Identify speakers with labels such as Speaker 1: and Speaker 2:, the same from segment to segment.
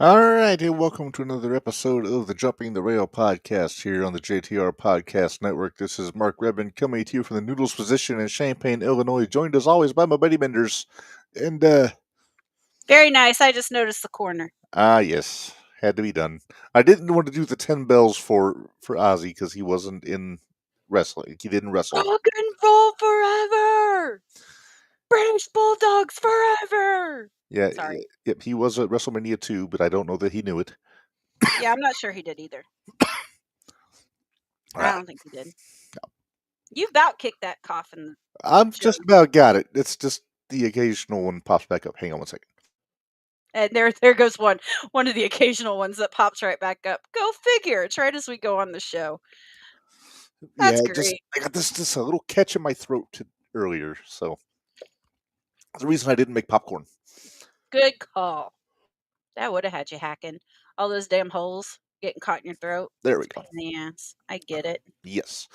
Speaker 1: All right, and welcome to another episode of the Jumping the Rail podcast here on the JTR Podcast Network. This is Mark Rebin coming to you from the Noodles position in Champaign, Illinois, joined as always by my buddy Minderz. And,
Speaker 2: Very nice. I just noticed the corner.
Speaker 1: yes, had to be done. I didn't want to do the 10 bells for Ozzy because he wasn't in wrestling. He didn't wrestle.
Speaker 2: Rock and roll forever! British Bulldogs forever!
Speaker 1: Yeah,
Speaker 2: Sorry.
Speaker 1: Yep, he was at WrestleMania 2, but I don't know that he knew it.
Speaker 2: Yeah, I'm not sure he did either. I don't think he did.
Speaker 1: No.
Speaker 2: You about kicked that cough in the
Speaker 1: I'm
Speaker 2: show.
Speaker 1: just about got it. It's just the occasional one pops back up. Hang on one second.
Speaker 2: And there goes one of the occasional ones that pops right back up. Go figure. It's right as we go on the show. That's great.
Speaker 1: I got this a little catch in my throat earlier, so that's the reason I didn't make popcorn.
Speaker 2: Good call. That would have had you hacking. All those damn holes getting caught in your throat.
Speaker 1: There we go.
Speaker 2: In the ass. I get it.
Speaker 1: Yes.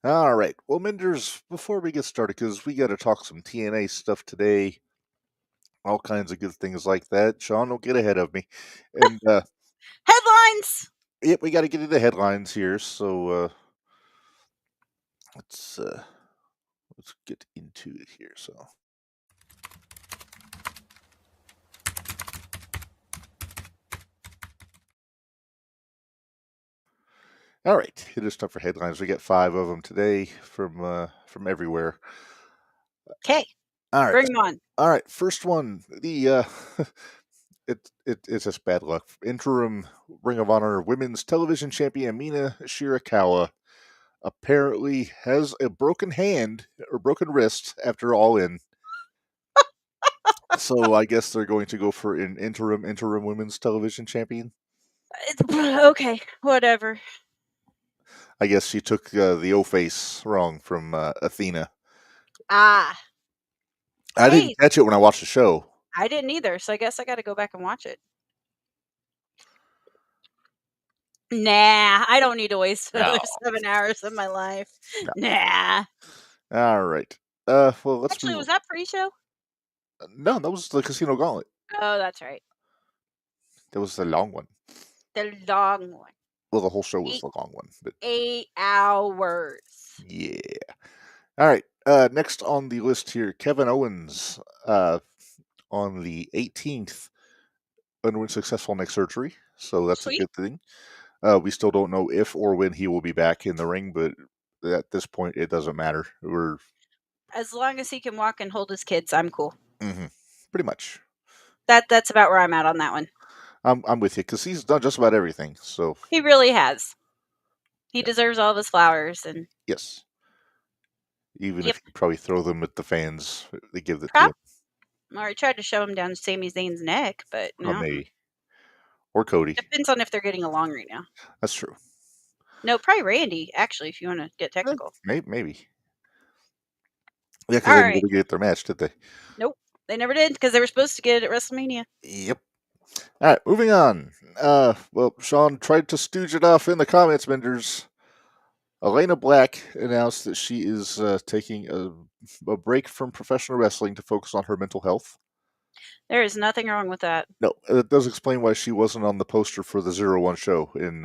Speaker 1: All right. Well, Minderz, before we get started, because we got to talk some TNA stuff today, all kinds of good things like that. Sean, don't get ahead of me. And
Speaker 2: Headlines.
Speaker 1: Yep, we got to get into the headlines here. So let's get into it here. So. All right, it is time for headlines. We got 5 of them today from everywhere.
Speaker 2: Okay.
Speaker 1: All right,
Speaker 2: bring them on.
Speaker 1: All right, first one. The it's just bad luck. Interim Ring of Honor Women's Television Champion Mina Shirakawa apparently has a broken hand or broken wrist after All In. So I guess they're going to go for an interim Women's Television Champion.
Speaker 2: Okay, whatever.
Speaker 1: I guess she took the O-face wrong from Athena.
Speaker 2: Ah.
Speaker 1: I didn't catch it when I watched the show.
Speaker 2: I didn't either, so I guess I got to go back and watch it. Nah, I don't need to waste another 7 hours of my life. No. Nah.
Speaker 1: All right. Well, let's
Speaker 2: Actually, was that pre-show?
Speaker 1: No, that was the Casino Gauntlet.
Speaker 2: Oh, that's right.
Speaker 1: That was the long one.
Speaker 2: The long one.
Speaker 1: Well, the whole show was the long one. But
Speaker 2: 8 hours.
Speaker 1: Yeah. All right. Next on the list here, Kevin Owens on the 18th underwent successful neck surgery. So that's
Speaker 2: Sweet.
Speaker 1: a good thing. We still don't know if or when he will be back in the ring, but at this point, it doesn't matter.
Speaker 2: As long as he can walk and hold his kids, I'm cool.
Speaker 1: Mm-hmm. Pretty much.
Speaker 2: That's about where I'm at on that one.
Speaker 1: I'm with you because he's done just about everything. So
Speaker 2: he really has. He deserves all of his flowers, and
Speaker 1: yes. Even if you probably throw them at the fans, they give it
Speaker 2: to him. Or I tried to shove him down Sami Zayn's neck, but no.
Speaker 1: Maybe. Or Cody.
Speaker 2: Depends on if they're getting along right now.
Speaker 1: That's true.
Speaker 2: No, probably Randy, actually, if you want to get technical.
Speaker 1: Maybe. Yeah, because they didn't get their match, did they?
Speaker 2: Nope. They never did, because they were supposed to get it at WrestleMania.
Speaker 1: Yep. All right, moving on. Well, Sean tried to stooge it off in the comments, Minderz. Elena Black announced that she is taking a break from professional wrestling to focus on her mental health.
Speaker 2: There is nothing wrong with that.
Speaker 1: No, it does explain why she wasn't on the poster for the 01 show in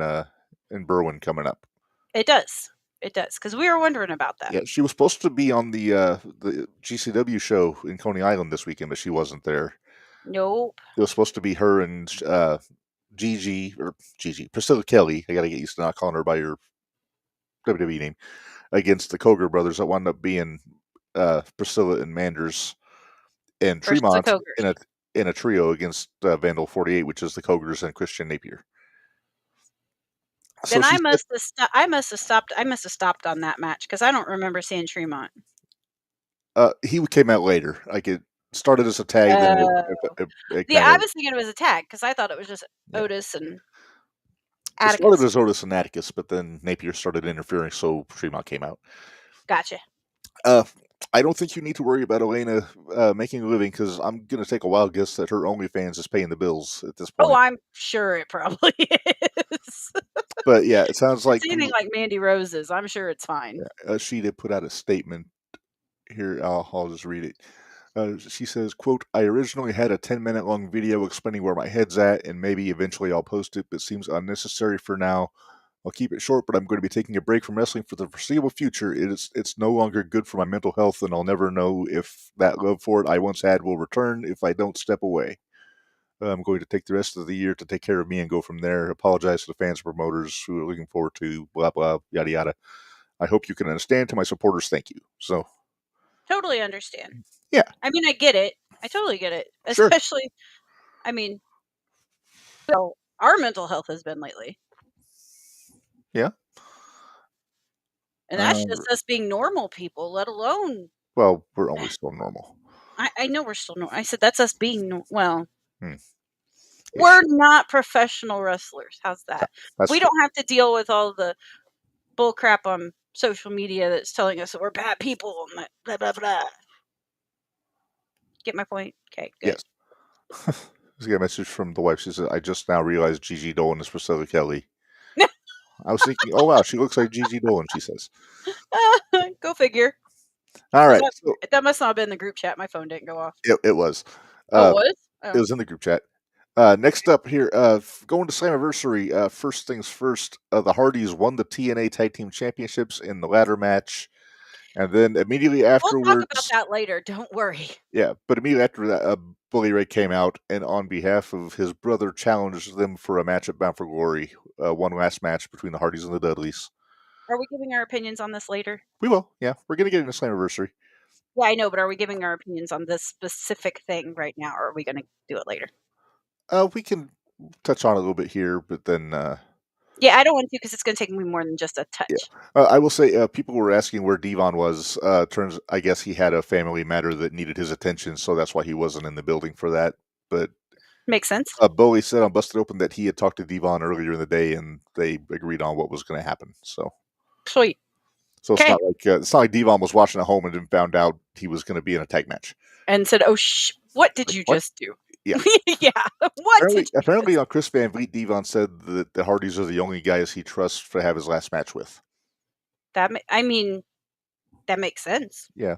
Speaker 1: Berwyn coming up.
Speaker 2: It does. It does, because we were wondering about that.
Speaker 1: Yeah, she was supposed to be on the GCW show in Coney Island this weekend, but she wasn't there.
Speaker 2: Nope.
Speaker 1: It was supposed to be her and Priscilla Kelly. I got to get used to not calling her by your WWE name. Against the Koger brothers, that wound up being Priscilla and Minderz and Tremont in a trio against Vandal 48, which is the Kogers and Christian Napier.
Speaker 2: Then I must have stopped on that match because I don't remember seeing Tremont.
Speaker 1: He came out later. Like it started as a tag.
Speaker 2: I was thinking it was a tag because I thought it was just Otis and Atticus.
Speaker 1: It started as Otis and Atticus, but then Napier started interfering, so Tremont came out.
Speaker 2: Gotcha.
Speaker 1: I don't think you need to worry about Elena making a living because I'm going to take a wild guess that her OnlyFans is paying the bills at this point.
Speaker 2: Oh, I'm sure it probably is.
Speaker 1: But yeah, it sounds like
Speaker 2: anything like Mandy Rose's. I'm sure it's fine.
Speaker 1: She did put out a statement here. I'll just read it. She says, quote, I originally had a 10-minute long video explaining where my head's at, and maybe eventually I'll post it, but seems unnecessary for now. I'll keep it short, but I'm going to be taking a break from wrestling for the foreseeable future. It's no longer good for my mental health, and I'll never know if that love for it I once had will return if I don't step away. I'm going to take the rest of the year to take care of me and go from there. Apologize to the fans and promoters who are looking forward to blah, blah, yada, yada. I hope you can understand. To my supporters, thank you. So,
Speaker 2: totally understand.
Speaker 1: Yeah.
Speaker 2: I mean, I get it. I totally get it.
Speaker 1: Sure.
Speaker 2: Especially, I mean, so our mental health has been lately.
Speaker 1: Yeah.
Speaker 2: And that's just us being normal people, let alone.
Speaker 1: Well, we're always still normal.
Speaker 2: I know we're still normal. I said that's us being well.
Speaker 1: Yeah.
Speaker 2: We're not professional wrestlers. How's that? We
Speaker 1: true.
Speaker 2: don't have to deal with all the bull crap on social media that's telling us that we're bad people and blah blah blah. Get my point? Okay, good.
Speaker 1: Yes. I got a message from the wife. She said, I just now realized Gigi Dolan is Priscilla Kelly. I was thinking, oh wow, she looks like Gigi Dolan, she says.
Speaker 2: Go figure.
Speaker 1: All right.
Speaker 2: That must not have been the group chat. My phone didn't go off.
Speaker 1: It was.
Speaker 2: Oh, it was? Oh.
Speaker 1: It was in the group chat. Next up here, going to Slammiversary, first things first, the Hardys won the TNA Tag Team Championships in the ladder match. And then immediately afterwards...
Speaker 2: We'll talk about that later, don't worry.
Speaker 1: Yeah, but immediately after that, Bully Ray came out and on behalf of his brother challenged them for a match at Bound for Glory, one last match between the Hardys and the Dudleys.
Speaker 2: Are we giving our opinions on this later?
Speaker 1: We will, yeah. We're going to get into Slammiversary.
Speaker 2: Yeah, I know, but are we giving our opinions on this specific thing right now, or are we going to do it later?
Speaker 1: We can touch on it a little bit here, but then...
Speaker 2: yeah, I don't want to because it's going to take me more than just a touch.
Speaker 1: Yeah. I will say, people were asking where Devon was. I guess he had a family matter that needed his attention, so that's why he wasn't in the building for that. But
Speaker 2: makes sense.
Speaker 1: Bowie said on Busted Open that he had talked to Devon earlier in the day, and they agreed on what was going to happen. So
Speaker 2: sweet.
Speaker 1: So it's not like Devon was watching at home and then found out he was going to be in a tag match
Speaker 2: and said, "Oh, what did you just do?"
Speaker 1: Yeah,
Speaker 2: yeah. What?
Speaker 1: Apparently, on Chris Van Vliet, Devon said that the Hardys are the only guys he trusts to have his last match with.
Speaker 2: That makes sense.
Speaker 1: Yeah,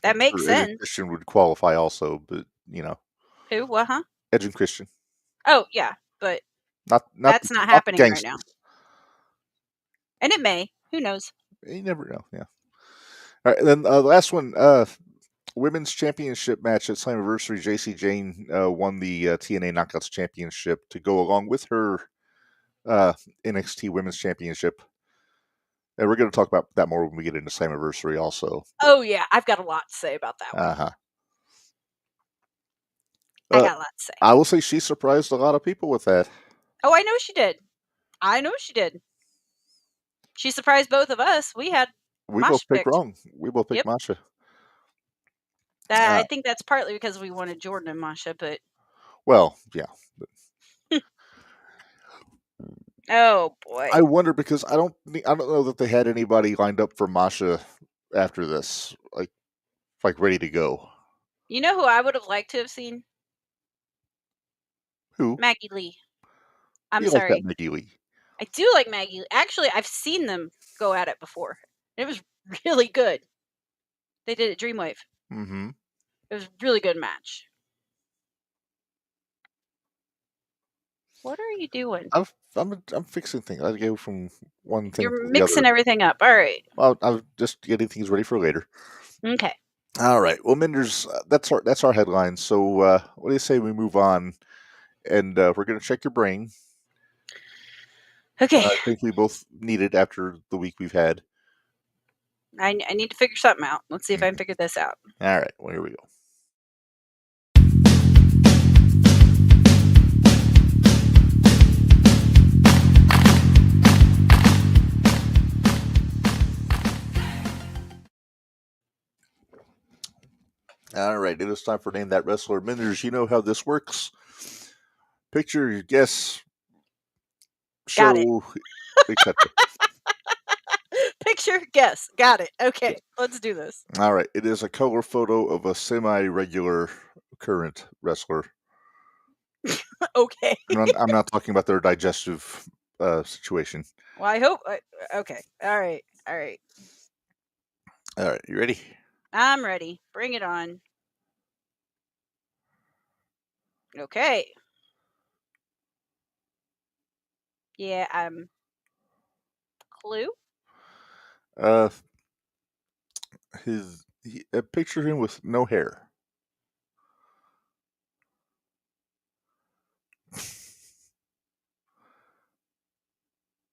Speaker 2: that makes sense.
Speaker 1: Edge and Christian would qualify also, but
Speaker 2: who? What? Huh?
Speaker 1: Edge and Christian.
Speaker 2: Oh yeah, but
Speaker 1: not
Speaker 2: that's not happening right now. And it may. Who knows?
Speaker 1: You never know. Yeah. All right. Then the last one, women's championship match at Slammiversary. JC Jane won the TNA Knockouts Championship to go along with her NXT Women's Championship. And we're going to talk about that more when we get into Slammiversary also.
Speaker 2: Oh, yeah. I've got a lot to say about that one.
Speaker 1: Uh-huh.
Speaker 2: I got a lot to say.
Speaker 1: I will say she surprised a lot of people with that.
Speaker 2: Oh, I know she did. She surprised both of us. We
Speaker 1: both picked wrong. We both picked Masha.
Speaker 2: I think that's partly because we wanted Jordan and Masha, but...
Speaker 1: Well, yeah.
Speaker 2: Oh, boy.
Speaker 1: I wonder because I don't know that they had anybody lined up for Masha after this, like ready to go.
Speaker 2: You know who I would have liked to have seen?
Speaker 1: Who?
Speaker 2: Maggie Lee. I'm
Speaker 1: sorry.
Speaker 2: Like
Speaker 1: Maggie Lee.
Speaker 2: I do like Maggie Lee. Actually, I've seen them go at it before. It was really good. They did it Dreamwave.
Speaker 1: Mm-hmm.
Speaker 2: It was a really good match. What are you doing?
Speaker 1: I'm fixing things. I go from one thing.
Speaker 2: You're mixing everything up. All right.
Speaker 1: Well, I'm just getting things ready for later.
Speaker 2: Okay.
Speaker 1: All right. Well, Minderz, that's our headline. So, what do you say we move on? And we're going to check your brain.
Speaker 2: Okay.
Speaker 1: I think we both need it after the week we've had.
Speaker 2: I need to figure something out. Let's see if I can figure this out.
Speaker 1: All right. Well, here we go. All right, it is time for Name That Wrestler. Minderz, you know how this works. Picture, guess, show, etc.
Speaker 2: Picture, guess. Got it. Okay, let's do this.
Speaker 1: All right, it is a color photo of a semi-regular current wrestler.
Speaker 2: Okay.
Speaker 1: I'm not talking about their digestive situation.
Speaker 2: Well, I hope. Okay. All right.
Speaker 1: All right, you ready?
Speaker 2: I'm ready. Bring it on. Okay. Yeah, I'm... Clue?
Speaker 1: Picture him with no hair.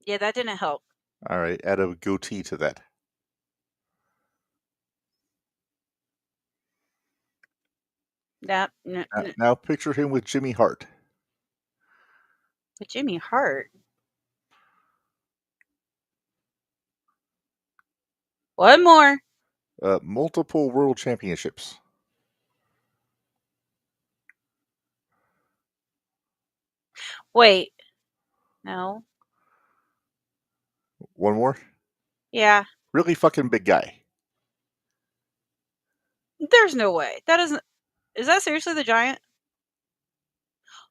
Speaker 2: Yeah, that didn't help.
Speaker 1: All right, add a goatee to that. Now picture him with Jimmy Hart.
Speaker 2: With Jimmy Hart? One more.
Speaker 1: Multiple world championships.
Speaker 2: Wait. No.
Speaker 1: One more?
Speaker 2: Yeah.
Speaker 1: Really fucking big guy.
Speaker 2: There's no way. That isn't... Is that seriously the Giant?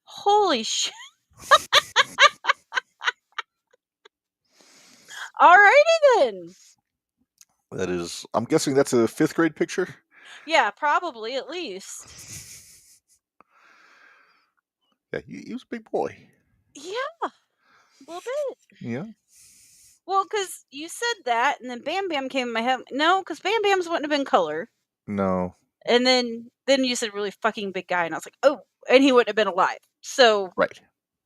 Speaker 2: Holy shit. Alrighty then.
Speaker 1: That is, I'm guessing that's a 5th grade picture?
Speaker 2: Yeah, probably, at least.
Speaker 1: Yeah, he was a big boy.
Speaker 2: Yeah, a little bit.
Speaker 1: Yeah.
Speaker 2: Well, because you said that, and then Bam Bam came in my head. No, because Bam Bam's wouldn't have been color.
Speaker 1: No.
Speaker 2: And then you said really fucking big guy, and I was like, oh, and he wouldn't have been alive. So
Speaker 1: Right.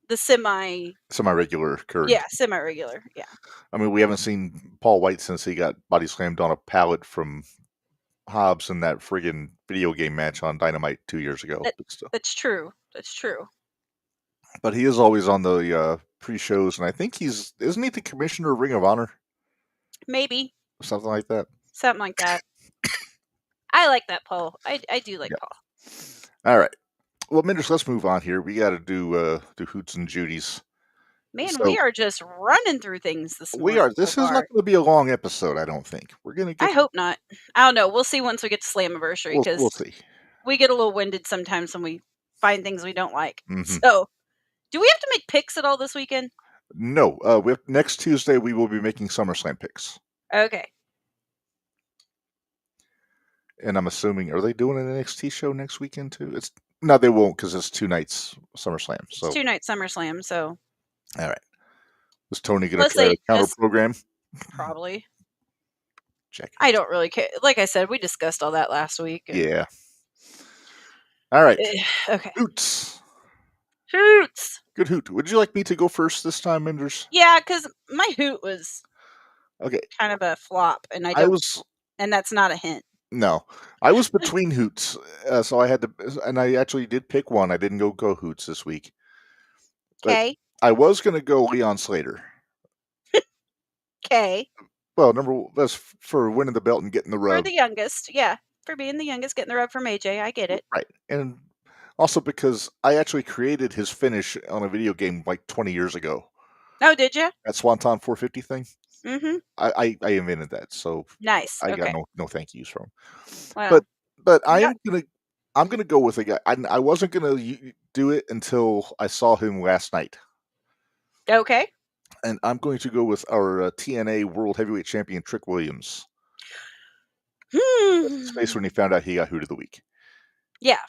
Speaker 2: The
Speaker 1: semi-regular current.
Speaker 2: Yeah, semi-regular. Yeah.
Speaker 1: I mean, we haven't seen Paul White since he got body slammed on a pallet from Hobbs in that friggin' video game match on Dynamite 2 years ago.
Speaker 2: That's true. That's true.
Speaker 1: But he is always on the pre-shows, and I think isn't he the commissioner of Ring of Honor?
Speaker 2: Maybe.
Speaker 1: Something like that.
Speaker 2: Something like that. I like that Paul. I do like Paul.
Speaker 1: All right. Well, Minderz, let's move on here. We got to do Hoots and Judy's.
Speaker 2: Man, we are just running through things this morning.
Speaker 1: We are. This is not going to be a long episode, I don't think. We're going to get...
Speaker 2: I hope not. I don't know. We'll see once we get to Slammiversary, because
Speaker 1: we'll see.
Speaker 2: We get a little winded sometimes when we find things we don't like.
Speaker 1: Mm-hmm.
Speaker 2: So, do we have to make picks at all this weekend?
Speaker 1: No. Next Tuesday, we will be making SummerSlam picks.
Speaker 2: Okay.
Speaker 1: And I'm assuming, are they doing an NXT show next weekend too? No, they won't, because it's 2 nights SummerSlam. So
Speaker 2: it's 2 nights SummerSlam. So,
Speaker 1: all right. Was Tony going to try to counter program?
Speaker 2: Probably.
Speaker 1: Check.
Speaker 2: I don't really care. Like I said, we discussed all that last week.
Speaker 1: Yeah. All right.
Speaker 2: Okay.
Speaker 1: Hoots.
Speaker 2: Good
Speaker 1: hoot. Would you like me to go first this time, Minderz?
Speaker 2: Yeah, because my hoot was kind of a flop, and and that's not a hint.
Speaker 1: No, I was between hoots, so I had to, and I actually did pick one. I didn't go hoots this week.
Speaker 2: Okay.
Speaker 1: I was going to go Leon Slater.
Speaker 2: Okay.
Speaker 1: Well, that's for winning the belt and getting the rub.
Speaker 2: For the youngest, yeah. For being the youngest, getting the rub from AJ. I get it.
Speaker 1: Right. And also because I actually created his finish on a video game like 20 years ago.
Speaker 2: Oh, did you?
Speaker 1: That Swanton 450 thing?
Speaker 2: Mm-hmm.
Speaker 1: I invented that, so
Speaker 2: nice.
Speaker 1: I got no thank yous from.
Speaker 2: Wow.
Speaker 1: But I'm gonna go with a guy. I wasn't gonna do it until I saw him last night.
Speaker 2: Okay.
Speaker 1: And I'm going to go with our TNA World Heavyweight Champion Trick Williams. His face when he found out he got Hoot of the Week.
Speaker 2: Yeah,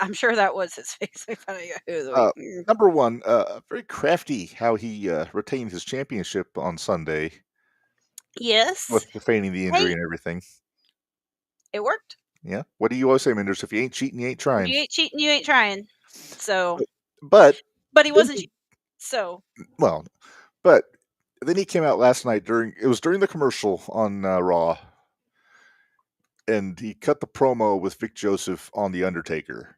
Speaker 2: I'm sure that was his face. I found out he got Hoot of the Week.
Speaker 1: Number one, very crafty how he retained his championship on Sunday.
Speaker 2: Yes.
Speaker 1: With feigning the injury and everything.
Speaker 2: It worked.
Speaker 1: Yeah. What do you always say, Minderz? If you ain't cheating, you ain't trying.
Speaker 2: If you ain't cheating, you ain't trying. So.
Speaker 1: But
Speaker 2: he wasn't cheating. So.
Speaker 1: Well, but then he came out last night during the commercial on Raw. And he cut the promo with Vic Joseph on The Undertaker.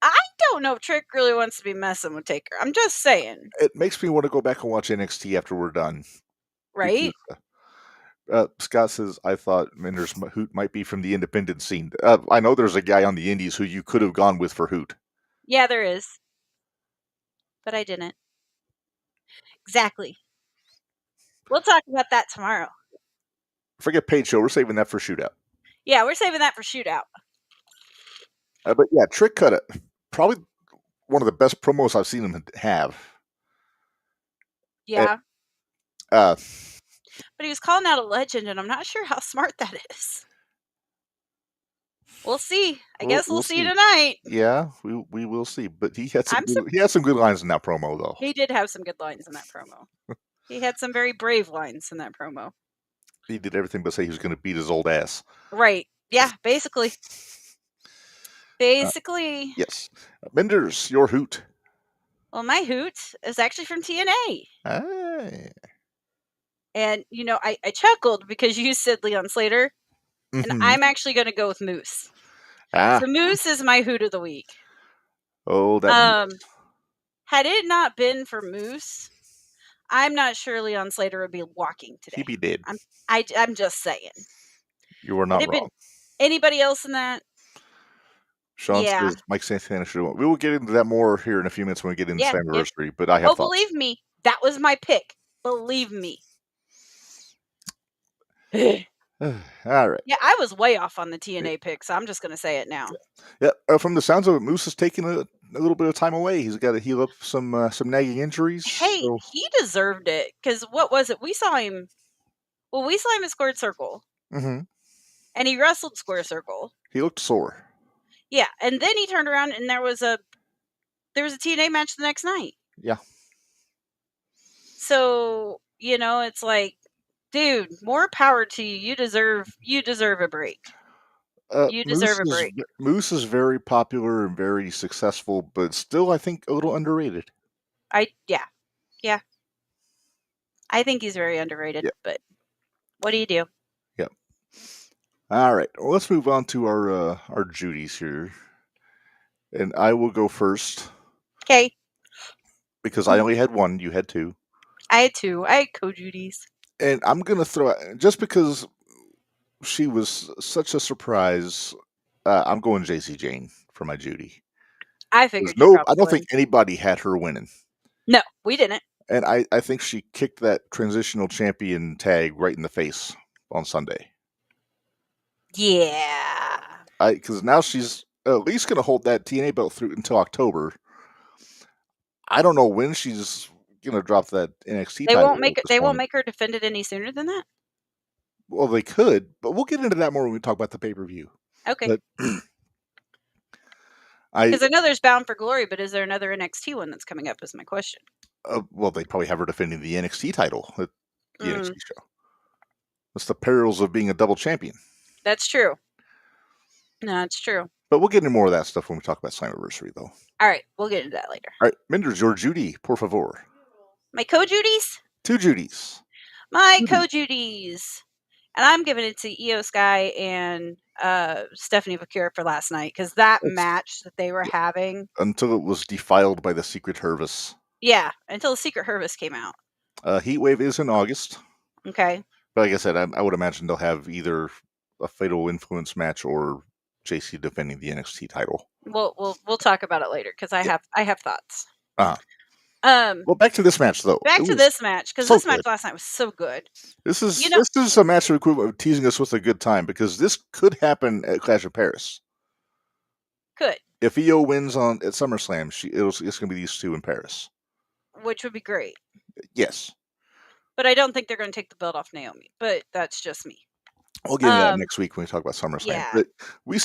Speaker 2: I don't know if Trick really wants to be messing with Taker. I'm just saying.
Speaker 1: It makes me want to go back and watch NXT after we're done.
Speaker 2: Right?
Speaker 1: Because, Scott says, I thought Minderz Hoot might be from the independent scene. I know there's a guy on the indies who you could have gone with for Hoot.
Speaker 2: Yeah, there is. But I didn't. Exactly. We'll talk about that tomorrow.
Speaker 1: Forget Paid Show. We're saving that for Shootout.
Speaker 2: Yeah, we're saving that for Shootout.
Speaker 1: But yeah, Trick cut it. Probably one of the best promos I've seen him have.
Speaker 2: Yeah. But he was calling out a legend, and I'm not sure how smart that is. We'll see. I guess we'll see tonight.
Speaker 1: Yeah, we will see. But he had some good lines in that promo, though.
Speaker 2: He did have some good lines in that promo. He had some very brave lines in that promo.
Speaker 1: He did everything but say he was going to beat his old ass.
Speaker 2: Right. Yeah, basically. Basically.
Speaker 1: Yes. Minderz, your hoot.
Speaker 2: Well, my hoot is actually from TNA.
Speaker 1: Aye.
Speaker 2: And, I chuckled because you said Leon Slater. Mm-hmm. And I'm actually going to go with Moose. So Moose is my hoot of the week.
Speaker 1: Oh, that Moose.
Speaker 2: Had it not been for Moose, I'm not sure Leon Slater would be walking today.
Speaker 1: He'd be dead.
Speaker 2: I'm just saying.
Speaker 1: You are not wrong.
Speaker 2: Anybody else in that?
Speaker 1: Sean says Mike Santana should have won. We will get into that more here in a few minutes when we get into Slammiversary, but I have thoughts.
Speaker 2: Believe me, that was my pick. Believe me.
Speaker 1: All right.
Speaker 2: Yeah, I was way off on the TNA pick, so I'm just going to say it now.
Speaker 1: Yeah, from the sounds of it, Moose is taking a little bit of time away. He's got to heal up some nagging injuries.
Speaker 2: Hey, he deserved it, because what was it? We saw him at Squared Circle.
Speaker 1: Mm-hmm.
Speaker 2: And he wrestled Square Circle.
Speaker 1: He looked sore.
Speaker 2: Yeah, and then he turned around and there was a TNA match the next night.
Speaker 1: Yeah.
Speaker 2: So, it's like, dude, more power to you. You deserve a break. You deserve a break.
Speaker 1: Moose is very popular and very successful, but still, I think, a little underrated.
Speaker 2: Yeah. I think he's very underrated, but what do you do?
Speaker 1: Yep. All right. Well, let's move on to our Judies here. And I will go first.
Speaker 2: Okay.
Speaker 1: Because I only had one. You had two.
Speaker 2: I had two. I had co-Judies.
Speaker 1: And I'm going to throw out, just because she was such a surprise, I'm going JC Jane for my Judy.
Speaker 2: I figured
Speaker 1: I don't think anybody had her winning.
Speaker 2: No, we didn't.
Speaker 1: And I think she kicked that transitional champion tag right in the face on Sunday.
Speaker 2: Yeah.
Speaker 1: Because now she's at least going to hold that TNA belt through until October. I don't know when she's going to drop that NXT title.
Speaker 2: They won't make her defend it any sooner than that?
Speaker 1: Well, they could, but we'll get into that more when we talk about the pay-per-view.
Speaker 2: Okay. Because I know there's Bound for Glory, but is there another NXT one that's coming up is my question.
Speaker 1: Well, they probably have her defending the NXT title at the NXT show. That's the perils of being a double champion.
Speaker 2: That's true. No, it's true.
Speaker 1: But we'll get into more of that stuff when we talk about Slammiversary, though.
Speaker 2: All right, we'll get into that later.
Speaker 1: All right, Minderz, your Judy, por favor.
Speaker 2: My co-Judies?
Speaker 1: Two Judies.
Speaker 2: My co-Judies. And I'm giving it to Io Sky and Stephanie Vaquer for last night, because that match that they were having.
Speaker 1: Until it was defiled by the Secret Hervis.
Speaker 2: Yeah, until the Secret Hervis came out.
Speaker 1: Heatwave is in August.
Speaker 2: Okay.
Speaker 1: But like I said, I would imagine they'll have either a Fatal Influence match or JC defending the NXT title.
Speaker 2: We'll talk about it later, because I have thoughts.
Speaker 1: Well, back to this match though.
Speaker 2: This match, because this match last night was so good.
Speaker 1: This is a match equivalent of teasing us with a good time, because this could happen at Clash of Paris.
Speaker 2: Could.
Speaker 1: If Io wins at SummerSlam, it's going to be these two in Paris,
Speaker 2: which would be great.
Speaker 1: Yes.
Speaker 2: But I don't think they're going to take the belt off Naomi. But that's just me.
Speaker 1: We'll get into that next week when we talk about SummerSlam.
Speaker 2: Yeah.
Speaker 1: But we've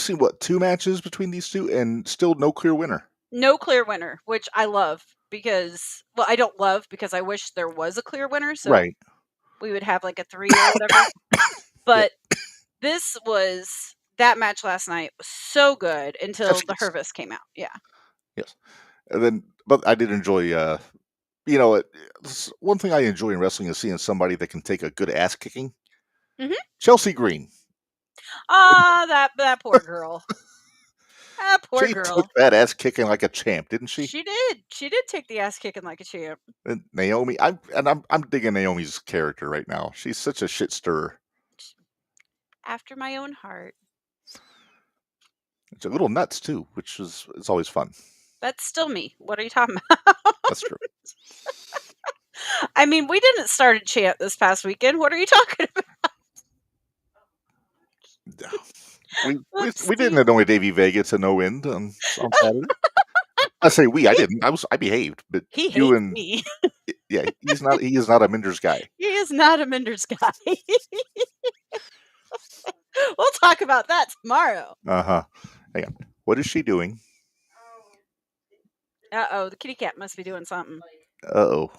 Speaker 1: seen two matches between these two, and still no clear winner.
Speaker 2: No clear winner, which I love, because I don't love, because I wish there was a clear winner, so we would have like a 3 or whatever. But that match last night was so good until the Hervis came out. Yeah.
Speaker 1: Yes. And then, but I did enjoy. One thing I enjoy in wrestling is seeing somebody that can take a good ass kicking.
Speaker 2: Mm-hmm.
Speaker 1: Chelsea Green.
Speaker 2: That poor girl. That poor girl.
Speaker 1: She took that ass kicking like a champ, didn't she?
Speaker 2: She did. She did take the ass kicking like a champ.
Speaker 1: And Naomi, I'm digging Naomi's character right now. She's such a shit stirrer.
Speaker 2: After my own heart.
Speaker 1: It's a little nuts too, which is always fun.
Speaker 2: That's still me. What are you talking about?
Speaker 1: That's true.
Speaker 2: I mean, we didn't start a chant this past weekend. What are you talking
Speaker 1: about? We didn't annoy Davey Vega to no end on Saturday. I say we. I didn't. I behaved, but
Speaker 2: he hates me.
Speaker 1: Yeah, he is not a Minderz guy.
Speaker 2: He is not a Minderz guy. We'll talk about that tomorrow.
Speaker 1: Uh-huh. Hang on. What is she doing?
Speaker 2: Uh-oh, the kitty cat must be doing something.
Speaker 1: Uh-oh.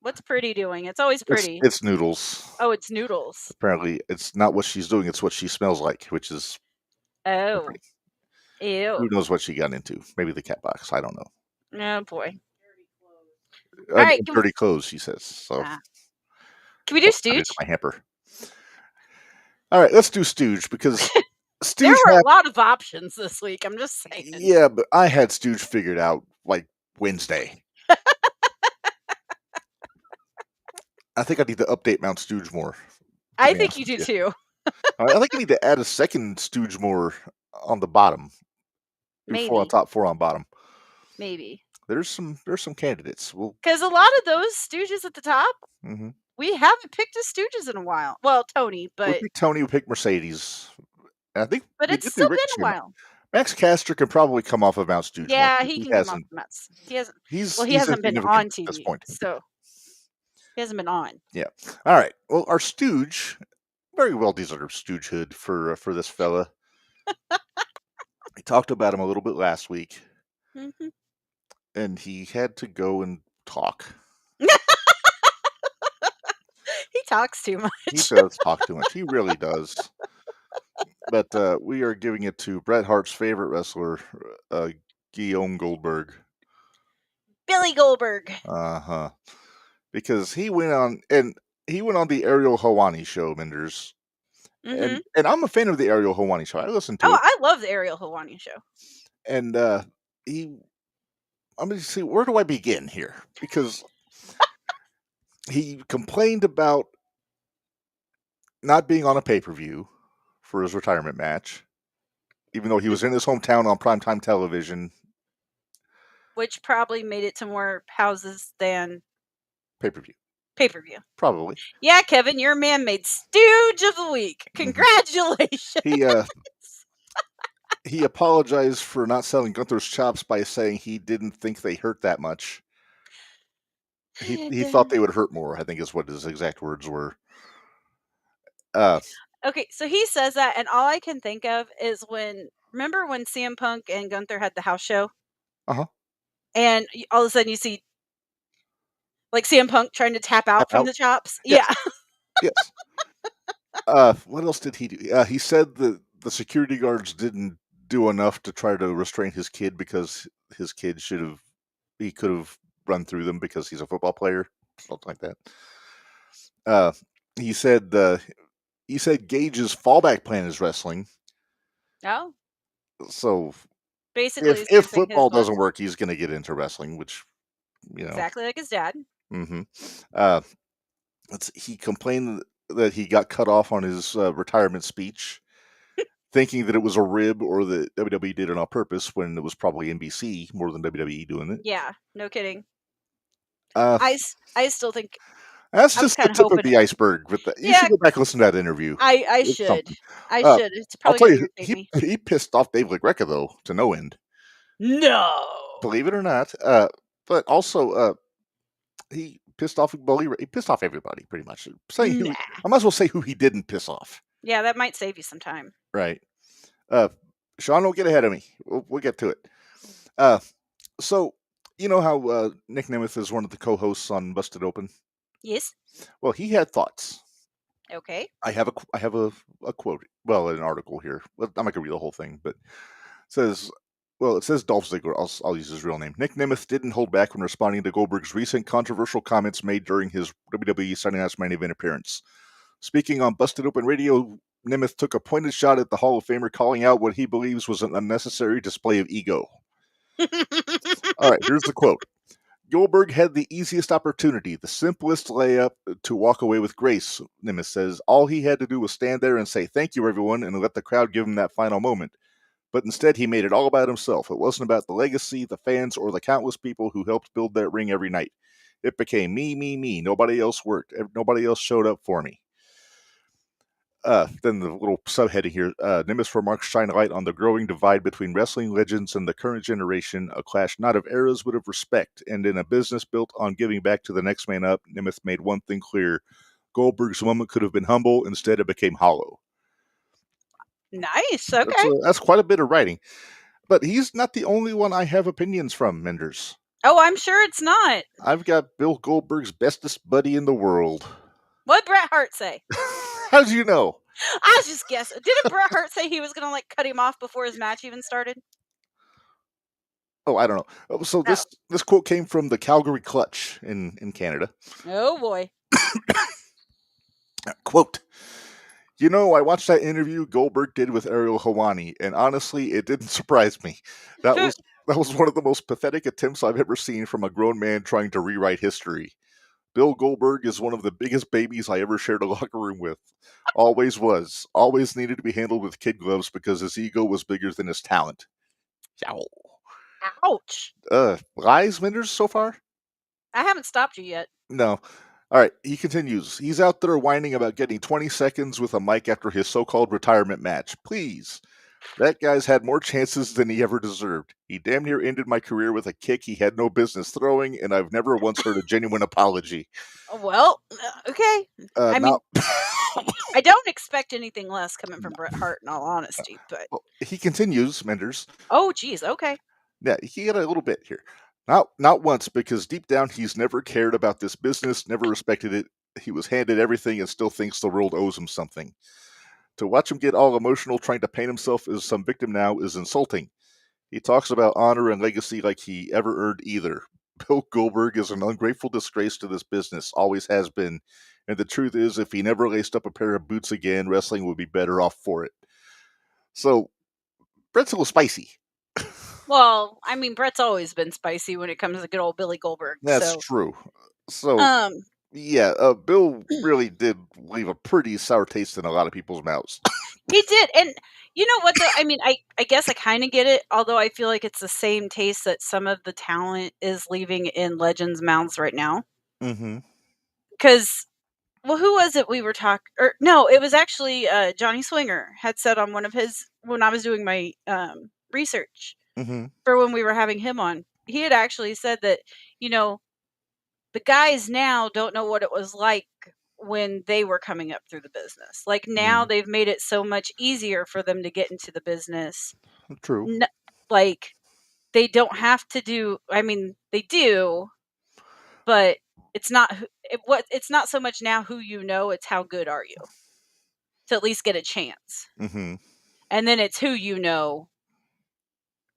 Speaker 2: What's Pretty doing? It's always Pretty.
Speaker 1: It's Noodles.
Speaker 2: Oh, it's Noodles.
Speaker 1: Apparently, it's not what she's doing, it's what she smells like, which is...
Speaker 2: Oh.
Speaker 1: Pretty.
Speaker 2: Ew.
Speaker 1: Who knows what she got into? Maybe the cat box. I don't know.
Speaker 2: Oh, boy. All right.
Speaker 1: Dirty clothes, she says. So.
Speaker 2: Can we do Stooge?
Speaker 1: My hamper. All right, let's do Stooge, because
Speaker 2: Stooge there were a lot of options this week, I'm just saying.
Speaker 1: Yeah, but I had Stooge figured out, like, Wednesday. I think I need to update Mount Stooge more.
Speaker 2: I think you do, too.
Speaker 1: I think I need to add a second Stooge more on the bottom.
Speaker 2: Maybe.
Speaker 1: 4 on top, 4 on bottom.
Speaker 2: Maybe.
Speaker 1: There's some candidates.
Speaker 2: Because a lot of those Stooges at the top, we haven't picked a Stooges in a while. Well, Tony, but...
Speaker 1: We picked Tony, we picked Mercedes. And I think
Speaker 2: but it's still been a while.
Speaker 1: Max Caster can probably come off of Mount Stooge.
Speaker 2: Yeah, he can come off of Mount. He hasn't. He hasn't been on TV at this point. So he hasn't been on.
Speaker 1: Yeah. All right. Well, our Stooge, very well deserved Stoogehood for this fella. We talked about him a little bit last week, and he had to go and talk.
Speaker 2: He talks too much.
Speaker 1: He does talk too much. He really does. But we are giving it to Bret Hart's favorite wrestler, Guillaume Goldberg.
Speaker 2: Billy Goldberg.
Speaker 1: Uh-huh. Because he went on the Ariel Helwani show, Minderz. And I'm a fan of the Ariel Helwani show. I listen to it.
Speaker 2: Oh, I love the Ariel Helwani show.
Speaker 1: And I'm going to see, where do I begin here? Because he complained about not being on a pay-per-view for his retirement match, even though he was in his hometown on primetime television.
Speaker 2: Which probably made it to more houses than
Speaker 1: pay-per-view.
Speaker 2: Pay-per-view.
Speaker 1: Probably.
Speaker 2: Yeah, Kevin, your man made Stooge of the Week. Congratulations.
Speaker 1: He apologized for not selling Gunther's chops by saying he didn't think they hurt that much. He thought they would hurt more, I think is what his exact words were.
Speaker 2: Okay, so he says that, and all I can think of is remember when CM Punk and Gunther had the house show?
Speaker 1: Uh-huh.
Speaker 2: And all of a sudden you see, like, CM Punk trying to tap out from the chops?
Speaker 1: Yes.
Speaker 2: Yeah.
Speaker 1: Yes. What else did he do? He said that the security guards didn't do enough to try to restrain his kid because his kid he could have run through them because he's a football player, something like that. He said Gage's fallback plan is wrestling.
Speaker 2: Oh.
Speaker 1: So
Speaker 2: basically,
Speaker 1: if football doesn't work, he's going to get into wrestling, which,
Speaker 2: exactly like his dad.
Speaker 1: He complained that he got cut off on his retirement speech, thinking that it was a rib or that WWE did it on purpose when it was probably NBC more than WWE doing it.
Speaker 2: Yeah, no kidding. I still think
Speaker 1: that's just the tip of the iceberg. You should go back and listen to that interview.
Speaker 2: I should. I should. It's probably
Speaker 1: I'll tell you, he pissed off Dave LaGreca, though, to no end.
Speaker 2: No.
Speaker 1: Believe it or not. But also, he pissed off everybody, pretty much. I might as well say who he didn't piss off.
Speaker 2: Yeah, that might save you some time.
Speaker 1: Right. Sean, don't get ahead of me. We'll get to it. So, you know how Nick Nemeth is one of the co-hosts on Busted Open?
Speaker 2: Yes.
Speaker 1: Well, he had thoughts.
Speaker 2: Okay.
Speaker 1: I have a quote. Well, an article here. I'm not going to read the whole thing, but it says Dolph Ziggler. I'll use his real name. Nick Nemeth didn't hold back when responding to Goldberg's recent controversial comments made during his WWE Sunday Night's Main Event appearance. Speaking on Busted Open Radio, Nemeth took a pointed shot at the Hall of Famer, calling out what he believes was an unnecessary display of ego. All right, here's the quote. Goldberg had the easiest opportunity, the simplest layup to walk away with grace, Nemeth says. All he had to do was stand there and say, "Thank you, everyone," and let the crowd give him that final moment. But instead, he made it all about himself. It wasn't about the legacy, the fans, or the countless people who helped build that ring every night. It became me, me, me. Nobody else worked. Nobody else showed up for me. Then the little subheading here, Nemeth's remarks shine light on the growing divide between wrestling legends and the current generation, a clash not of eras but of respect. And in a business built on giving back to the next man up, Nemeth made one thing clear. Goldberg's moment could have been humble. Instead, it became hollow.
Speaker 2: Nice. Okay.
Speaker 1: That's quite a bit of writing. But he's not the only one I have opinions from, Minderz.
Speaker 2: Oh, I'm sure it's not.
Speaker 1: I've got Bill Goldberg's bestest buddy in the world.
Speaker 2: What'd Bret Hart say?
Speaker 1: How'd you know?
Speaker 2: I was just guessing. Didn't Bret Hart say he was going to cut him off before his match even started?
Speaker 1: Oh, I don't know. So this quote came from the Calgary Clutch in Canada.
Speaker 2: Oh boy.
Speaker 1: Quote, I watched that interview Goldberg did with Ariel Helwani, and honestly, it didn't surprise me. That was one of the most pathetic attempts I've ever seen from a grown man trying to rewrite history. Bill Goldberg is one of the biggest babies I ever shared a locker room with. Always was. Always needed to be handled with kid gloves because his ego was bigger than his talent. Ow.
Speaker 2: Ouch.
Speaker 1: Lies, Minderz, so far?
Speaker 2: I haven't stopped you yet.
Speaker 1: No. All right, he continues. He's out there whining about getting 20 seconds with a mic after his so-called retirement match. Please. That guy's had more chances than he ever deserved. He damn near ended my career with a kick he had no business throwing, and I've never once heard a genuine apology.
Speaker 2: Well, okay. I mean, I don't expect anything less coming from Bret Hart, in all honesty. But
Speaker 1: he continues, Minderz.
Speaker 2: Oh, geez. Okay.
Speaker 1: Yeah, he got a little bit here. Not once, because deep down he's never cared about this business, never respected it. He was handed everything and still thinks the world owes him something. To watch him get all emotional trying to paint himself as some victim now is insulting. He talks about honor and legacy like he ever earned either. Bill Goldberg is an ungrateful disgrace to this business, always has been. And the truth is, if he never laced up a pair of boots again, wrestling would be better off for it. So, Bret's a little spicy.
Speaker 2: Well, I mean, Bret's always been spicy when it comes to good old Billy Goldberg.
Speaker 1: That's true. So, Bill really did leave a pretty sour taste in a lot of people's mouths.
Speaker 2: He did, and you know what, though? I mean, I guess I kind of get it, although I feel like it's the same taste that some of the talent is leaving in Legends' mouths right now.
Speaker 1: Mm-hmm.
Speaker 2: Because, well, who was it we were talking? Or no, it was actually Johnny Swinger had said on one of his, when I was doing my research for when we were having him on, he had actually said that, the guys now don't know what it was like when they were coming up through the business. Like now they've made it so much easier for them to get into the business.
Speaker 1: True.
Speaker 2: Like they don't have to do, I mean, they do, but it's not so much now who you know, it's how good are you to at least get a chance.
Speaker 1: Mm-hmm.
Speaker 2: And then it's who you know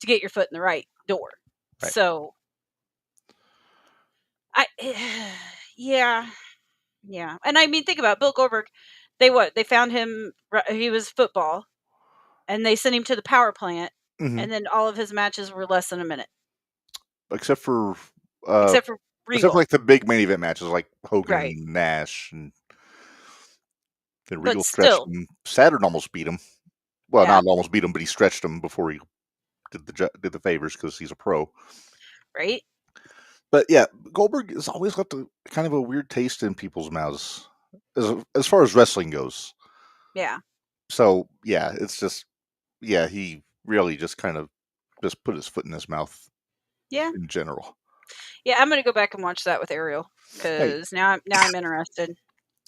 Speaker 2: to get your foot in the right door. Right. So yeah. And I mean, think about it. Bill Goldberg. They found him, he was football, and they sent him to the power plant, and then all of his matches were less than a minute.
Speaker 1: Except for
Speaker 2: Regal.
Speaker 1: Except for like the big main event matches like Hogan and Nash, and Regal stretched him. Saturn almost beat him. Well, not almost beat him, but he stretched him before he did the favors because he's a pro.
Speaker 2: Right.
Speaker 1: But yeah, Goldberg has always left kind of a weird taste in people's mouths as far as wrestling goes.
Speaker 2: Yeah.
Speaker 1: So yeah, it's just he really just kind of just put his foot in his mouth.
Speaker 2: Yeah.
Speaker 1: In general.
Speaker 2: Yeah, I'm gonna go back and watch that with Ariel because now I'm interested.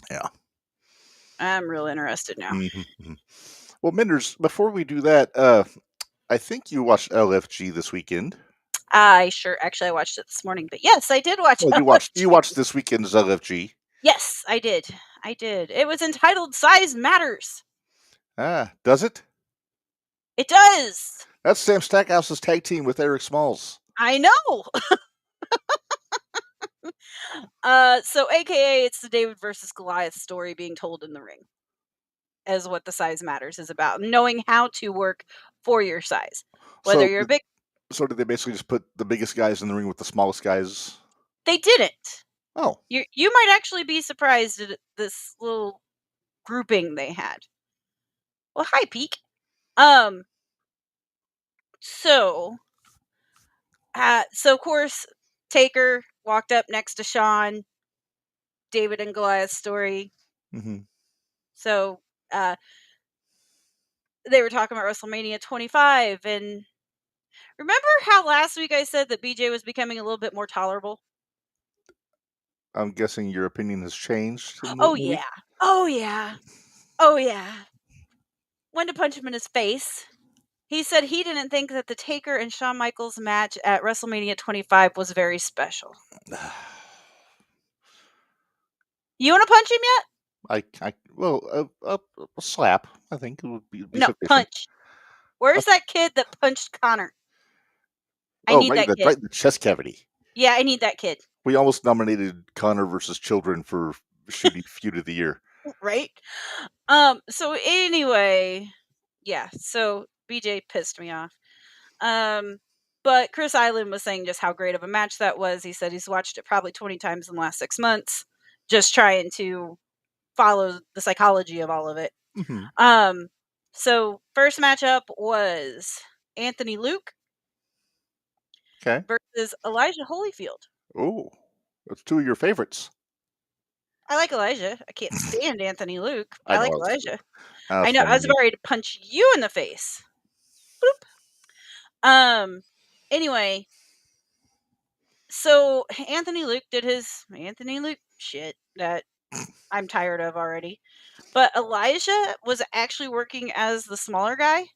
Speaker 1: Yeah.
Speaker 2: I'm real interested now.
Speaker 1: Mm-hmm. Well, Minderz, before we do that, I think you watched LFG this weekend.
Speaker 2: I watched it this morning, but yes, I did watch.
Speaker 1: Well, you watched this weekend's LFG.
Speaker 2: Yes, I did. It was entitled "Size Matters."
Speaker 1: Does it?
Speaker 2: It does.
Speaker 1: That's Sam Stackhouse's tag team with Eric Smalls.
Speaker 2: I know. So AKA it's the David versus Goliath story being told in the ring, as what the Size Matters is about. Knowing how to work for your size, whether you're big.
Speaker 1: So did they basically just put the biggest guys in the ring with the smallest guys?
Speaker 2: They didn't.
Speaker 1: Oh,
Speaker 2: you might actually be surprised at this little grouping they had. Well, hi, Peak. So of course, Taker walked up next to Shawn. David and Goliath story.
Speaker 1: Mm-hmm.
Speaker 2: So they were talking about WrestleMania 25, and remember how last week I said that BJ was becoming a little bit more tolerable?
Speaker 1: I'm guessing your opinion has changed.
Speaker 2: Oh yeah. went to punch him in his face. He said he didn't think that the Taker and Shawn Michaels match at WrestleMania 25 was very special. You want to punch him yet?
Speaker 1: A slap, I think, would be
Speaker 2: no,
Speaker 1: sufficient.
Speaker 2: Punch. Where's that kid that punched Connor? I need that kid.
Speaker 1: Right in the chest cavity.
Speaker 2: Yeah, I need that kid.
Speaker 1: We almost nominated Connor versus Children for Shooting Feud of the Year.
Speaker 2: Right? So anyway, yeah, so BJ pissed me off. But Chris Island was saying just how great of a match that was. He said he's watched it probably 20 times in the last 6 months, just trying to follow the psychology of all of it.
Speaker 1: Mm-hmm.
Speaker 2: So first matchup was Anthony Luke versus Elijah Holyfield.
Speaker 1: Oh, that's two of your favorites.
Speaker 2: I like Elijah. I can't stand Anthony Luke. I like Elijah. I know. I was about ready to punch you in the face. Boop. Anyway, so Anthony Luke did his Anthony Luke shit that I'm tired of already. But Elijah was actually working as the smaller guy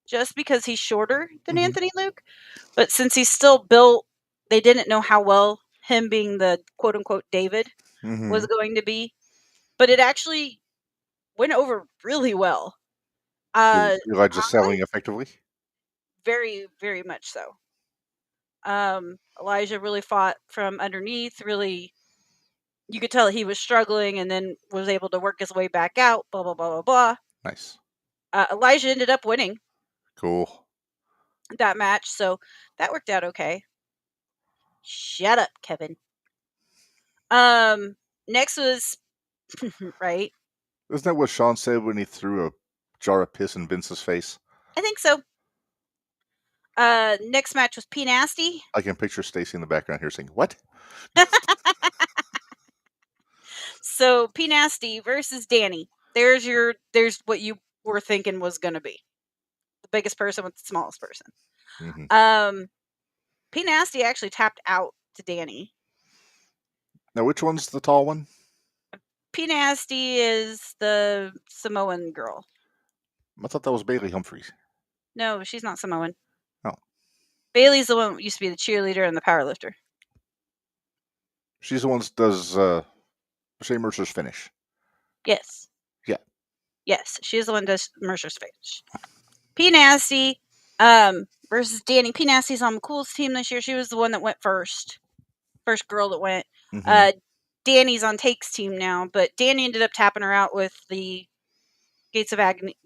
Speaker 2: just because he's shorter than Anthony Luke. But since he's still built, they didn't know how well him being the quote-unquote David was going to be. But it actually went over really well.
Speaker 1: Elijah selling effectively?
Speaker 2: Very, very much so. Elijah really fought from underneath, really, you could tell he was struggling and then was able to work his way back out, blah, blah, blah, blah, blah.
Speaker 1: Nice.
Speaker 2: Elijah ended up winning.
Speaker 1: Cool.
Speaker 2: That match, so that worked out okay. Shut up, Kevin. Next was, right?
Speaker 1: Isn't that what Sean said when he threw a jar of piss in Vince's face?
Speaker 2: I think so. Next match was P Nasty.
Speaker 1: I can picture Stacy in the background here saying, "What?"
Speaker 2: So P Nasty versus Danny. There's what you were thinking was gonna be. The biggest person with the smallest person. P Nasty actually tapped out to Danny.
Speaker 1: Now, which one's the tall one?
Speaker 2: P Nasty is the Samoan girl.
Speaker 1: I thought that was Bailey Humphries.
Speaker 2: No, she's not Samoan.
Speaker 1: Oh.
Speaker 2: Bailey's the one who used to be the cheerleader and the powerlifter.
Speaker 1: She's the one that does Shane Mercer's finish.
Speaker 2: Yes.
Speaker 1: Yeah.
Speaker 2: Yes, she's the one that does Mercer's finish. P Nasty versus Danny. P Nasty's on McCool's team this year. She was the one that went first. First girl that went. Danny's on Take's team now, but Danny ended up tapping her out with the Gates of Agony?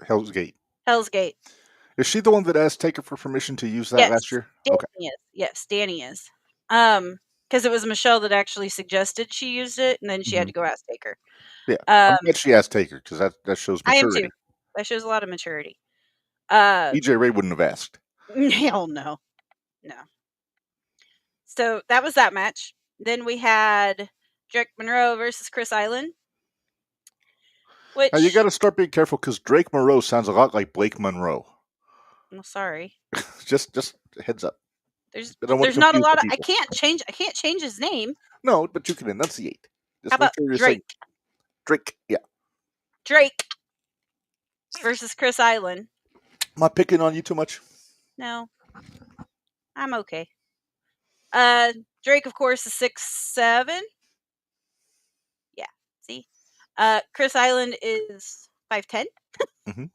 Speaker 1: Hell's Gate.
Speaker 2: Hell's Gate.
Speaker 1: Is she the one that asked Taker for permission to use that last year?
Speaker 2: Danny is. Yes, Danny is. Because it was Michelle that actually suggested she used it, and then she had to go ask Taker.
Speaker 1: Yeah, I'm glad she asked Taker, because that shows maturity.
Speaker 2: I am too. That shows a lot of maturity.
Speaker 1: EJ Ray wouldn't have asked.
Speaker 2: Hell no. No. So that was that match. Then we had Drake Monroe versus Chris Island. Which,
Speaker 1: now you got to start being careful because Drake Monroe sounds a lot like Blake Monroe.
Speaker 2: I'm sorry.
Speaker 1: just heads up.
Speaker 2: There's not a lot of. I can't change his name.
Speaker 1: No, but you can enunciate.
Speaker 2: Just how about Drake?
Speaker 1: Drake, yeah.
Speaker 2: Drake versus Chris Island.
Speaker 1: Am I picking on you too much?
Speaker 2: No, I'm okay. Drake, of course, is 6'7". Yeah, see. Chris Island is 5'10". It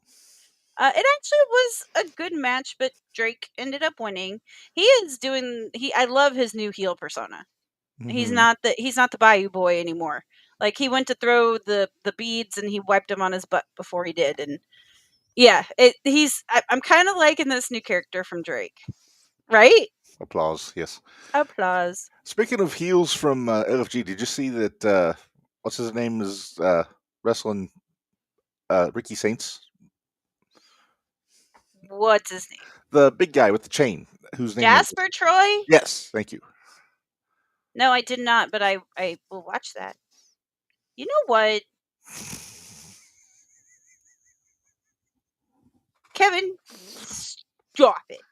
Speaker 2: actually was a good match, but Drake ended up winning. I love his new heel persona. He's not the Bayou Boy anymore. Like, he went to throw the beads and he wiped them on his butt before he did, and yeah, I'm kind of liking this new character from Drake. Right?
Speaker 1: Applause, yes.
Speaker 2: Applause.
Speaker 1: Speaking of heels from LFG, did you see that, what's his name is wrestling Ricky Saints?
Speaker 2: What's his name?
Speaker 1: The big guy with the chain. Whose name
Speaker 2: Jasper
Speaker 1: is
Speaker 2: Troy?
Speaker 1: Yes, thank you.
Speaker 2: No, I did not, but I will watch that. You know what? Kevin, stop it.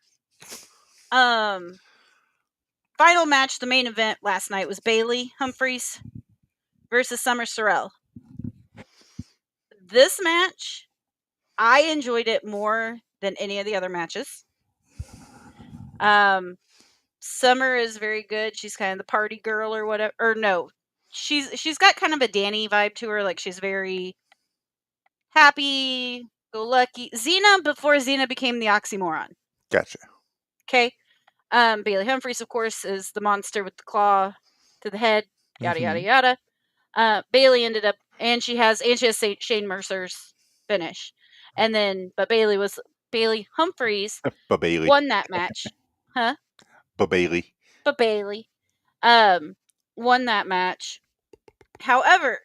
Speaker 2: Final match, the main event last night was Bailey Humphries versus Summer Sorrell. This match I enjoyed it more than any of the other matches. Summer is very good. She's kind of the party girl or whatever. Or no, she's got kind of a Danny vibe to her. Like she's very happy, go lucky. Xena before Xena became the oxymoron.
Speaker 1: Gotcha.
Speaker 2: Okay. Bailey Humphries, of course, is the monster with the claw to the head. Yada yada yada. Bailey ended up, and she has Shane Mercer's finish, and then but Bailey Humphries won that match, huh?
Speaker 1: Bailey
Speaker 2: won that match. However,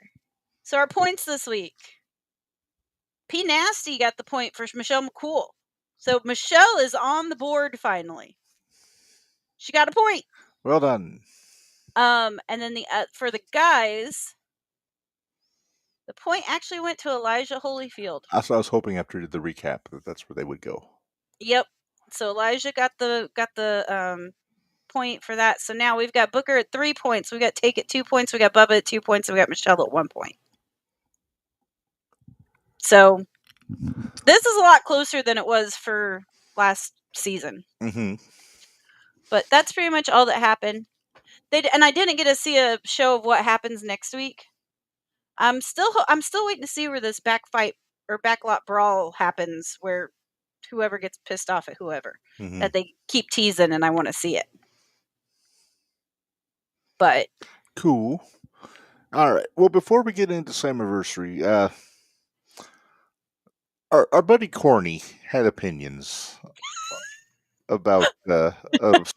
Speaker 2: so our points this week. P Nasty got the point for Michelle McCool. So Michelle is on the board finally. She got a point.
Speaker 1: Well done.
Speaker 2: And then for the guys, the point actually went to Elijah Holyfield.
Speaker 1: I was hoping after the recap that's where they would go.
Speaker 2: Yep. So Elijah got the point for that. So now we've got Booker at 3 points. We got Take at 2 points. We got Bubba at 2 points. And we got Michelle at 1 point. So this is a lot closer than it was for last season.
Speaker 1: Mm-hmm.
Speaker 2: But that's pretty much all that happened. And I didn't get to see a show of what happens next week. I'm still waiting to see where this backfight or backlot brawl happens, where whoever gets pissed off at whoever that they keep teasing, and I want to see it. But
Speaker 1: cool. All right. Well, before we get into Slammiversary, our buddy Corny had opinions about a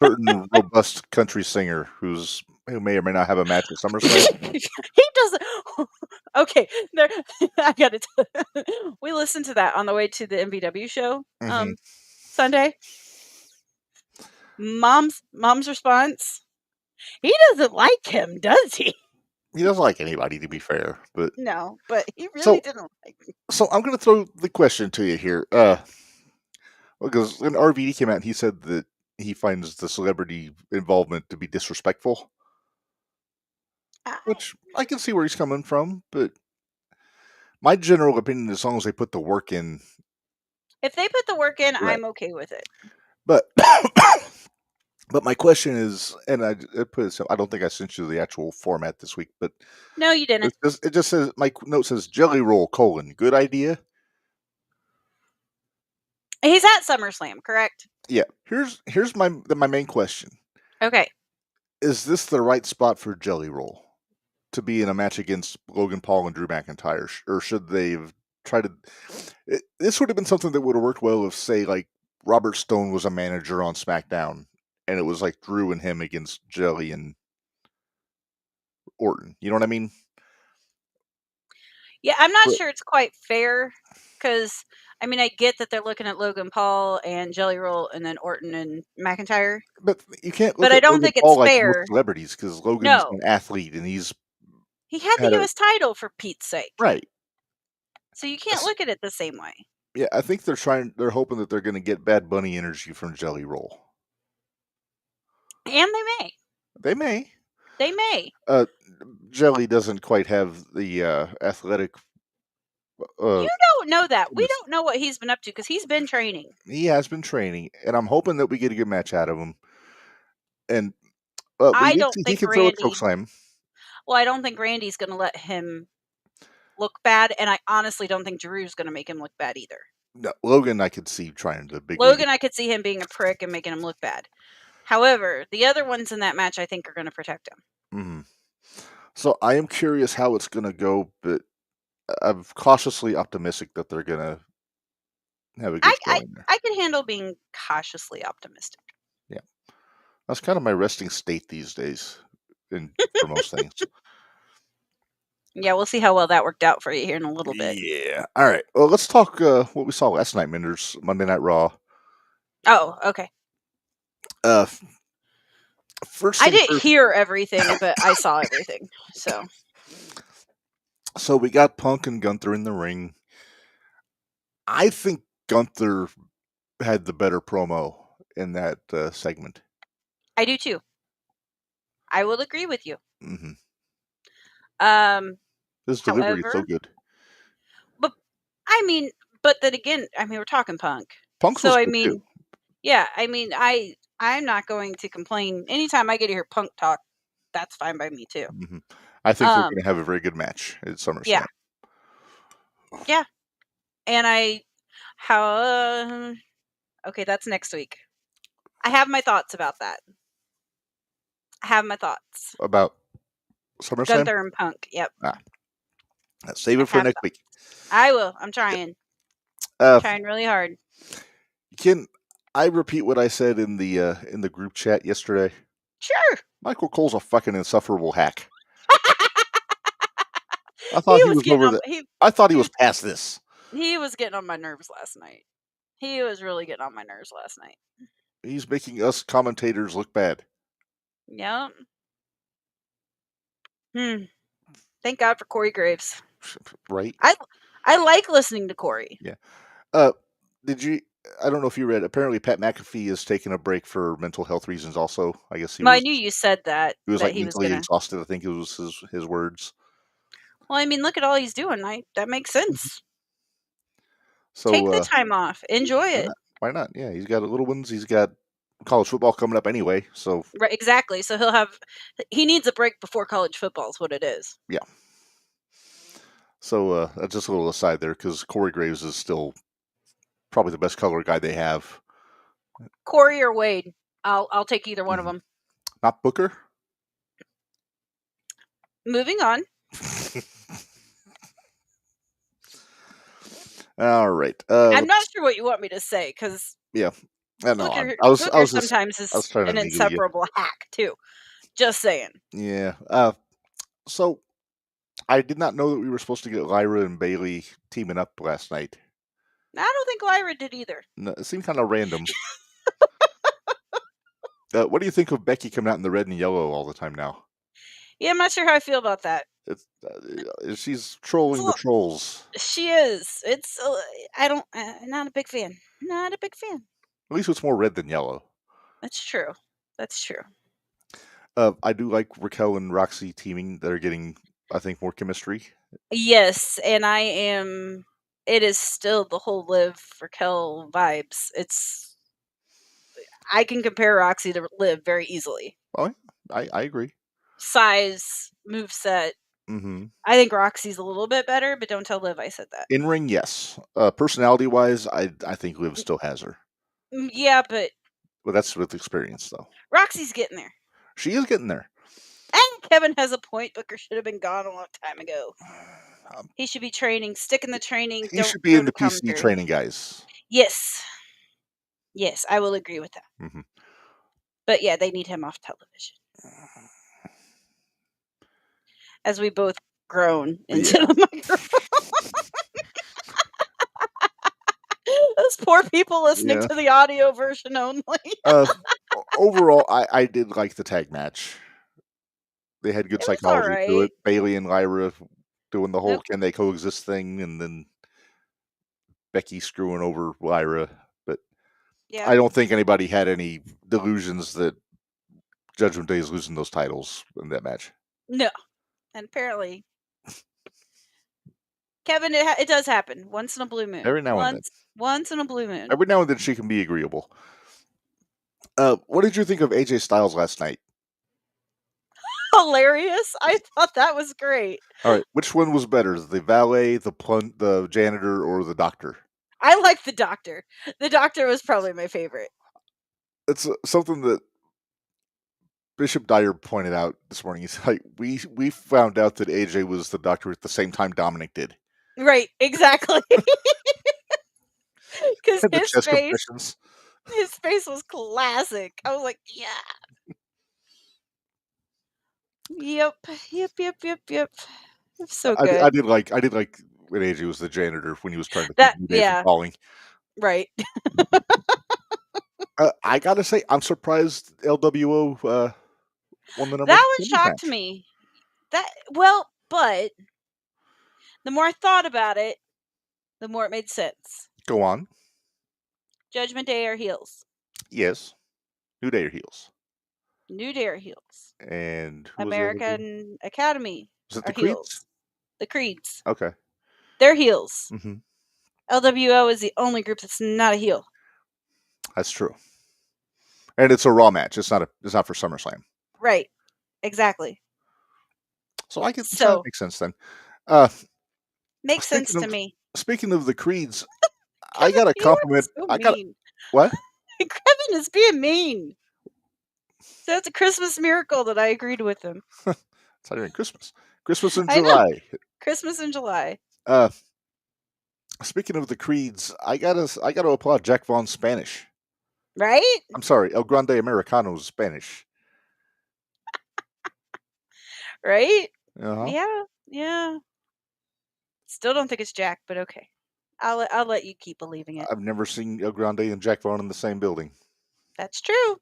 Speaker 1: certain robust country singer who may or may not have a match at SummerSlam.
Speaker 2: He doesn't. Okay, I got it. We listened to that on the way to the MVW show Sunday. Mom's response: he doesn't like him, does he?
Speaker 1: He doesn't like anybody, to be fair, but
Speaker 2: no, but he really didn't like me.
Speaker 1: So I'm going to throw the question to you here, because when RVD came out, he said that he finds the celebrity involvement to be disrespectful, which I can see where he's coming from. But my general opinion, as long as they put the work in,
Speaker 2: if they put the work in, right. I'm okay with it.
Speaker 1: But But my question is, and I put it, so I don't think I sent you the actual format this week, but
Speaker 2: no, you didn't.
Speaker 1: It just says, my note says Jelly Roll : good idea.
Speaker 2: He's at SummerSlam, correct?
Speaker 1: Yeah. Here's my main question.
Speaker 2: Okay.
Speaker 1: Is this the right spot for Jelly Roll to be in a match against Logan Paul and Drew McIntyre, or should they have tried to? This would have been something that would have worked well if, say, like Robert Stone was a manager on SmackDown. And it was like Drew and him against Jelly and Orton. You know what I mean?
Speaker 2: Yeah, I'm not sure it's quite fair because, I mean, I get that they're looking at Logan Paul and Jelly Roll and then Orton and McIntyre.
Speaker 1: But you can't look
Speaker 2: but
Speaker 1: at
Speaker 2: I don't
Speaker 1: Logan
Speaker 2: think
Speaker 1: Paul
Speaker 2: it's fair.
Speaker 1: Like celebrities, because Logan's an athlete and
Speaker 2: he had the U.S. title, for Pete's sake.
Speaker 1: Right.
Speaker 2: So you can't look at it the same way.
Speaker 1: Yeah, I think they're hoping that they're going to get Bad Bunny energy from Jelly Roll.
Speaker 2: And they may.
Speaker 1: They may.
Speaker 2: They may.
Speaker 1: Jelly doesn't quite have the athletic.
Speaker 2: You don't know that. We don't know what he's been up to because he's been training.
Speaker 1: He has been training, and I'm hoping that we get a good match out of him. And
Speaker 2: I don't think
Speaker 1: he can throw a chokeslam.
Speaker 2: Well, I don't think Randy's going to let him look bad, and I honestly don't think Drew's going to make him look bad either.
Speaker 1: No, Logan, I could see trying to
Speaker 2: I could see him being a prick and making him look bad. However, the other ones in that match, I think, are going to protect him.
Speaker 1: Mm-hmm. So I am curious how it's going to go, but I'm cautiously optimistic that they're going to have a good showing there.
Speaker 2: I can handle being cautiously optimistic.
Speaker 1: Yeah. That's kind of my resting state these days for most things.
Speaker 2: Yeah, we'll see how well that worked out for you here in a little bit.
Speaker 1: Yeah. All right. Well, let's talk what we saw last night, Minderz, Monday Night Raw.
Speaker 2: Oh, okay. I didn't hear everything, but I saw everything.
Speaker 1: So we got Punk and Gunther in the ring. I think Gunther had the better promo in that segment.
Speaker 2: I do too. I will agree with you.
Speaker 1: Mm-hmm. His delivery is so good.
Speaker 2: But I mean, But then again, I mean, we're talking Punk.
Speaker 1: Punk's
Speaker 2: so
Speaker 1: was
Speaker 2: I
Speaker 1: good
Speaker 2: mean,
Speaker 1: too.
Speaker 2: Yeah, I mean, I'm not going to complain. Anytime I get to hear Punk talk, that's fine by me too.
Speaker 1: Mm-hmm. I think they're going to have a very good match at SummerSlam.
Speaker 2: Yeah. Yeah. And okay, that's next week. I have my thoughts about that. I have my thoughts.
Speaker 1: About SummerSlam?
Speaker 2: Gunther and Punk, yep.
Speaker 1: Save it for next week.
Speaker 2: I will. I'm trying. Trying really hard.
Speaker 1: Can I repeat what I said in the group chat yesterday?
Speaker 2: Sure.
Speaker 1: Michael Cole's a fucking insufferable hack. I thought he was over I thought he was past this.
Speaker 2: He was getting on my nerves last night. He was really getting on my nerves last night.
Speaker 1: He's making us commentators look bad.
Speaker 2: Yep. Thank God for Corey Graves.
Speaker 1: Right?
Speaker 2: I like listening to Corey.
Speaker 1: Yeah. I don't know if you read, apparently Pat McAfee is taking a break for mental health reasons also. I guess
Speaker 2: I knew you said that.
Speaker 1: He was like mentally exhausted, I think it was his words.
Speaker 2: Well, I mean, look at all he's doing. That makes sense. So take the time off. Enjoy it.
Speaker 1: Why not? Yeah, he's got little ones. He's got college football coming up anyway. So
Speaker 2: right, exactly. So he needs a break before college football is what it is.
Speaker 1: Yeah. So that's just a little aside there because Corey Graves is still probably the best color guy they have.
Speaker 2: Corey or Wade, I'll take either one of them.
Speaker 1: Not Booker.
Speaker 2: Moving on.
Speaker 1: All right.
Speaker 2: I'm not sure what you want me to say because
Speaker 1: yeah, I know.
Speaker 2: Booker sometimes is an inseparable hack too. Just saying.
Speaker 1: Yeah. So I did not know that we were supposed to get Lyra and Bailey teaming up last night.
Speaker 2: I don't think Lyra did either.
Speaker 1: No, it seemed kind of random. What do you think of Becky coming out in the red and yellow all the time now?
Speaker 2: Yeah, I'm not sure how I feel about that.
Speaker 1: She's trolling the trolls.
Speaker 2: She is. It's. Not a big fan. Not a big fan.
Speaker 1: At least it's more red than yellow.
Speaker 2: That's true. That's true.
Speaker 1: I do like Raquel and Roxy teaming. They're getting, I think, more chemistry.
Speaker 2: Yes, and it is still the whole Liv Raquel vibes. I can compare Roxy to Liv very easily.
Speaker 1: Oh, I agree.
Speaker 2: Size, moveset.
Speaker 1: Mm-hmm.
Speaker 2: I think Roxy's a little bit better, but don't tell Liv I said that.
Speaker 1: In ring, yes. Personality-wise, I think Liv still has her.
Speaker 2: Yeah, but...
Speaker 1: Well, that's with experience, though.
Speaker 2: Roxy's getting there.
Speaker 1: She is getting there.
Speaker 2: And Kevin has a point. Booker should have been gone a long time ago. He should be training. Stick in the training.
Speaker 1: He should be in the PC training, guys.
Speaker 2: Yes. Yes, I will agree with that.
Speaker 1: Mm-hmm.
Speaker 2: But yeah, they need him off television. As we both groan into the microphone. Those poor people listening to the audio version only.
Speaker 1: Overall, I did like the tag match. They had good psychology to it. Bailey and Lyra doing the whole can they coexist thing, and then Becky screwing over Lyra. But I don't think anybody had any delusions that Judgment Day is losing those titles in that match.
Speaker 2: No. And apparently, Kevin, it does happen once in a blue moon.
Speaker 1: Every now and then.
Speaker 2: Once in a blue moon.
Speaker 1: Every now and then she can be agreeable. What did you think of AJ Styles last night?
Speaker 2: Hilarious. I thought that was great.
Speaker 1: All right. Which one was better? The valet, the janitor, or the doctor?
Speaker 2: I like the doctor. The doctor was probably my favorite.
Speaker 1: It's something that Bishop Dyer pointed out this morning. He's like, we found out that AJ was the doctor at the same time Dominic did.
Speaker 2: Right, exactly. Because his face was classic. I was like, yeah. Yep. So good.
Speaker 1: I did like when AJ was the janitor when he was trying to keep New Day from falling.
Speaker 2: Right.
Speaker 1: I gotta say, I'm surprised LWO won the number.
Speaker 2: That one shocked me. But the more I thought about it, the more it made sense.
Speaker 1: Go on.
Speaker 2: Judgment Day are heels.
Speaker 1: Yes. New Day are heels.
Speaker 2: New Day are heels.
Speaker 1: And
Speaker 2: American Academy
Speaker 1: was it
Speaker 2: are heels. The Creeds.
Speaker 1: Okay.
Speaker 2: They're heels.
Speaker 1: Mm-hmm.
Speaker 2: LWO is the only group that's not a heel.
Speaker 1: That's true. And it's a Raw match. It's not for SummerSlam.
Speaker 2: Right. Exactly.
Speaker 1: So I can. So that makes sense then.
Speaker 2: Makes sense to me.
Speaker 1: Speaking of the creeds, I got a compliment.
Speaker 2: So
Speaker 1: what?
Speaker 2: Kevin is being mean. So it's a Christmas miracle that I agreed with him.
Speaker 1: It's not even Christmas. Christmas in July.
Speaker 2: Christmas in July.
Speaker 1: Speaking of the creeds, I gotta applaud Jack Vaughn's Spanish.
Speaker 2: Right?
Speaker 1: I'm sorry, El Grande Americano's Spanish.
Speaker 2: Right?
Speaker 1: Uh-huh.
Speaker 2: Yeah. Still don't think it's Jack, but okay. I'll let you keep believing it.
Speaker 1: I've never seen El Grande and Jack Vaughn in the same building.
Speaker 2: That's true.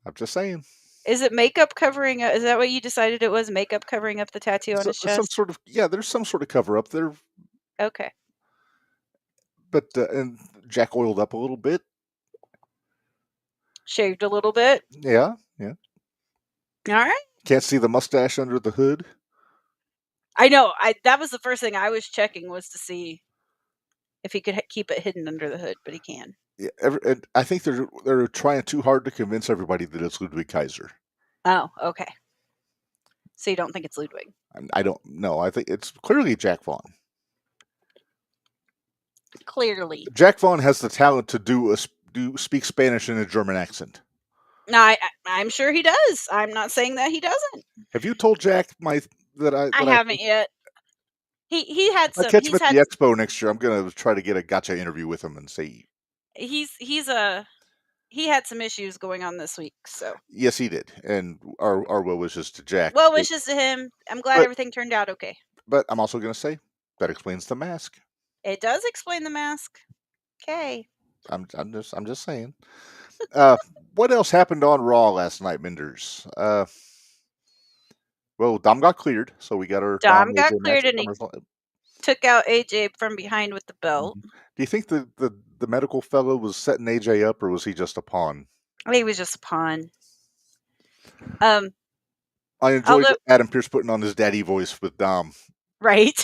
Speaker 1: I'm just saying.
Speaker 2: Is it makeup covering? Is that what you decided it was? Makeup covering up the tattoo on his chest?
Speaker 1: There's some sort of cover up there.
Speaker 2: Okay.
Speaker 1: But and Jack oiled up a little bit.
Speaker 2: Shaved a little bit.
Speaker 1: Yeah.
Speaker 2: All right.
Speaker 1: Can't see the mustache under the hood.
Speaker 2: I know. That was the first thing I was checking, was to see if he could keep it hidden under the hood, but he can.
Speaker 1: Yeah, and I think they're trying too hard to convince everybody that it's Ludwig Kaiser.
Speaker 2: Oh, okay. So you don't think it's Ludwig?
Speaker 1: I don't know. I think it's clearly Jack Vaughn.
Speaker 2: Clearly,
Speaker 1: Jack Vaughn has the talent to speak Spanish in a German accent.
Speaker 2: No, I'm sure he does. I'm not saying that he doesn't.
Speaker 1: Have you told Jack that
Speaker 2: I haven't yet. He had some.
Speaker 1: I catch him at the expo next year. I'm gonna try to get a gotcha interview with him and say
Speaker 2: he had some issues going on this week. So
Speaker 1: yes, he did, and our well wishes to Jack.
Speaker 2: Well wishes to him. I'm glad everything turned out okay.
Speaker 1: But I'm also gonna say that explains the mask.
Speaker 2: It does explain the mask. Okay.
Speaker 1: I'm just saying. What else happened on Raw last night, Minderz? Well, Dom got cleared, so we got our
Speaker 2: Dom got cleared, and he took out AJ from behind with the belt.
Speaker 1: Mm-hmm. Do you think the medical fellow was setting AJ up, or was he just a pawn?
Speaker 2: He was just a pawn.
Speaker 1: I enjoyed Adam Pearce putting on his daddy voice with Dom.
Speaker 2: Right.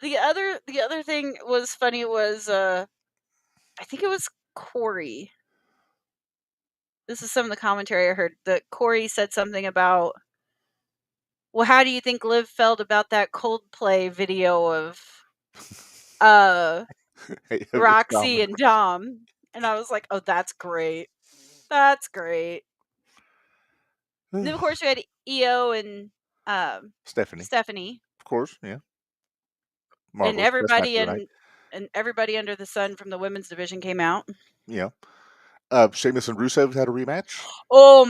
Speaker 2: The other thing was funny was I think it was Corey. This is some of the commentary I heard, that Corey said something about, well, how do you think Liv felt about that Coldplay video of Roxy and Dom? And I was like, oh, that's great. That's great. Then, of course, we had EO and Stephanie.
Speaker 1: Of course, yeah.
Speaker 2: Marvelous. And everybody under the sun from the women's division came out.
Speaker 1: Yeah. Sheamus and Rusev had a rematch.
Speaker 2: Oh,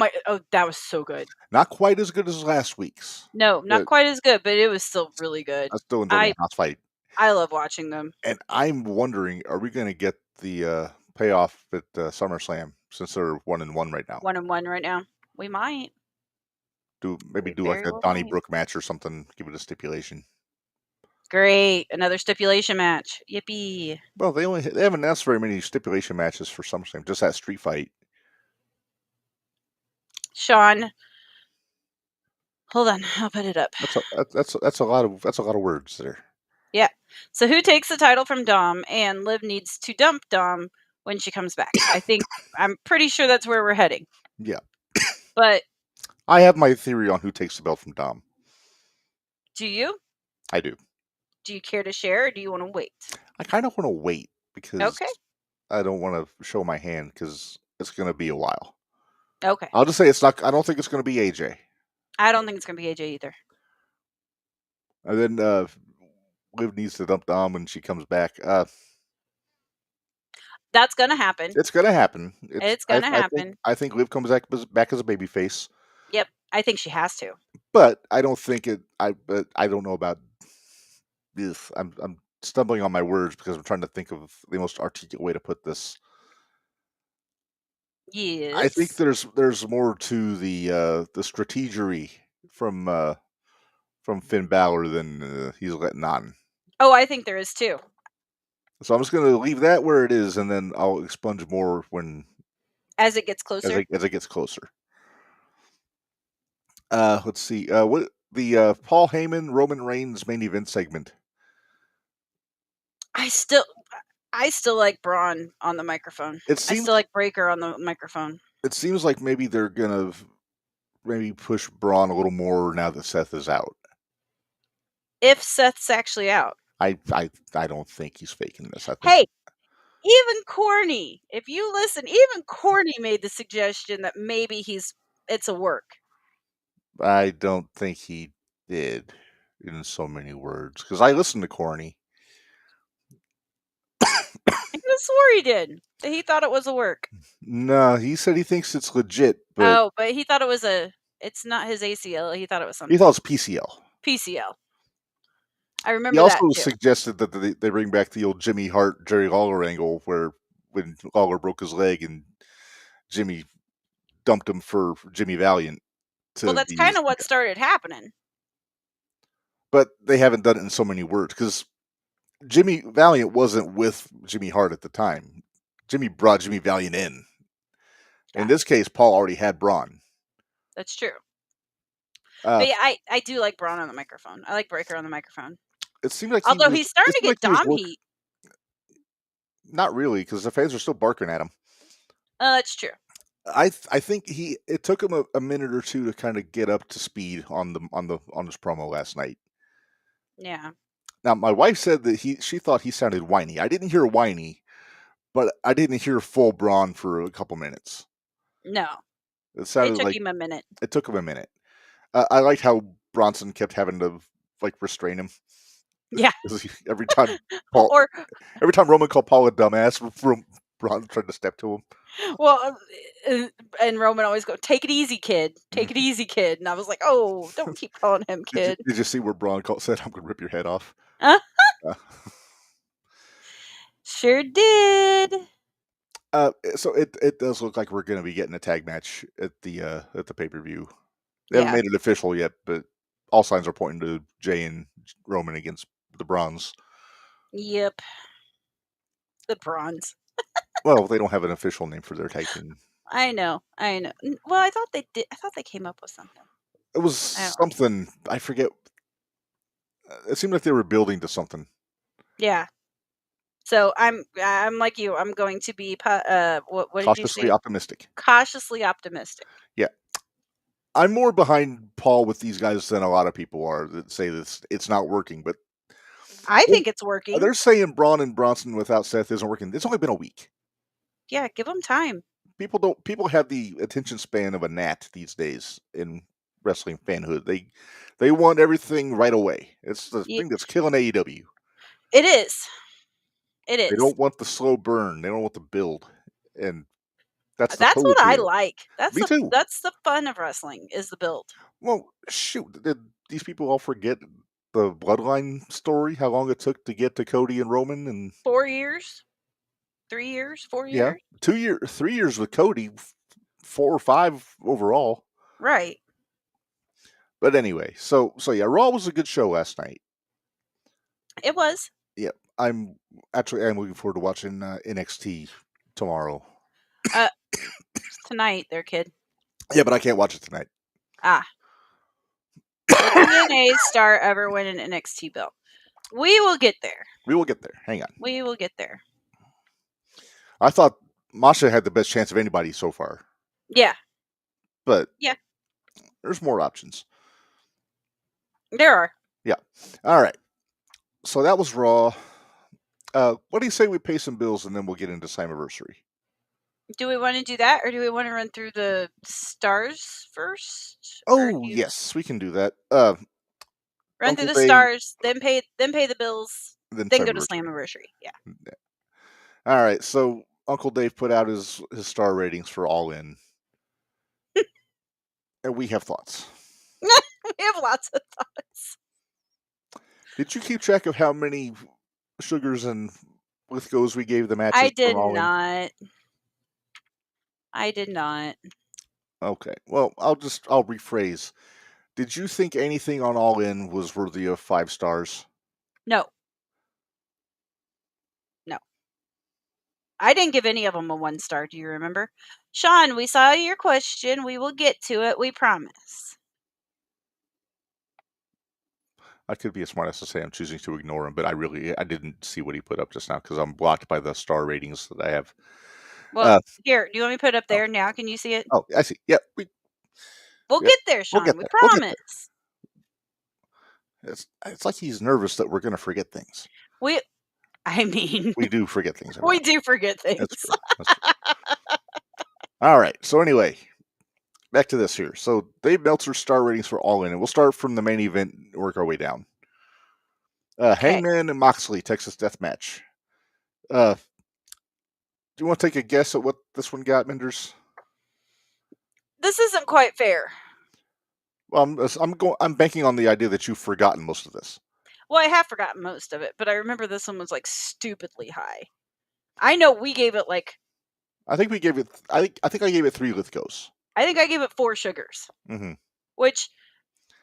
Speaker 2: that was so good.
Speaker 1: Not quite as good as last week's.
Speaker 2: No, not quite as good, but it was still really good.
Speaker 1: I still enjoy the house fight.
Speaker 2: I love watching them.
Speaker 1: And I'm wondering, are we going to get the payoff at SummerSlam, since they're 1-1 right now?
Speaker 2: 1-1 right now. We might.
Speaker 1: Do like a Donnybrook match or something. Give it a stipulation.
Speaker 2: Great, another stipulation match. Yippee!
Speaker 1: Well, they haven't announced very many stipulation matches for SummerSlam. Just that street fight.
Speaker 2: Sean, hold on, I'll put it up.
Speaker 1: That's a lot of words there.
Speaker 2: Yeah. So who takes the title from Dom? And Liv needs to dump Dom when she comes back. I'm pretty sure that's where we're heading.
Speaker 1: Yeah.
Speaker 2: But
Speaker 1: I have my theory on who takes the belt from Dom.
Speaker 2: Do you?
Speaker 1: I do.
Speaker 2: Do you care to share, or do you want to wait?
Speaker 1: I kind of want to wait, because I don't want to show my hand, because it's going to be a while.
Speaker 2: Okay.
Speaker 1: I'll just say it's not. I don't think it's going to be AJ.
Speaker 2: I don't think it's going to be AJ either.
Speaker 1: And then Liv needs to dump Dom when she comes back.
Speaker 2: That's going to happen.
Speaker 1: It's going to happen.
Speaker 2: It's going to happen.
Speaker 1: I think Liv comes back as a babyface.
Speaker 2: Yep, I think she has to.
Speaker 1: But I don't think it. But I don't know about this. I'm stumbling on my words because I'm trying to think of the most articulate way to put this.
Speaker 2: Yes.
Speaker 1: I think there's more to the strategery from Finn Balor than he's letting on.
Speaker 2: Oh, I think there is too.
Speaker 1: So I'm just going to leave that where it is, and then I'll expunge more as it gets closer.
Speaker 2: As it gets closer.
Speaker 1: Let's see. What the Paul Heyman Roman Reigns main event segment?
Speaker 2: I still like Braun on the microphone. I still like Breaker on the microphone.
Speaker 1: It seems like maybe they're gonna maybe push Braun a little more now that Seth is out.
Speaker 2: If Seth's actually out,
Speaker 1: I don't think he's faking this.
Speaker 2: Hey, even Corny, if you listen, even Corny made the suggestion that maybe it's a work.
Speaker 1: I don't think he did in so many words because I listened to Corny.
Speaker 2: I swore he did. That he thought it was a work.
Speaker 1: No, he said he thinks it's legit, but
Speaker 2: but he thought it was it's not his ACL. He thought it was something.
Speaker 1: He thought it was PCL.
Speaker 2: PCL. I remember
Speaker 1: he also
Speaker 2: that too.
Speaker 1: suggested that they bring back the old Jimmy Hart, Jerry Lawler angle where when Lawler broke his leg and Jimmy dumped him for Jimmy Valiant.
Speaker 2: Well, that's kind of what started happening.
Speaker 1: But they haven't done it in so many words because Jimmy Valiant wasn't with Jimmy Hart at the time. Jimmy brought Jimmy Valiant in. Yeah. In this case, Paul already had Braun.
Speaker 2: That's true. But yeah, I do like Braun on the microphone. I like Breaker on the microphone.
Speaker 1: It seemed like
Speaker 2: although he's starting to get Dom heat.
Speaker 1: Not really, because the fans are still barking at him.
Speaker 2: That's true.
Speaker 1: I think it took him a minute or two to kind of get up to speed on his promo last night.
Speaker 2: Yeah.
Speaker 1: Now my wife said that she thought he sounded whiny. I didn't hear whiny, but I didn't hear full Braun for a couple minutes.
Speaker 2: No.
Speaker 1: It sounded
Speaker 2: took him a minute.
Speaker 1: It took him a minute. I liked how Bronson kept having to restrain him.
Speaker 2: Yeah.
Speaker 1: Every time every time Roman called Paul a dumbass, Braun tried to step to him.
Speaker 2: Well, and Roman always go, "Take it easy, kid. Take it easy, kid." And I was like, "Oh, don't keep calling him kid."
Speaker 1: Did you see where Braun said, "I'm going to rip your head off"?
Speaker 2: Sure did.
Speaker 1: So it does look like we're going to be getting a tag match at the pay-per-view. They haven't made it official yet, but all signs are pointing to Jay and Roman against the Bronze.
Speaker 2: Yep. The Bronze.
Speaker 1: Well, they don't have an official name for their tag team.
Speaker 2: I know. Well, I thought they did. I thought they came up with something.
Speaker 1: It was something. I forget. It seemed like they were building to something.
Speaker 2: Yeah. So I'm like you. I'm going to be what did you say?
Speaker 1: Optimistic.
Speaker 2: Cautiously optimistic.
Speaker 1: Yeah. I'm more behind Paul with these guys than a lot of people are that say this it's not working, but
Speaker 2: I think it's working.
Speaker 1: They're saying Braun and Bronson without Seth isn't working. It's only been a week.
Speaker 2: Yeah, give them time.
Speaker 1: People have the attention span of a gnat these days in wrestling fanhood. They want everything right away. It's the thing that's killing AEW.
Speaker 2: It is. It is.
Speaker 1: They don't want the slow burn. They don't want the build, and that's
Speaker 2: what I like.
Speaker 1: Me too.
Speaker 2: That's the fun of wrestling is the build.
Speaker 1: Well, shoot, did these people all forget the Bloodline story? How long it took to get to Cody and Roman? And
Speaker 2: 4 years, 3 years, 4 years.
Speaker 1: Yeah, 2 years, 3 years with Cody, 4 or 5 overall.
Speaker 2: Right.
Speaker 1: But anyway, so yeah, Raw was a good show last night.
Speaker 2: It was.
Speaker 1: Yeah, I'm looking forward to watching NXT tomorrow.
Speaker 2: Tonight, there, kid.
Speaker 1: Yeah, but I can't watch it tonight.
Speaker 2: TNA star ever win an NXT belt? We will get there.
Speaker 1: We will get there. Hang on.
Speaker 2: We will get there.
Speaker 1: I thought Masha had the best chance of anybody so far.
Speaker 2: Yeah.
Speaker 1: But
Speaker 2: yeah,
Speaker 1: there's more options.
Speaker 2: There are.
Speaker 1: Yeah. All right. So that was Raw. What do you say we pay some bills and then we'll get into Slammiversary?
Speaker 2: Do we want to do that, or do we want to run through the stars first?
Speaker 1: Oh, yes, we can do that.
Speaker 2: Run Uncle through the stars, then pay the bills, then go to Slammiversary. Yeah.
Speaker 1: All right. So Uncle Dave put out his star ratings for All In, and we have thoughts.
Speaker 2: We have lots of thoughts.
Speaker 1: Did you keep track of how many sugars and Lithgows we gave the matches?
Speaker 2: I did not. I did not.
Speaker 1: Okay. Well, I'll rephrase. Did you think anything on All In was worthy of 5 stars?
Speaker 2: No. No. I didn't give any of them a 1 star. Do you remember? Sean, we saw your question. We will get to it. We promise.
Speaker 1: I could be a smartass to say I'm choosing to ignore him, but I didn't see what he put up just now because I'm blocked by the star ratings that I have.
Speaker 2: Well, here, do you want me to put it up there now? Can you see it?
Speaker 1: Oh, I see. Yep.
Speaker 2: We'll get there, Sean.
Speaker 1: We'll get
Speaker 2: we
Speaker 1: there.
Speaker 2: promise.
Speaker 1: It's like he's nervous that we're going to forget things.
Speaker 2: We
Speaker 1: do forget things.
Speaker 2: We do forget things.
Speaker 1: That's true. That's true. All right. So anyway, back to this here. So Dave Meltzer's star ratings for All In, and we'll start from the main event and work our way down. Hangman and Moxley, Texas Death Match. Do you want to take a guess at what this one got, Minderz?
Speaker 2: This isn't quite fair.
Speaker 1: Well, I'm banking on the idea that you've forgotten most of this.
Speaker 2: Well, I have forgotten most of it, but I remember this one was like stupidly high. I know we gave it like.
Speaker 1: I think we gave it. I think I gave it 3 Lithgos.
Speaker 2: I think I gave it 4 sugars.
Speaker 1: Mm-hmm.
Speaker 2: Which,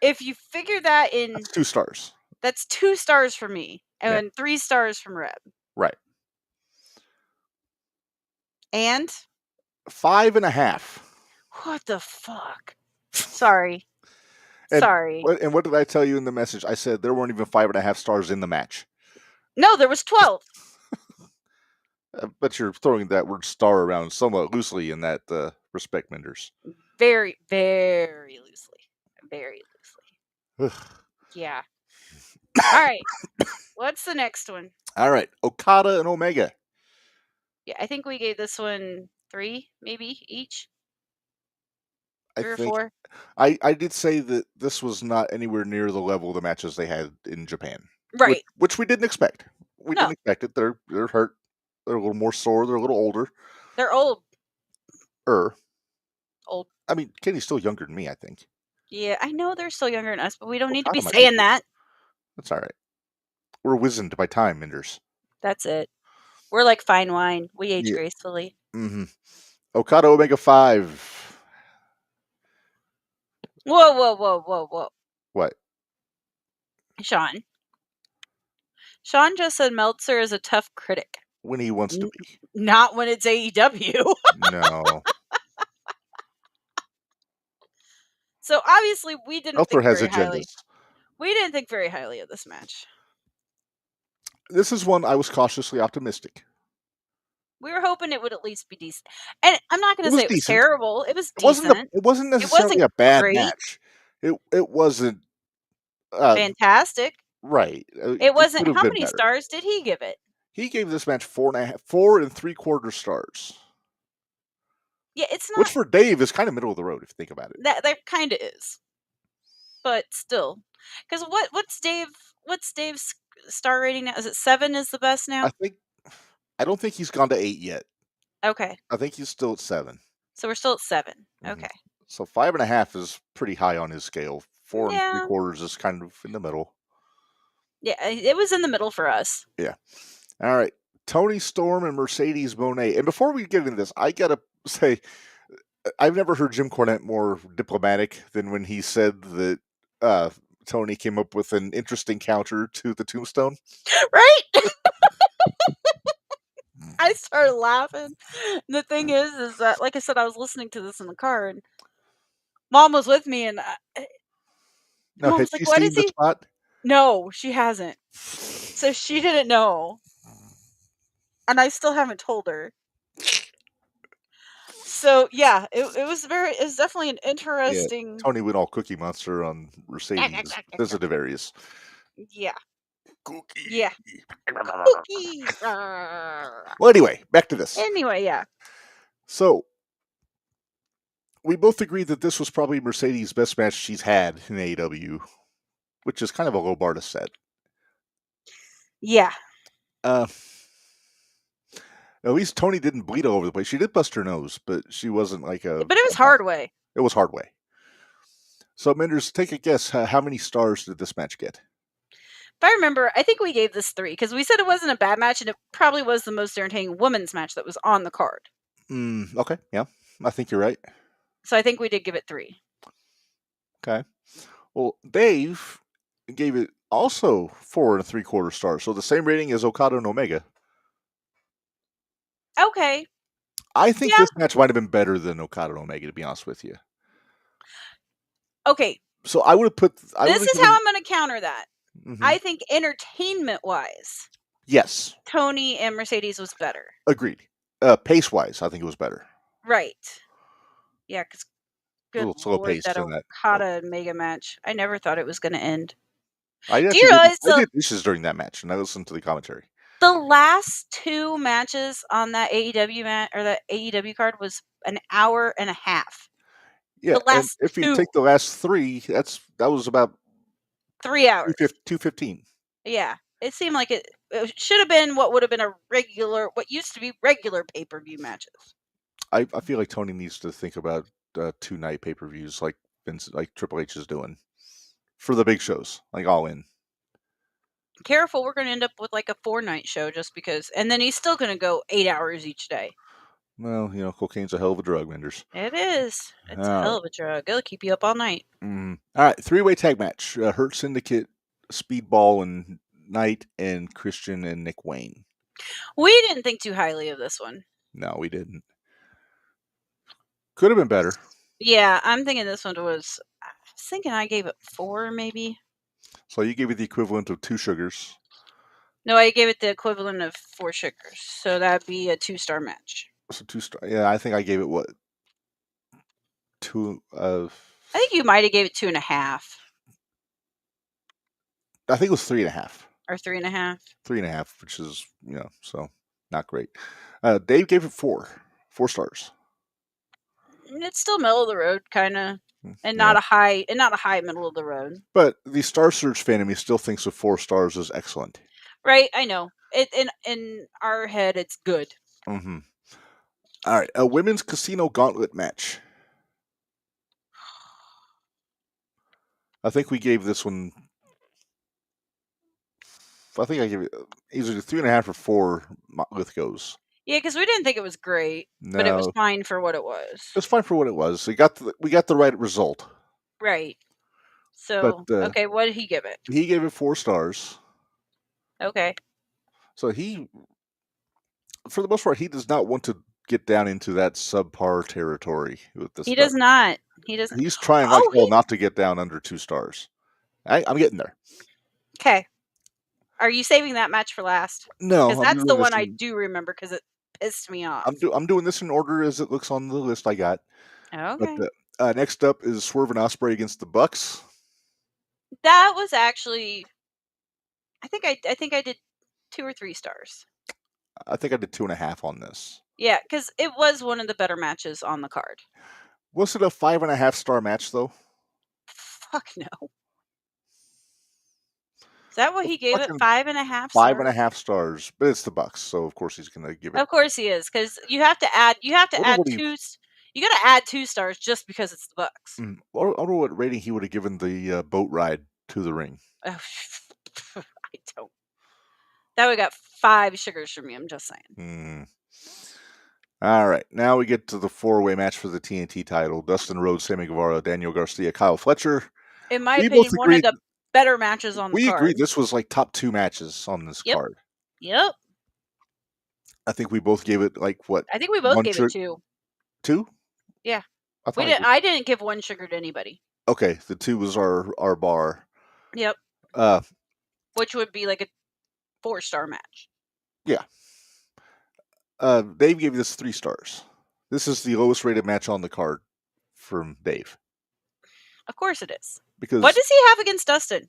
Speaker 2: if you figure that in,
Speaker 1: that's 2 stars.
Speaker 2: That's 2 stars for me, and 3 stars from Reb.
Speaker 1: Right.
Speaker 2: And
Speaker 1: 5.5.
Speaker 2: What the fuck? Sorry.
Speaker 1: Sorry. And what did I tell you in the message? I said there weren't even 5.5 stars in the match.
Speaker 2: No, there was 12.
Speaker 1: But you're throwing that word star around somewhat loosely in that respect, Minderz.
Speaker 2: Very, very loosely. Very loosely. Yeah. All right. What's the next one?
Speaker 1: All right. Okada and Omega.
Speaker 2: Yeah, I think we gave this one 3, maybe, each. 3 or 4.
Speaker 1: I did say that this was not anywhere near the level of the matches they had in Japan.
Speaker 2: Right.
Speaker 1: Which we didn't expect. We didn't expect it. They're hurt. They're a little more sore. They're a little older.
Speaker 2: They're old.
Speaker 1: Old. I mean, Katie's still younger than me, I think.
Speaker 2: Yeah, I know they're still younger than us, but we don't need to be saying that.
Speaker 1: That's all right. We're wizened by time, Minderz.
Speaker 2: That's it. We're like fine wine. We age gracefully.
Speaker 1: Mm-hmm. Okada Omega 5.
Speaker 2: Whoa.
Speaker 1: What?
Speaker 2: Sean just said Meltzer is a tough critic.
Speaker 1: When he wants to be.
Speaker 2: Not when it's AEW.
Speaker 1: No.
Speaker 2: So obviously we didn't
Speaker 1: Meltzer
Speaker 2: think
Speaker 1: has
Speaker 2: very
Speaker 1: agendas.
Speaker 2: highly. We didn't think very highly of this match.
Speaker 1: This is one I was cautiously optimistic.
Speaker 2: We were hoping it would at least be decent. And I'm not going to say it was terrible. It was decent.
Speaker 1: It wasn't necessarily a bad match. It wasn't
Speaker 2: fantastic.
Speaker 1: Right.
Speaker 2: It wasn't. How many stars did he give it?
Speaker 1: He gave this match 4 3/4 stars.
Speaker 2: Yeah, it's not.
Speaker 1: Which for Dave is kind of middle of the road if you think about it.
Speaker 2: That kind of is. But still, because what's Dave's star rating now? Is it 7? Is the best now?
Speaker 1: I don't think he's gone to 8 yet.
Speaker 2: Okay.
Speaker 1: I think he's still at 7.
Speaker 2: So we're still at 7. Okay.
Speaker 1: So 5.5 is pretty high on his scale. 4 3/4 is kind of in the middle.
Speaker 2: Yeah, it was in the middle for us.
Speaker 1: Yeah. All right. Toni Storm and Mercedes Moné. And before we get into this, I got to say, I've never heard Jim Cornette more diplomatic than when he said that Tony came up with an interesting counter to the Tombstone.
Speaker 2: Right? I started laughing. The thing is that, like I said, I was listening to this in the car, and Mom was with me, and
Speaker 1: Mom was like, "What is he?" Spot?
Speaker 2: No, she hasn't. So she didn't know, and I still haven't told her. So yeah, it was definitely an interesting.
Speaker 1: Yeah, Tony went all Cookie Monster on Mercedes visitive areas.
Speaker 2: Yeah.
Speaker 1: Cookie.
Speaker 2: Yeah. Cookie.
Speaker 1: Well, anyway, back to this.
Speaker 2: Anyway, yeah.
Speaker 1: So we both agreed that this was probably Mercedes' best match she's had in AEW, which is kind of a low bar to set.
Speaker 2: Yeah.
Speaker 1: At least Tony didn't bleed all over the place. She did bust her nose, but she wasn't like a...
Speaker 2: But it was hard way.
Speaker 1: It was hard way. So, Minderz, take a guess. How many stars did this match get?
Speaker 2: If I remember, I think we gave this 3, because we said it wasn't a bad match, and it probably was the most entertaining women's match that was on the card.
Speaker 1: Okay, yeah. I think you're right.
Speaker 2: So I think we did give it 3.
Speaker 1: Okay. Well, Dave gave it also 4 3/4 stars. So the same rating as Okada and Omega.
Speaker 2: Okay.
Speaker 1: I think this match might have been better than Okada and Omega, to be honest with you.
Speaker 2: Okay.
Speaker 1: So I would have put...
Speaker 2: This is how I'm going to counter that. I think entertainment-wise,
Speaker 1: yes,
Speaker 2: Tony and Mercedes was better.
Speaker 1: Agreed. Pace-wise, I think it was better.
Speaker 2: Right. Yeah, because
Speaker 1: A
Speaker 2: good
Speaker 1: little slow
Speaker 2: lord,
Speaker 1: paced
Speaker 2: that
Speaker 1: in that.
Speaker 2: Okada mega match. I never thought it was going to end.
Speaker 1: I
Speaker 2: Do you
Speaker 1: actually
Speaker 2: realize
Speaker 1: did dishes during that match, and I listened to the commentary.
Speaker 2: the last 2 matches on that AEW or that AEW card was an hour and a half?
Speaker 1: Yeah,
Speaker 2: The
Speaker 1: and
Speaker 2: last
Speaker 1: if you
Speaker 2: 2.
Speaker 1: take the last 3, that was about
Speaker 2: 3 hours.
Speaker 1: 2:15.
Speaker 2: Yeah. It seemed like it should have been what would have been what used to be regular pay-per-view matches.
Speaker 1: I feel like Tony needs to think about 2-night pay-per-views like Triple H is doing for the big shows, like All In.
Speaker 2: Careful, we're going to end up with like a 4-night show just because, and then he's still going to go 8 hours each day.
Speaker 1: Well, cocaine's a hell of a drug, Minderz.
Speaker 2: It is. It's a hell of a drug. It'll keep you up all night.
Speaker 1: All right, 3-way tag match: Hurt Syndicate, Speedball and Knight, and Christian and Nick Wayne.
Speaker 2: We didn't think too highly of this one.
Speaker 1: No, we didn't. Could have been better.
Speaker 2: Yeah, I'm thinking this one was. I was thinking I gave it 4, maybe.
Speaker 1: So you gave it the equivalent of 2 sugars.
Speaker 2: No, I gave it the equivalent of 4 sugars. So that'd be a 2-star match.
Speaker 1: So 2-star. Yeah, I think I gave it what? 2.
Speaker 2: I think you might have gave it 2.5.
Speaker 1: I think it was 3.5.
Speaker 2: Or 3.5.
Speaker 1: 3.5, which is so not great. Dave gave it 4 stars.
Speaker 2: It's still middle of the road, kind of, and not a high middle of the road.
Speaker 1: But the Star Search fan of me still thinks of 4 stars is excellent.
Speaker 2: Right, I know. In our head, it's good.
Speaker 1: Mm-hmm. All right, a women's casino gauntlet match. I think we gave this one. I think I gave it either 3.5 or 4 Lithgos.
Speaker 2: Yeah, because we didn't think it was great, but it was fine for what it was.
Speaker 1: It was fine for what it was. We got the right result.
Speaker 2: Right. So, okay, what did he give it?
Speaker 1: He gave it 4 stars.
Speaker 2: Okay.
Speaker 1: So for the most part, he does not want to get down into that subpar territory with this.
Speaker 2: He does not. He doesn't.
Speaker 1: He's trying like hell not to get down under 2 stars. I'm getting there.
Speaker 2: Okay. Are you saving that match for last?
Speaker 1: No,
Speaker 2: because that's the one I do remember because it pissed me off.
Speaker 1: I'm doing this in order as it looks on the list I got.
Speaker 2: Okay.
Speaker 1: But next up is Swerve and Ospreay against the Bucks.
Speaker 2: That was actually, I think I did 2 or 3 stars.
Speaker 1: I think I did 2.5 on this.
Speaker 2: Yeah, because it was one of the better matches on the card.
Speaker 1: Was it a 5.5 star match though?
Speaker 2: Fuck no. Is that what he gave it? 5.5 stars?
Speaker 1: 5.5 stars, but it's the Bucks, so of course he's gonna give it.
Speaker 2: Of course he is, because you have to add 2. You got to add 2 stars just because it's the Bucks.
Speaker 1: I don't know what rating he would have given the boat ride to the ring.
Speaker 2: Oh, I don't. That would have got 5 sugars from me. I'm just saying.
Speaker 1: All right, now we get to the 4-way match for the TNT title: Dustin Rhodes, Sammy Guevara, Daniel Garcia, Kyle Fletcher.
Speaker 2: In my opinion, one of the better matches on the card.
Speaker 1: We agreed this was like top 2 matches on this card.
Speaker 2: Yep.
Speaker 1: I think we both gave it like what?
Speaker 2: I think we both gave it 2.
Speaker 1: 2?
Speaker 2: Yeah. I didn't give 1 sugar to anybody.
Speaker 1: Okay, the 2 was our bar.
Speaker 2: Yep. Which would be like a 4-star match.
Speaker 1: Yeah. Dave gave this 3 stars. This is the lowest rated match on the card from Dave.
Speaker 2: Of course it is.
Speaker 1: Because
Speaker 2: what does he have against Dustin?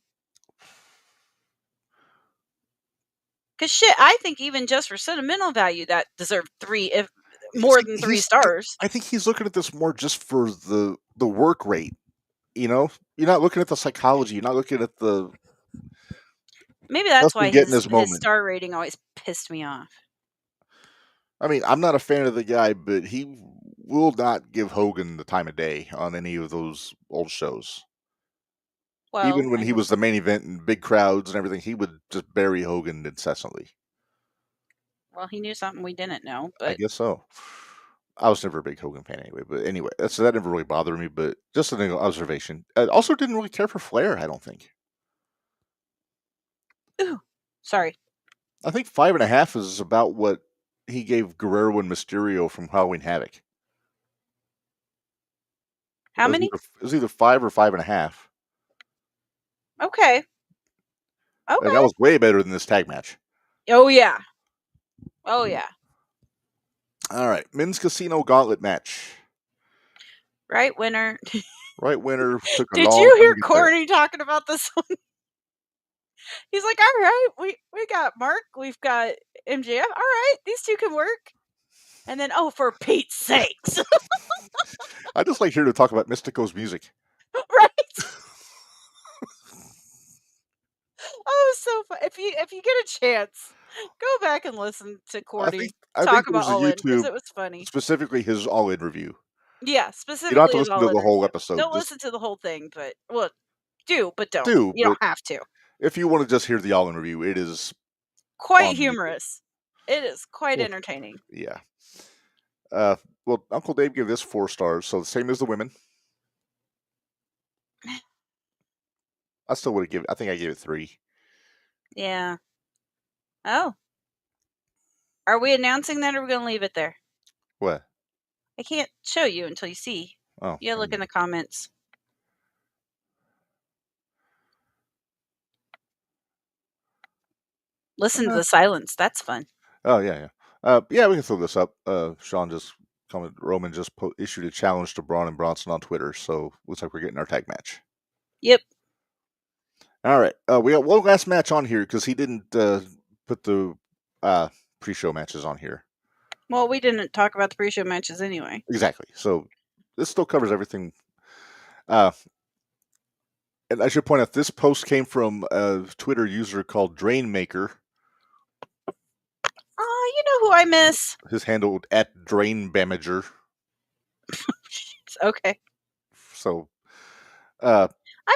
Speaker 2: Because shit, I think even just for sentimental value, that deserved 3, if more than 3 stars.
Speaker 1: I think he's looking at this more just for the work rate. You're not looking at the psychology. You're not looking at the.
Speaker 2: Maybe that's why his star rating always pissed me off.
Speaker 1: I mean, I'm not a fan of the guy, but he will not give Hogan the time of day on any of those old shows. Well, even when he was the main event and big crowds and everything, he would just bury Hogan incessantly.
Speaker 2: Well, he knew something we didn't know, but
Speaker 1: I guess so. I was never a big Hogan fan anyway, but anyway, that never really bothered me, but just an observation. I also didn't really care for Flair, I don't think.
Speaker 2: Ooh, sorry.
Speaker 1: I think 5.5 is about what he gave Guerrero and Mysterio from Halloween Havoc.
Speaker 2: How many?
Speaker 1: It was either 5 or 5.5.
Speaker 2: Okay. Okay.
Speaker 1: And that was way better than this tag match.
Speaker 2: Oh, yeah. Oh, yeah.
Speaker 1: All right. Men's Casino Gauntlet match.
Speaker 2: Right winner.
Speaker 1: Right winner took a
Speaker 2: Did
Speaker 1: long
Speaker 2: you
Speaker 1: time
Speaker 2: hear
Speaker 1: to get
Speaker 2: Corny talking about this one? He's like, all right, we got Mark, we've got MJF. All right, these two can work. And then, oh, for Pete's sakes.
Speaker 1: I just like here to talk about Mystico's music.
Speaker 2: Right? Oh, so fun. If you get a chance, go back and listen to Cordy talk about All In, because it was funny.
Speaker 1: Specifically his All In review.
Speaker 2: Yeah,
Speaker 1: you don't have to
Speaker 2: specifically his
Speaker 1: listen to
Speaker 2: All In
Speaker 1: the whole
Speaker 2: review.
Speaker 1: episode.
Speaker 2: Don't
Speaker 1: Just
Speaker 2: listen to the whole thing, but well, do, but don't.
Speaker 1: do,
Speaker 2: You don't have to.
Speaker 1: If you want to just hear the All In review, it is
Speaker 2: Quite humorous. It is quite
Speaker 1: Well,
Speaker 2: entertaining.
Speaker 1: Yeah. Well, Uncle Dave gave this 4 stars, so the same as the women. I still would have given. I think I gave it 3.
Speaker 2: Yeah. Oh. Are we announcing that, or are we going to leave it there?
Speaker 1: What?
Speaker 2: I can't show you until you see.
Speaker 1: Oh.
Speaker 2: You gotta look in the comments. Listen to the silence. That's fun.
Speaker 1: Oh, yeah, yeah. Yeah, we can throw this up. Sean just commented, Roman just issued a challenge to Braun and Bronson on Twitter, so looks like we're getting our tag match.
Speaker 2: Yep.
Speaker 1: All right. We got one last match on here because he didn't put the pre-show matches on here.
Speaker 2: Well, we didn't talk about the pre-show matches anyway.
Speaker 1: Exactly. So this still covers everything. And I should point out, this post came from a Twitter user called Drainmaker.
Speaker 2: Oh, you know who I miss?
Speaker 1: His handle at Drainbamager.
Speaker 2: Okay.
Speaker 1: So,
Speaker 2: I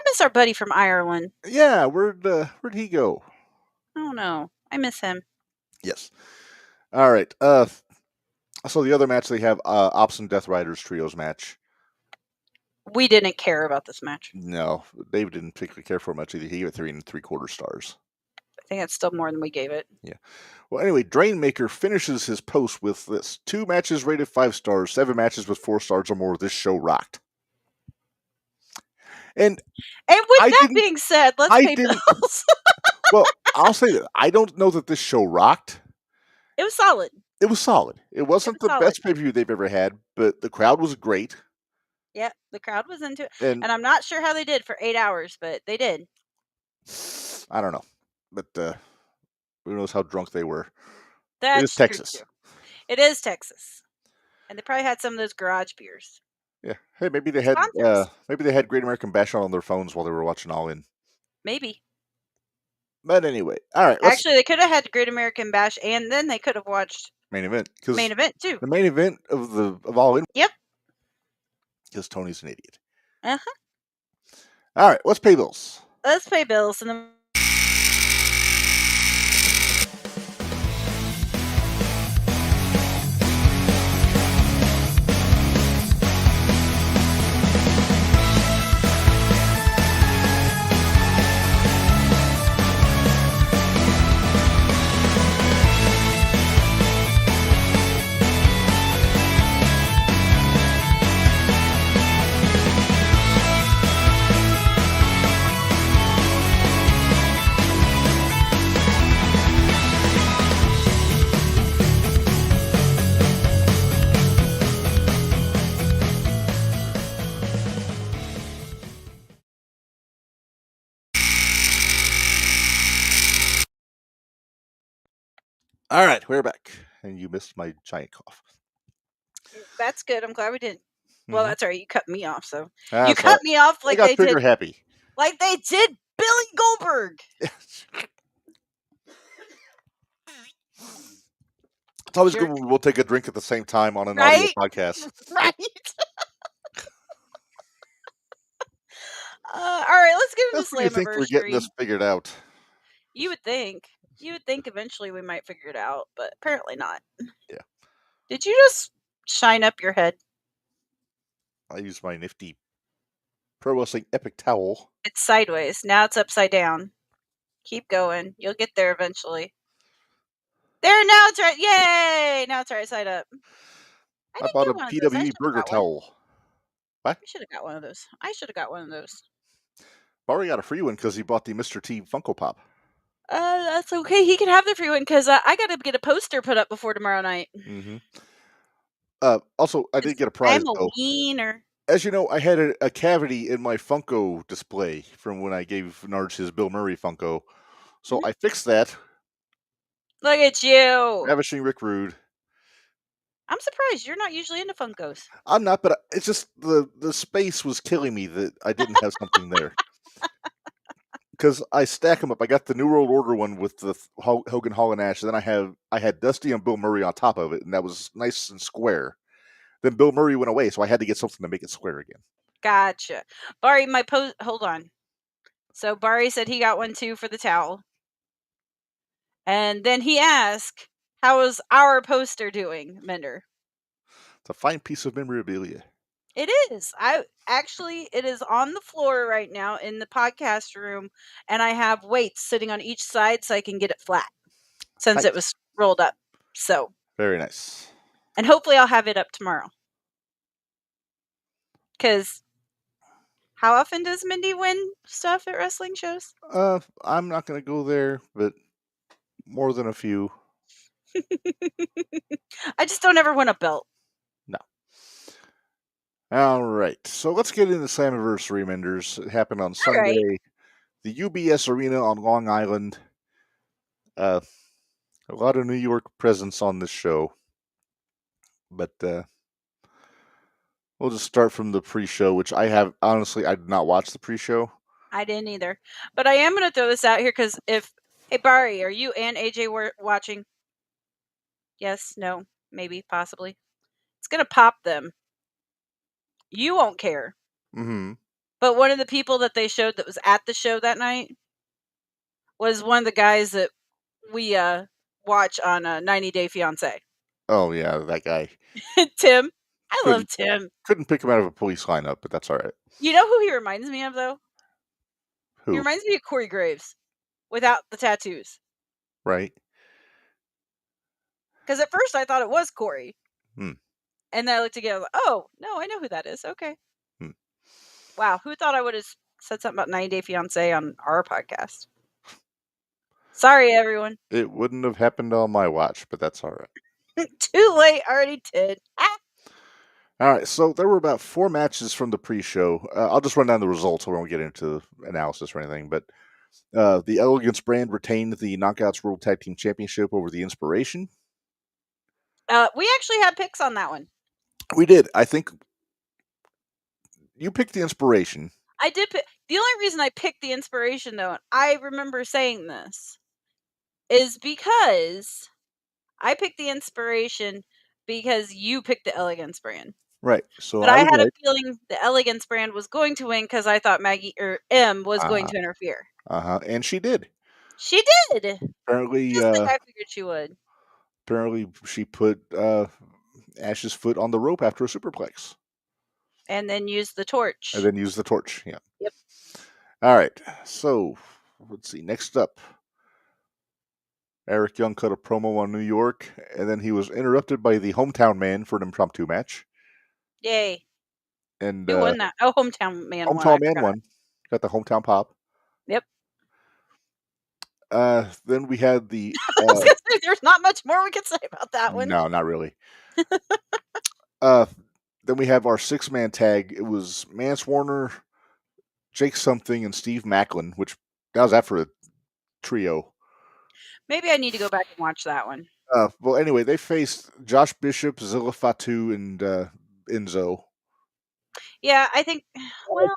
Speaker 2: miss our buddy from Ireland.
Speaker 1: Yeah, where'd he go?
Speaker 2: I don't know. I miss him.
Speaker 1: Yes. All right. So the other match they have, Ops and Death Riders trios match.
Speaker 2: We didn't care about this match.
Speaker 1: No, Dave didn't particularly care for it much either. He gave it 3 3/4 stars.
Speaker 2: I think that's still more than we gave it.
Speaker 1: Yeah. Well, anyway, Drainmaker finishes his post with this: 2 matches rated 5 stars, 7 matches with 4 stars or more. This show rocked. And
Speaker 2: with that being said, let's pay bills.
Speaker 1: Well, I'll say that I don't know that this show rocked.
Speaker 2: It was solid.
Speaker 1: It was solid. It wasn't the best pay-per-view they've ever had, but the crowd was great.
Speaker 2: Yeah, the crowd was into it. And I'm not sure how they did for 8 hours, but they did.
Speaker 1: I don't know. But who knows how drunk they were.
Speaker 2: That's
Speaker 1: it is Texas.
Speaker 2: True too. It is Texas. And they probably had some of those garage beers.
Speaker 1: Yeah. Hey, maybe they had Great American Bash on their phones while they were watching All In.
Speaker 2: Maybe.
Speaker 1: But anyway, all right.
Speaker 2: Actually, they could have had Great American Bash, and then they could have watched
Speaker 1: Main Event.
Speaker 2: Main Event too.
Speaker 1: The main event of All In.
Speaker 2: Yep.
Speaker 1: Because Tony's an idiot.
Speaker 2: Uh-huh.
Speaker 1: All right, let's pay bills.
Speaker 2: Let's pay bills, and then
Speaker 1: All right, we're back. And you missed my giant cough.
Speaker 2: That's good. I'm glad we didn't. Well, that's all right. You cut me off, so
Speaker 1: you
Speaker 2: cut me off like they did.
Speaker 1: Happy.
Speaker 2: Like they did Billy Goldberg.
Speaker 1: It's always good when we'll take a drink at the same time on an audio podcast.
Speaker 2: Right. All right, let's get into Slammiversary.
Speaker 1: I think we're getting this figured out.
Speaker 2: You would think. You would think eventually we might figure it out, but apparently not.
Speaker 1: Yeah.
Speaker 2: Did you just shine up your head?
Speaker 1: I used my nifty Pro Wrestling Epic towel.
Speaker 2: It's sideways. Now it's upside down. Keep going. You'll get there eventually. There, now it's right. Yay! Now it's right side up.
Speaker 1: I bought a PWE burger towel. What?
Speaker 2: I should have got one of those.
Speaker 1: Barry got a free one because he bought the Mr. T Funko Pop.
Speaker 2: That's okay. He can have the free win because I got to get a poster put up before tomorrow night.
Speaker 1: Mm-hmm. Also, I did get a prize,
Speaker 2: I'm a
Speaker 1: though.
Speaker 2: wiener.
Speaker 1: As you know, I had a cavity in my Funko display from when I gave Narge his Bill Murray Funko. So I fixed that.
Speaker 2: Look at you.
Speaker 1: Ravishing Rick Rude.
Speaker 2: I'm surprised. You're not usually into Funkos.
Speaker 1: I'm not, but it's just the space was killing me that I didn't have something there. Because I stack them up. I got the New World Order one with the Hogan, Hall, and Nash. And then I had Dusty and Bill Murray on top of it, and that was nice and square. Then Bill Murray went away, so I had to get something to make it square again.
Speaker 2: Gotcha. Barry, hold on. So Barry said he got one too for the towel. And then he asked, how is our poster doing, Mender?
Speaker 1: It's a fine piece of memorabilia.
Speaker 2: It is. It is on the floor right now in the podcast room, and I have weights sitting on each side so I can get it flat since it was rolled up. So
Speaker 1: very nice.
Speaker 2: And hopefully I'll have it up tomorrow. Because how often does Mindy win stuff at wrestling shows?
Speaker 1: I'm not going to go there, but more than a few.
Speaker 2: I just don't ever win a belt.
Speaker 1: No. All right. So let's get into Slammiversary, Minderz. It happened on Sunday. Right. The UBS Arena on Long Island. A lot of New York presence on this show. But we'll just start from the pre-show, which I did not watch the pre-show.
Speaker 2: I didn't either. But I am going to throw this out here because hey, Barry, are you and AJ watching? Yes, no, maybe, possibly. It's going to pop them. You won't care.
Speaker 1: Mm-hmm.
Speaker 2: But one of the people that they showed that was at the show that night was one of the guys that we watch on 90 Day Fiancé.
Speaker 1: Oh, yeah, that guy.
Speaker 2: Tim. I love Tim.
Speaker 1: Couldn't pick him out of a police lineup, but that's all right.
Speaker 2: You know who he reminds me of, though?
Speaker 1: Who?
Speaker 2: He reminds me of Corey Graves without the tattoos.
Speaker 1: Right.
Speaker 2: Because at first I thought it was Corey.
Speaker 1: Hmm.
Speaker 2: And then I looked again, like, oh, no, I know who that is. Okay. Wow, who thought I would have said something about 90 Day Fiancé on our podcast? Sorry, everyone.
Speaker 1: It wouldn't have happened on my watch, but that's all right.
Speaker 2: Too late, already did.
Speaker 1: All right, so there were about 4 matches from the pre-show. I'll just run down the results. We won't get into analysis or anything, but the Elegance brand retained the Knockouts World Tag Team Championship over the Inspiration.
Speaker 2: We actually had picks on that one.
Speaker 1: We did. I think you picked the Inspiration.
Speaker 2: I did pick. The only reason I picked the Inspiration, though, and I remember saying this, is because I picked the Inspiration because you picked the Elegance brand.
Speaker 1: Right. So
Speaker 2: but I had a feeling the Elegance brand was going to win because I thought Maggie or M was going to interfere.
Speaker 1: And she did.
Speaker 2: She did.
Speaker 1: Apparently,
Speaker 2: just like I figured she would.
Speaker 1: Apparently, she put Ash's foot on the rope after a superplex.
Speaker 2: And then used the torch.
Speaker 1: Yeah.
Speaker 2: Yep.
Speaker 1: All right. So, let's see. Next up, Eric Young cut a promo on New York, and then he was interrupted by the Hometown Man for an impromptu match.
Speaker 2: Yay.
Speaker 1: And
Speaker 2: who won that? Oh, Hometown Man won.
Speaker 1: Hometown Man won. Got the Hometown Pop.
Speaker 2: Yep.
Speaker 1: Then we had the...
Speaker 2: I was gonna say, there's not much more we could say about that one.
Speaker 1: No, not really. Then we have our 6-man tag. It was Mance Warner, Jake Something, and Steve Macklin, which that was after a trio.
Speaker 2: Maybe I need to go back and watch that one.
Speaker 1: Well, anyway, they faced Josh Bishop, Zilla Fatu, and Enzo.
Speaker 2: Yeah, I think... Well...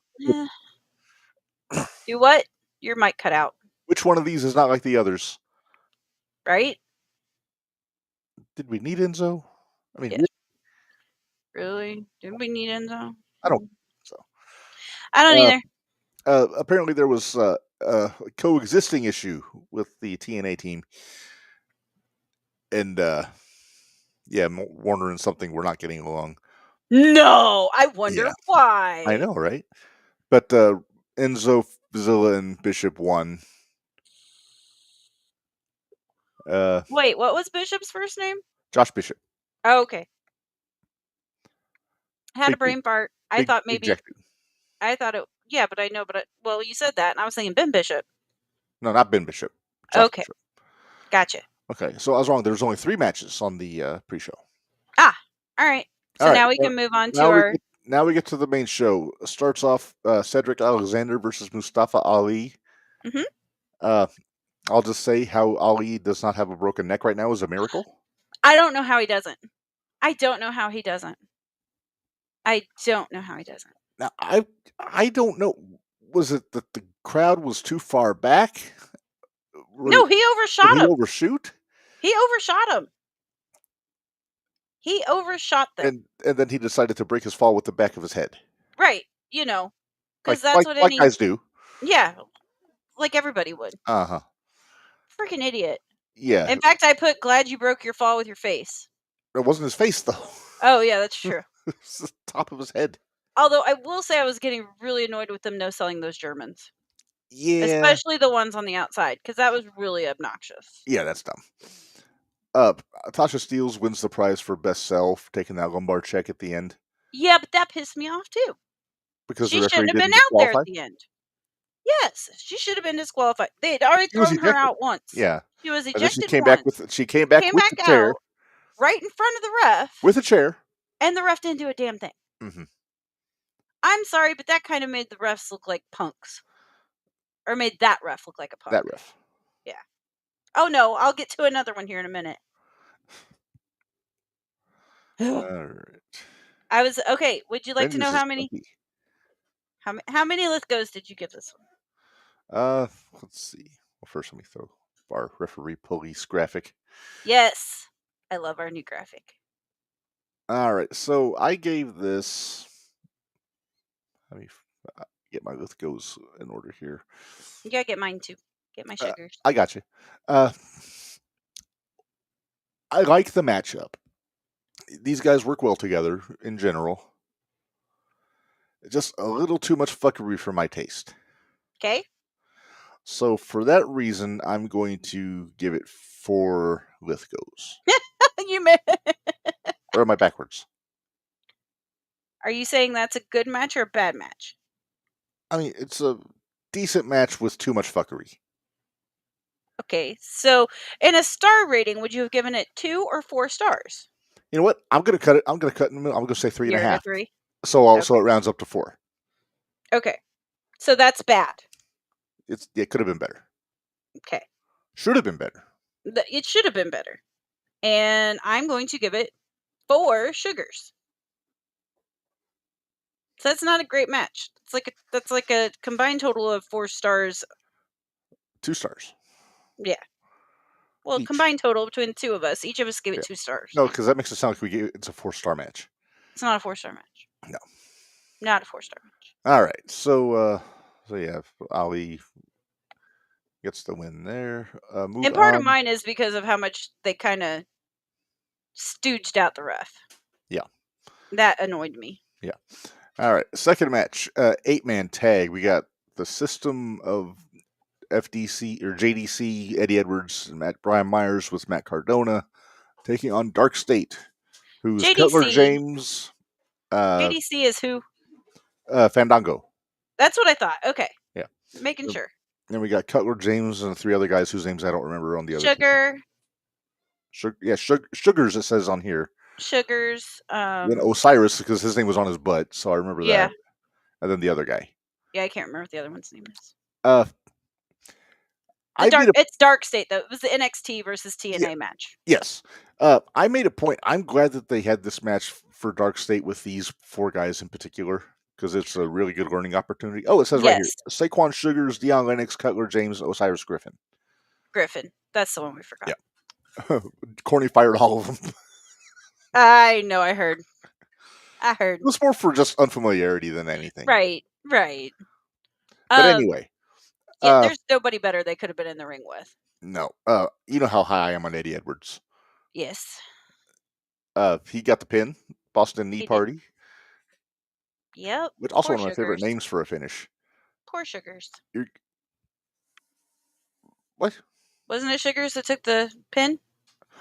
Speaker 2: Do what? Your mic cut out.
Speaker 1: Which one of these is not like the others?
Speaker 2: Right?
Speaker 1: Did we need Enzo? I mean...
Speaker 2: Yeah. Really? Did we need Enzo?
Speaker 1: I don't think so.
Speaker 2: I don't either.
Speaker 1: Apparently there was a coexisting issue with the TNA team. And, Warner and Something were not getting along.
Speaker 2: No! I wonder why.
Speaker 1: I know, right? But Enzo, Zilla, and Bishop won.
Speaker 2: Wait, what was Bishop's first name?
Speaker 1: Josh Bishop.
Speaker 2: Oh, okay. Had a brain fart. I thought maybe... Ejected. I thought it... Yeah, but I know, well, you said that, and I was thinking Ben Bishop.
Speaker 1: No, not Ben Bishop.
Speaker 2: Okay. Gotcha.
Speaker 1: Okay, so I was wrong. There's only 3 matches on the pre-show.
Speaker 2: All right. So now we can move on to our...
Speaker 1: Now we get to the main show. It starts off Cedric Alexander versus Mustafa Ali. I'll just say how Ali does not have a broken neck right now is a miracle.
Speaker 2: I don't know how he doesn't. I don't know how he doesn't.
Speaker 1: Now, I don't know. Was it that the crowd was too far back?
Speaker 2: No, he overshot him.
Speaker 1: Did he overshoot?
Speaker 2: He overshot him. He overshot them.
Speaker 1: And then he decided to break his fall with the back of his head.
Speaker 2: Right. You know, because that's what any...
Speaker 1: guys do.
Speaker 2: Yeah, like everybody would.
Speaker 1: Uh-huh.
Speaker 2: Freaking idiot.
Speaker 1: Yeah.
Speaker 2: In fact, I put, glad you broke your fall with your face.
Speaker 1: It wasn't his face, though.
Speaker 2: Oh, yeah, that's true.
Speaker 1: It was the top of his head.
Speaker 2: Although, I will say I was getting really annoyed with them no-selling those Germans.
Speaker 1: Yeah.
Speaker 2: Especially the ones on the outside, because that was really obnoxious.
Speaker 1: Yeah, that's dumb. Tasha Steelz wins the prize for best sell for taking that lumbar check at the end.
Speaker 2: Yeah, but that pissed me off, too.
Speaker 1: Because
Speaker 2: she shouldn't have been out there at the end. Yes, she should have been disqualified. They had already thrown her out once.
Speaker 1: Yeah.
Speaker 2: She was ejected
Speaker 1: She came back with the chair.
Speaker 2: Right in front of the ref.
Speaker 1: With a chair.
Speaker 2: And the ref didn't do a damn thing.
Speaker 1: Mm-hmm.
Speaker 2: I'm sorry, but that kind of made the refs look like punks. Or made that ref look like a punk.
Speaker 1: That ref.
Speaker 2: Yeah. Oh, no, I'll get to another one here in a minute.
Speaker 1: All right.
Speaker 2: I was... Okay, would you like to know how many... How many Lithgows did you give this one?
Speaker 1: Let's see. Well, first let me throw our referee police graphic.
Speaker 2: Yes. I love our new graphic.
Speaker 1: All right, so I gave this... Let me get my Lithgows in order here.
Speaker 2: You gotta get mine too. Get my sugars.
Speaker 1: I got you. I like the matchup. These guys work well together in general. Just a little too much fuckery for my taste.
Speaker 2: Okay.
Speaker 1: So for that reason, I'm going to give it 4 Lithgows.
Speaker 2: You may.
Speaker 1: Or am I backwards?
Speaker 2: Are you saying that's a good match or a bad match?
Speaker 1: I mean, it's a decent match with too much fuckery.
Speaker 2: Okay, so in a star rating, would you have given it 2 or 4 stars?
Speaker 1: You know what? I'm going to cut it. I'm going to cut in the middle. I'm going to say 3.5.
Speaker 2: 3.
Speaker 1: So it rounds up to 4.
Speaker 2: Okay, so that's bad.
Speaker 1: It could have been better.
Speaker 2: Okay.
Speaker 1: Should have been better.
Speaker 2: It should have been better. And I'm going to give it 4 sugars. So that's not a great match. That's like a combined total of 4 stars.
Speaker 1: 2 stars.
Speaker 2: Yeah. Well, combined total between the two of us. Each of us gave it 2 stars.
Speaker 1: No, because that makes it sound like it's a 4-star match.
Speaker 2: It's not a 4-star match.
Speaker 1: No.
Speaker 2: Not a 4-star match.
Speaker 1: All right. So yeah, Ali gets the win there.
Speaker 2: And part of mine is because of how much they kind of stooged out the ref.
Speaker 1: Yeah.
Speaker 2: That annoyed me.
Speaker 1: Yeah. All right. Second match, 8-man tag. We got the System of FDC or JDC, Eddie Edwards and Brian Myers with Matt Cardona taking on Dark State, who's JDC. Cutler James.
Speaker 2: JDC is who?
Speaker 1: Fandango.
Speaker 2: That's what I thought. Okay.
Speaker 1: Yeah.
Speaker 2: Making sure.
Speaker 1: Then we got Cutler James and 3 other guys whose names I don't remember on the other. Sugars it says on here.
Speaker 2: Sugars.
Speaker 1: Then Osiris, because his name was on his butt, so I remember that. And then the other guy.
Speaker 2: Yeah, I can't remember what the other one's name is. It's Dark State, though. It was the NXT versus TNA match.
Speaker 1: Yes. I made a point. I'm glad that they had this match for Dark State with these 4 guys in particular, because it's a really good learning opportunity. Oh, it says right here. Saquon Sugars, Deion Lennox, Cutler James, Osiris Griffin.
Speaker 2: That's the one we forgot.
Speaker 1: Yeah. Corny fired all of them.
Speaker 2: I know, I heard.
Speaker 1: It was more for just unfamiliarity than anything.
Speaker 2: Right.
Speaker 1: But anyway.
Speaker 2: Yeah, there's nobody better they could have been in the ring with.
Speaker 1: No. You know how high I am on Eddie Edwards.
Speaker 2: Yes.
Speaker 1: He got the pin. Boston Knee Party.
Speaker 2: Yep.
Speaker 1: Which also one of my favorite names for a finish.
Speaker 2: Poor Sugars.
Speaker 1: What?
Speaker 2: Wasn't it Sugars that took the pin?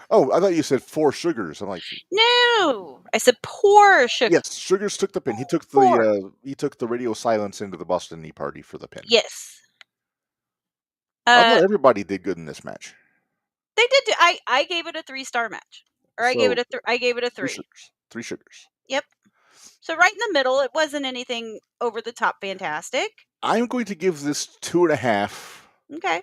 Speaker 1: Oh, I thought you said 4 Sugars. I'm like,
Speaker 2: no, I said poor Sugars.
Speaker 1: Yes, Sugars took the pin. He took the radio silence into the Boston Knee Party for the pin.
Speaker 2: Yes.
Speaker 1: I thought everybody did good in this match.
Speaker 2: They did. I gave it a 3-star match, or I gave it a 3.
Speaker 1: 3 sugars.
Speaker 2: Yep. So right in the middle. It wasn't anything over the top fantastic.
Speaker 1: I'm going to give this 2.5.
Speaker 2: Okay.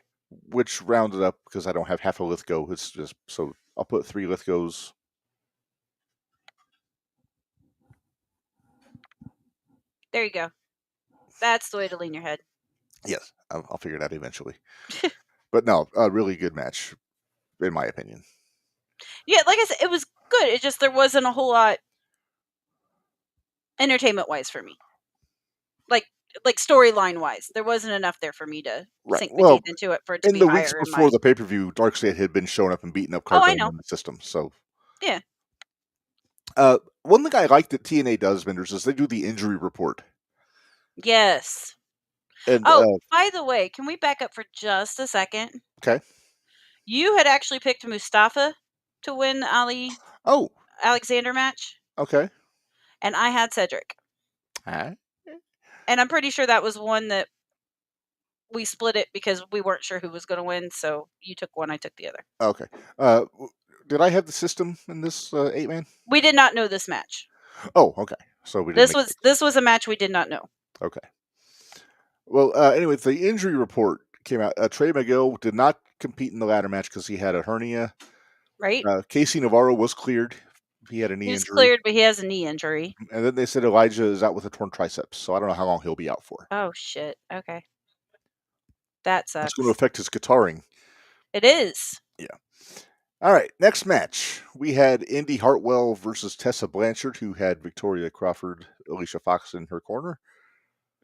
Speaker 1: Which rounded up because I don't have half a Lithgow. It's just so I'll put 3 Lithgows.
Speaker 2: There you go. That's the way to lean your head.
Speaker 1: Yes, I'll figure it out eventually. But no, a really good match, in my opinion.
Speaker 2: Yeah, like I said, it was good. It just there wasn't a whole lot entertainment-wise for me. Like storyline-wise, there wasn't enough there for me to sink my teeth into it for it to be higher. In
Speaker 1: the weeks before the pay-per-view, Darkseid had been showing up and beating up Cardone in the system. So
Speaker 2: yeah.
Speaker 1: One thing I like that TNA does, Minderz, is they do the injury report.
Speaker 2: Yes. And, by the way, can we back up for just a second?
Speaker 1: Okay.
Speaker 2: You had actually picked Mustafa to win the Alexander match.
Speaker 1: Okay.
Speaker 2: And I had Cedric. And I'm pretty sure that was one that we split it because we weren't sure who was going to win. So you took one, I took the other.
Speaker 1: Okay. Did I have the system in this 8-man?
Speaker 2: We did not know this match.
Speaker 1: Oh, okay. So we didn't
Speaker 2: this was a match we did not know.
Speaker 1: Okay. Well, anyway, the injury report came out. Trey Miguel did not compete in the ladder match because he had a hernia.
Speaker 2: Right.
Speaker 1: Casey Navarro was cleared. He had a knee injury.
Speaker 2: He's cleared, but he has a knee injury.
Speaker 1: And then they said Elijah is out with a torn triceps, so I don't know how long he'll be out for.
Speaker 2: Oh, shit. Okay. That sucks.
Speaker 1: It's going to affect his guitaring.
Speaker 2: It is.
Speaker 1: Yeah. All right, next match. We had Indy Hartwell versus Tessa Blanchard, who had Victoria Crawford, Alicia Fox in her corner.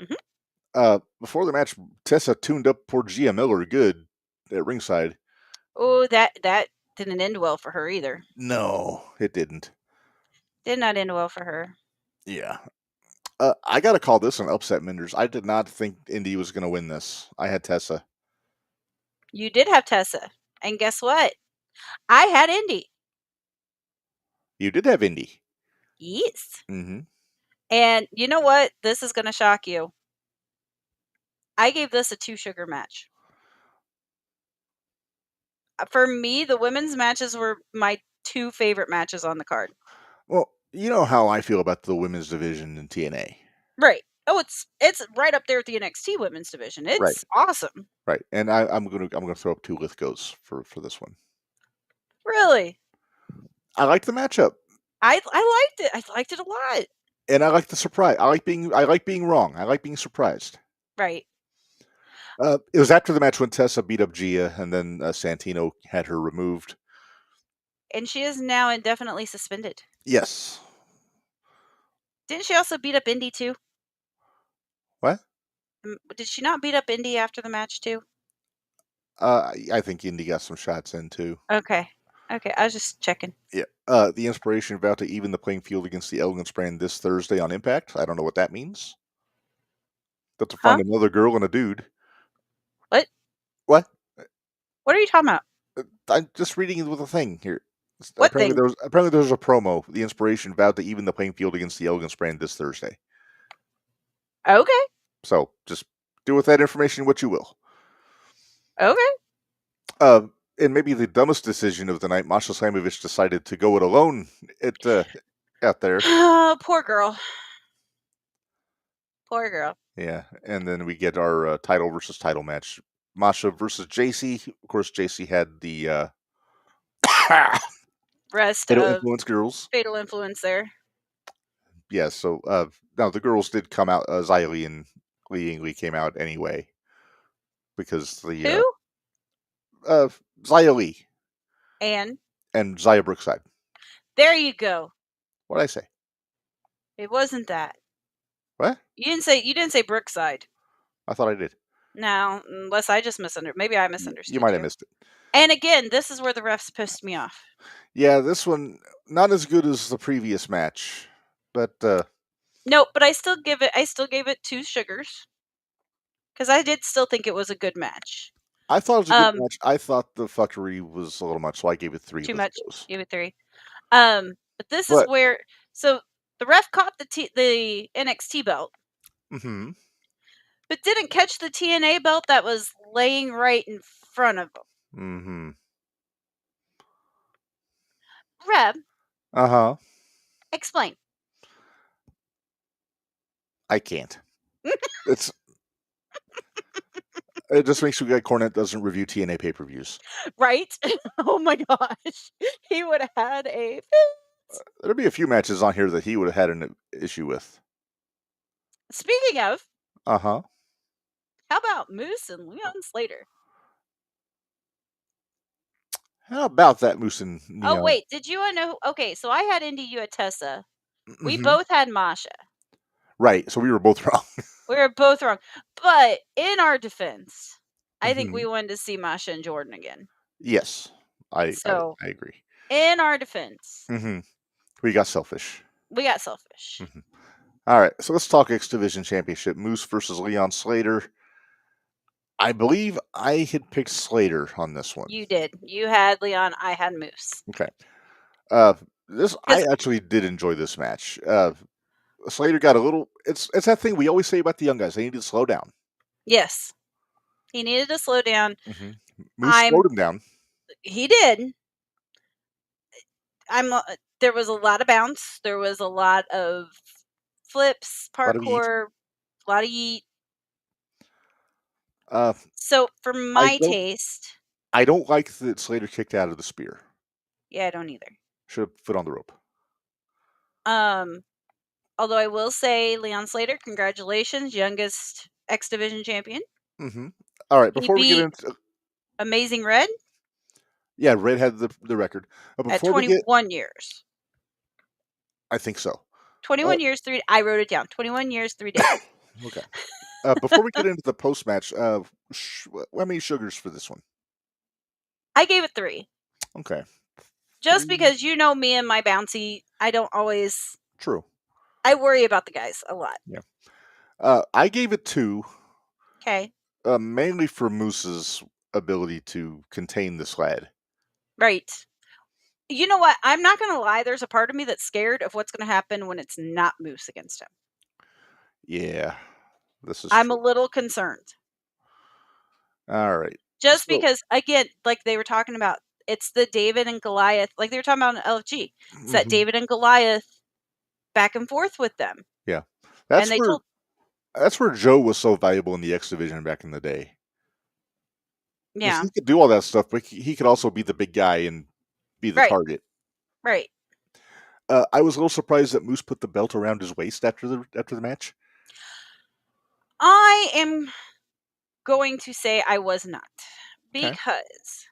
Speaker 2: Mm-hmm.
Speaker 1: Before the match, Tessa tuned up poor Gia Miller good at ringside.
Speaker 2: Oh, that didn't end well for her either.
Speaker 1: No, it didn't.
Speaker 2: Did not end well for her.
Speaker 1: Yeah. I got to call this an upset, Minderz. I did not think Indy was going to win this. I had Tessa.
Speaker 2: You did have Tessa. And guess what? I had Indy.
Speaker 1: You did have Indy.
Speaker 2: Yes.
Speaker 1: Mm-hmm.
Speaker 2: And you know what? This is going to shock you. I gave this a 2-sugar match. For me, the women's matches were my 2 favorite matches on the card.
Speaker 1: Well, you know how I feel about the women's division in TNA.
Speaker 2: Right. Oh, it's right up there with the NXT women's division. It's awesome.
Speaker 1: Right. And I'm gonna throw up 2 Lithgows for this one.
Speaker 2: Really?
Speaker 1: I liked the matchup.
Speaker 2: I liked it. I liked it a lot.
Speaker 1: And I like the surprise. I like being wrong. I like being surprised.
Speaker 2: Right.
Speaker 1: It was after the match when Tessa beat up Gia, and then Santino had her removed.
Speaker 2: And she is now indefinitely suspended.
Speaker 1: Yes.
Speaker 2: Didn't she also beat up Indy too?
Speaker 1: What?
Speaker 2: Did she not beat up Indy after the match too?
Speaker 1: I think Indy got some shots in too.
Speaker 2: Okay. I was just checking.
Speaker 1: Yeah. The Inspiration vowed to even the playing field against the Elegance brand this Thursday on Impact. I don't know what that means. But to find another girl and a dude.
Speaker 2: What?
Speaker 1: What?
Speaker 2: What are you talking about?
Speaker 1: I'm just reading with a thing here.
Speaker 2: What
Speaker 1: apparently
Speaker 2: thing?
Speaker 1: Apparently there was a promo. The Inspiration vowed to even the playing field against the Elegance brand this Thursday.
Speaker 2: Okay.
Speaker 1: So just do with that information what you will.
Speaker 2: Okay.
Speaker 1: And maybe the dumbest decision of the night, Masha Slamovich decided to go it alone out there.
Speaker 2: Poor girl. Poor girl.
Speaker 1: Yeah, and then we get our title versus title match. Masha versus JC. Of course, JC had the
Speaker 2: rest
Speaker 1: Fatal
Speaker 2: of
Speaker 1: Influence girls.
Speaker 2: Fatal Influence there.
Speaker 1: Yeah, so now the girls did come out. Xia Li and Li Yingli came out anyway. Because the
Speaker 2: who?
Speaker 1: Xia Li.
Speaker 2: And
Speaker 1: Xia Brookside.
Speaker 2: There you go.
Speaker 1: What did I say?
Speaker 2: It wasn't that.
Speaker 1: What?
Speaker 2: You didn't say Brookside.
Speaker 1: I thought I did.
Speaker 2: No, unless I just misunderstood. Maybe I misunderstood.
Speaker 1: You might have missed it.
Speaker 2: And again, this is where the refs pissed me off.
Speaker 1: Yeah, this one not as good as the previous match, but
Speaker 2: no, but I still gave it 2 sugars because I did still think it was a good match.
Speaker 1: I thought it was a good match. I thought the fuckery was a little much, so I gave it 3.
Speaker 2: Too much. Gave it 3. But this is where the ref caught the NXT belt.
Speaker 1: Mm-hmm.
Speaker 2: but didn't catch the TNA belt that was laying right in front of him. Reb. Explain.
Speaker 1: I can't. It just makes me like Cornette doesn't review TNA pay-per-views.
Speaker 2: Right? Oh my gosh. He would have had a
Speaker 1: There'd be a few matches on here that he would have had an issue with.
Speaker 2: Speaking of.
Speaker 1: How
Speaker 2: about Moose and Leon Slater?
Speaker 1: How about that, Moose and Leon?
Speaker 2: Oh, wait. Did you know? Okay, so I had Indy, you had Tessa. We both had Masha.
Speaker 1: Right, so we were both wrong.
Speaker 2: We were both wrong. But in our defense, I think we wanted to see Masha and Jordan again.
Speaker 1: Yes, I agree.
Speaker 2: In our defense.
Speaker 1: We got selfish. All right, so let's talk X Division Championship. Moose versus Leon Slater. I believe I had picked Slater on this one.
Speaker 2: You did. You had Leon. I had Moose.
Speaker 1: Okay. I actually did enjoy this match. Slater got a little. It's that thing we always say about the young guys. They need to slow down.
Speaker 2: Yes, he needed to slow down.
Speaker 1: Moose slowed him down.
Speaker 2: He did. There was a lot of bounce. There was a lot of flips, parkour, a lot of yeet. So for my taste,
Speaker 1: I don't like that Slater kicked out of the spear.
Speaker 2: Yeah, I don't either.
Speaker 1: Should have foot on the rope.
Speaker 2: Although I will say, Leon Slater, congratulations, youngest X Division champion.
Speaker 1: All right, before we get into
Speaker 2: Amazing Red.
Speaker 1: Yeah, Red had the record.
Speaker 2: At 21 years.
Speaker 1: I think so.
Speaker 2: 21 years, 3. I wrote it down. 21 years, 3 days.
Speaker 1: Okay. Before we get into the post match, how many sugars for this one?
Speaker 2: I gave it 3.
Speaker 1: Okay.
Speaker 2: Just because you know me and my bouncy, I don't always.
Speaker 1: True.
Speaker 2: I worry about the guys a lot.
Speaker 1: Yeah. I gave it 2.
Speaker 2: Okay.
Speaker 1: Mainly for Moose's ability to contain this lad.
Speaker 2: Right. You know what? I'm not going to lie. There's a part of me that's scared of what's going to happen when it's not Moose against him.
Speaker 1: Yeah. This is
Speaker 2: I'm a little concerned.
Speaker 1: All right.
Speaker 2: Just because, again, like they were talking about, it's the David and Goliath, like they were talking about in LFG. It's that David and Goliath back and forth with them.
Speaker 1: Yeah. That's where Joe was so valuable in the X Division back in the day.
Speaker 2: Yeah.
Speaker 1: He could do all that stuff, but he could also be the big guy and be the target.
Speaker 2: Right.
Speaker 1: I was a little surprised that Moose put the belt around his waist after the match.
Speaker 2: I am going to say I was not. Because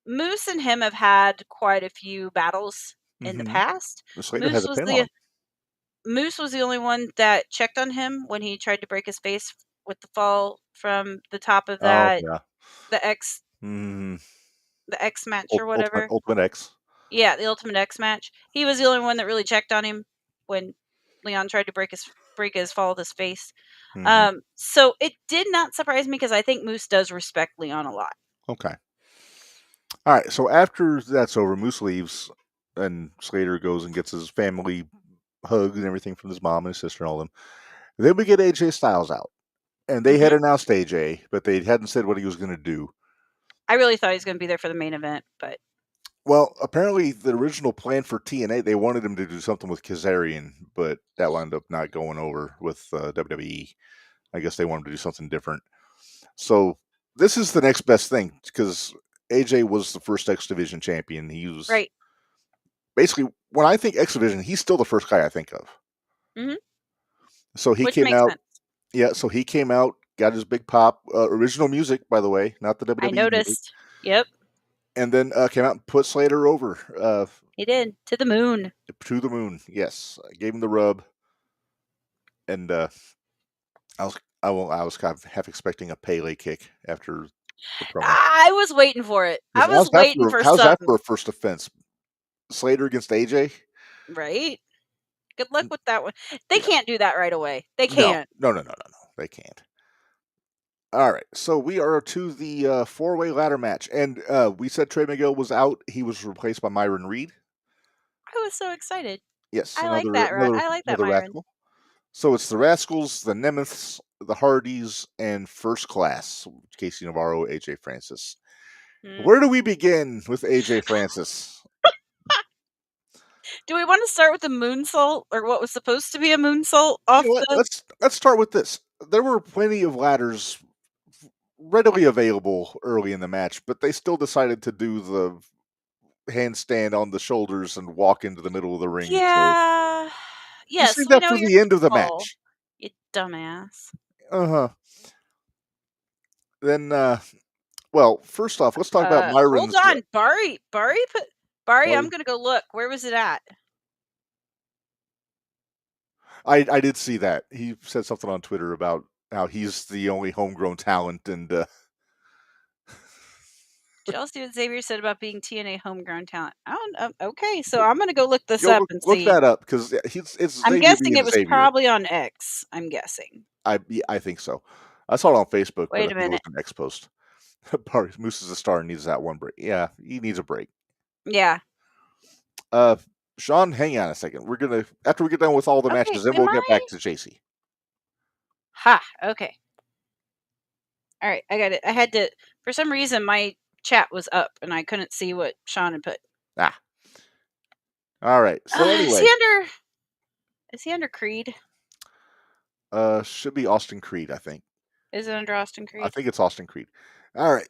Speaker 2: Moose and him have had quite a few battles in the past. Moose was the only one that checked on him when he tried to break his face with the fall from the top of that.
Speaker 1: Oh, yeah.
Speaker 2: The X. The X match or whatever.
Speaker 1: Ultimate X.
Speaker 2: Yeah, the Ultimate X match. He was the only one that really checked on him when Leon tried to break his fall with his face. So it did not surprise me because I think Moose does respect Leon a lot.
Speaker 1: Okay. All right. So after that's over, Moose leaves, and Slater goes and gets his family hugs and everything from his mom and his sister and all of them. Then we get AJ Styles out, and they had announced AJ, but they hadn't said what he was going to do.
Speaker 2: I really thought he was going to be there for the main event, but.
Speaker 1: Well, apparently the original plan for TNA, they wanted him to do something with Kazarian, but that wound up not going over with WWE. I guess they wanted to do something different. So this is the next best thing because AJ was the first X Division champion. He was basically, when I think X Division, he's still the first guy I think of. So he came out. Sense. Yeah, so he came out, got his big pop. Original music, by the way, not the WWE.
Speaker 2: I noticed. Music. Yep.
Speaker 1: And then came out and put Slater over.
Speaker 2: He did. To the moon.
Speaker 1: To the moon, yes. I gave him the rub. And I was kind of half expecting a Pele kick after the promo.
Speaker 2: I was waiting for it. I was waiting for something.
Speaker 1: How's that for a first offense? Slater against AJ?
Speaker 2: Right. Good luck with that one. They can't do that right away. They can't.
Speaker 1: No. They can't. All right, so we are to the four-way ladder match, and we said Trey Miguel was out. He was replaced by Myron Reed.
Speaker 2: I was so excited.
Speaker 1: Yes,
Speaker 2: I like that, Myron.
Speaker 1: Radical. So it's the Rascals, the Nemeths, the Hardys, and First Class. Casey Navarro, AJ Francis. Where do we begin with AJ Francis?
Speaker 2: Do we want to start with the moonsault, or what was supposed to be a moonsault off
Speaker 1: Let's start with this. There were plenty of ladders readily available early in the match, but they still decided to do the handstand on the shoulders and walk into the middle of the ring.
Speaker 2: Yeah. Yes,
Speaker 1: you
Speaker 2: we
Speaker 1: that
Speaker 2: know
Speaker 1: for
Speaker 2: your
Speaker 1: the end of the
Speaker 2: call,
Speaker 1: match.
Speaker 2: you dumbass.
Speaker 1: Then, well, first off, let's talk about Myron's.
Speaker 2: Hold on, Bari, I'm gonna go look. Where was it at?
Speaker 1: I did see that. He said something on Twitter about how he's the only homegrown talent, and
Speaker 2: Chelsea and Xavier said about being TNA homegrown talent. I don't know. Okay, so I'm gonna go look this up and
Speaker 1: look
Speaker 2: see.
Speaker 1: that up because it's.
Speaker 2: I'm
Speaker 1: Xavier
Speaker 2: guessing it was
Speaker 1: Xavier.
Speaker 2: probably on X. I'm guessing.
Speaker 1: I think so. I saw it on Facebook.
Speaker 2: Wait
Speaker 1: but
Speaker 2: a minute.
Speaker 1: It was an X post. Moose is a star and needs that one break. Yeah, he needs a break.
Speaker 2: Yeah.
Speaker 1: Sean, hang on a second. We're gonna after we get done with all the matches, then we'll get back to JC.
Speaker 2: Ha. Okay. All right, I got it. I had to. For some reason, my chat was up and I couldn't see what Sean had put.
Speaker 1: Ah. All right. So anyway,
Speaker 2: is he under Creed?
Speaker 1: Should be Austin Creed, I think.
Speaker 2: Is it under Austin Creed?
Speaker 1: I think it's Austin Creed. All right.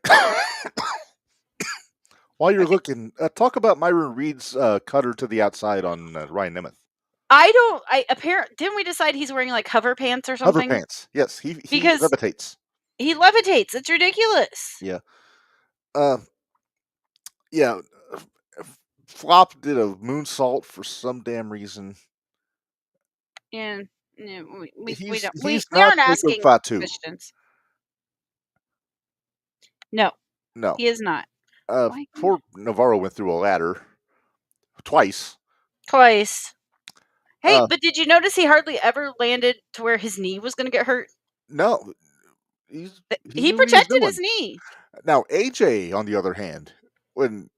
Speaker 1: While you're looking, talk about Myron Reed's cutter to the outside on Ryan Nemeth.
Speaker 2: Didn't we decide he's wearing like hover pants or something?
Speaker 1: Hover pants. Yes, he levitates.
Speaker 2: He levitates. It's ridiculous.
Speaker 1: Yeah. Yeah. Flop did a moonsault for some damn reason.
Speaker 2: And we
Speaker 1: aren't
Speaker 2: asking questions. No, he is not.
Speaker 1: Poor Navarro went through a ladder twice.
Speaker 2: Hey, but did you notice he hardly ever landed to where his knee was going to get hurt?
Speaker 1: No,
Speaker 2: he protected his knee.
Speaker 1: Now AJ, on the other hand, when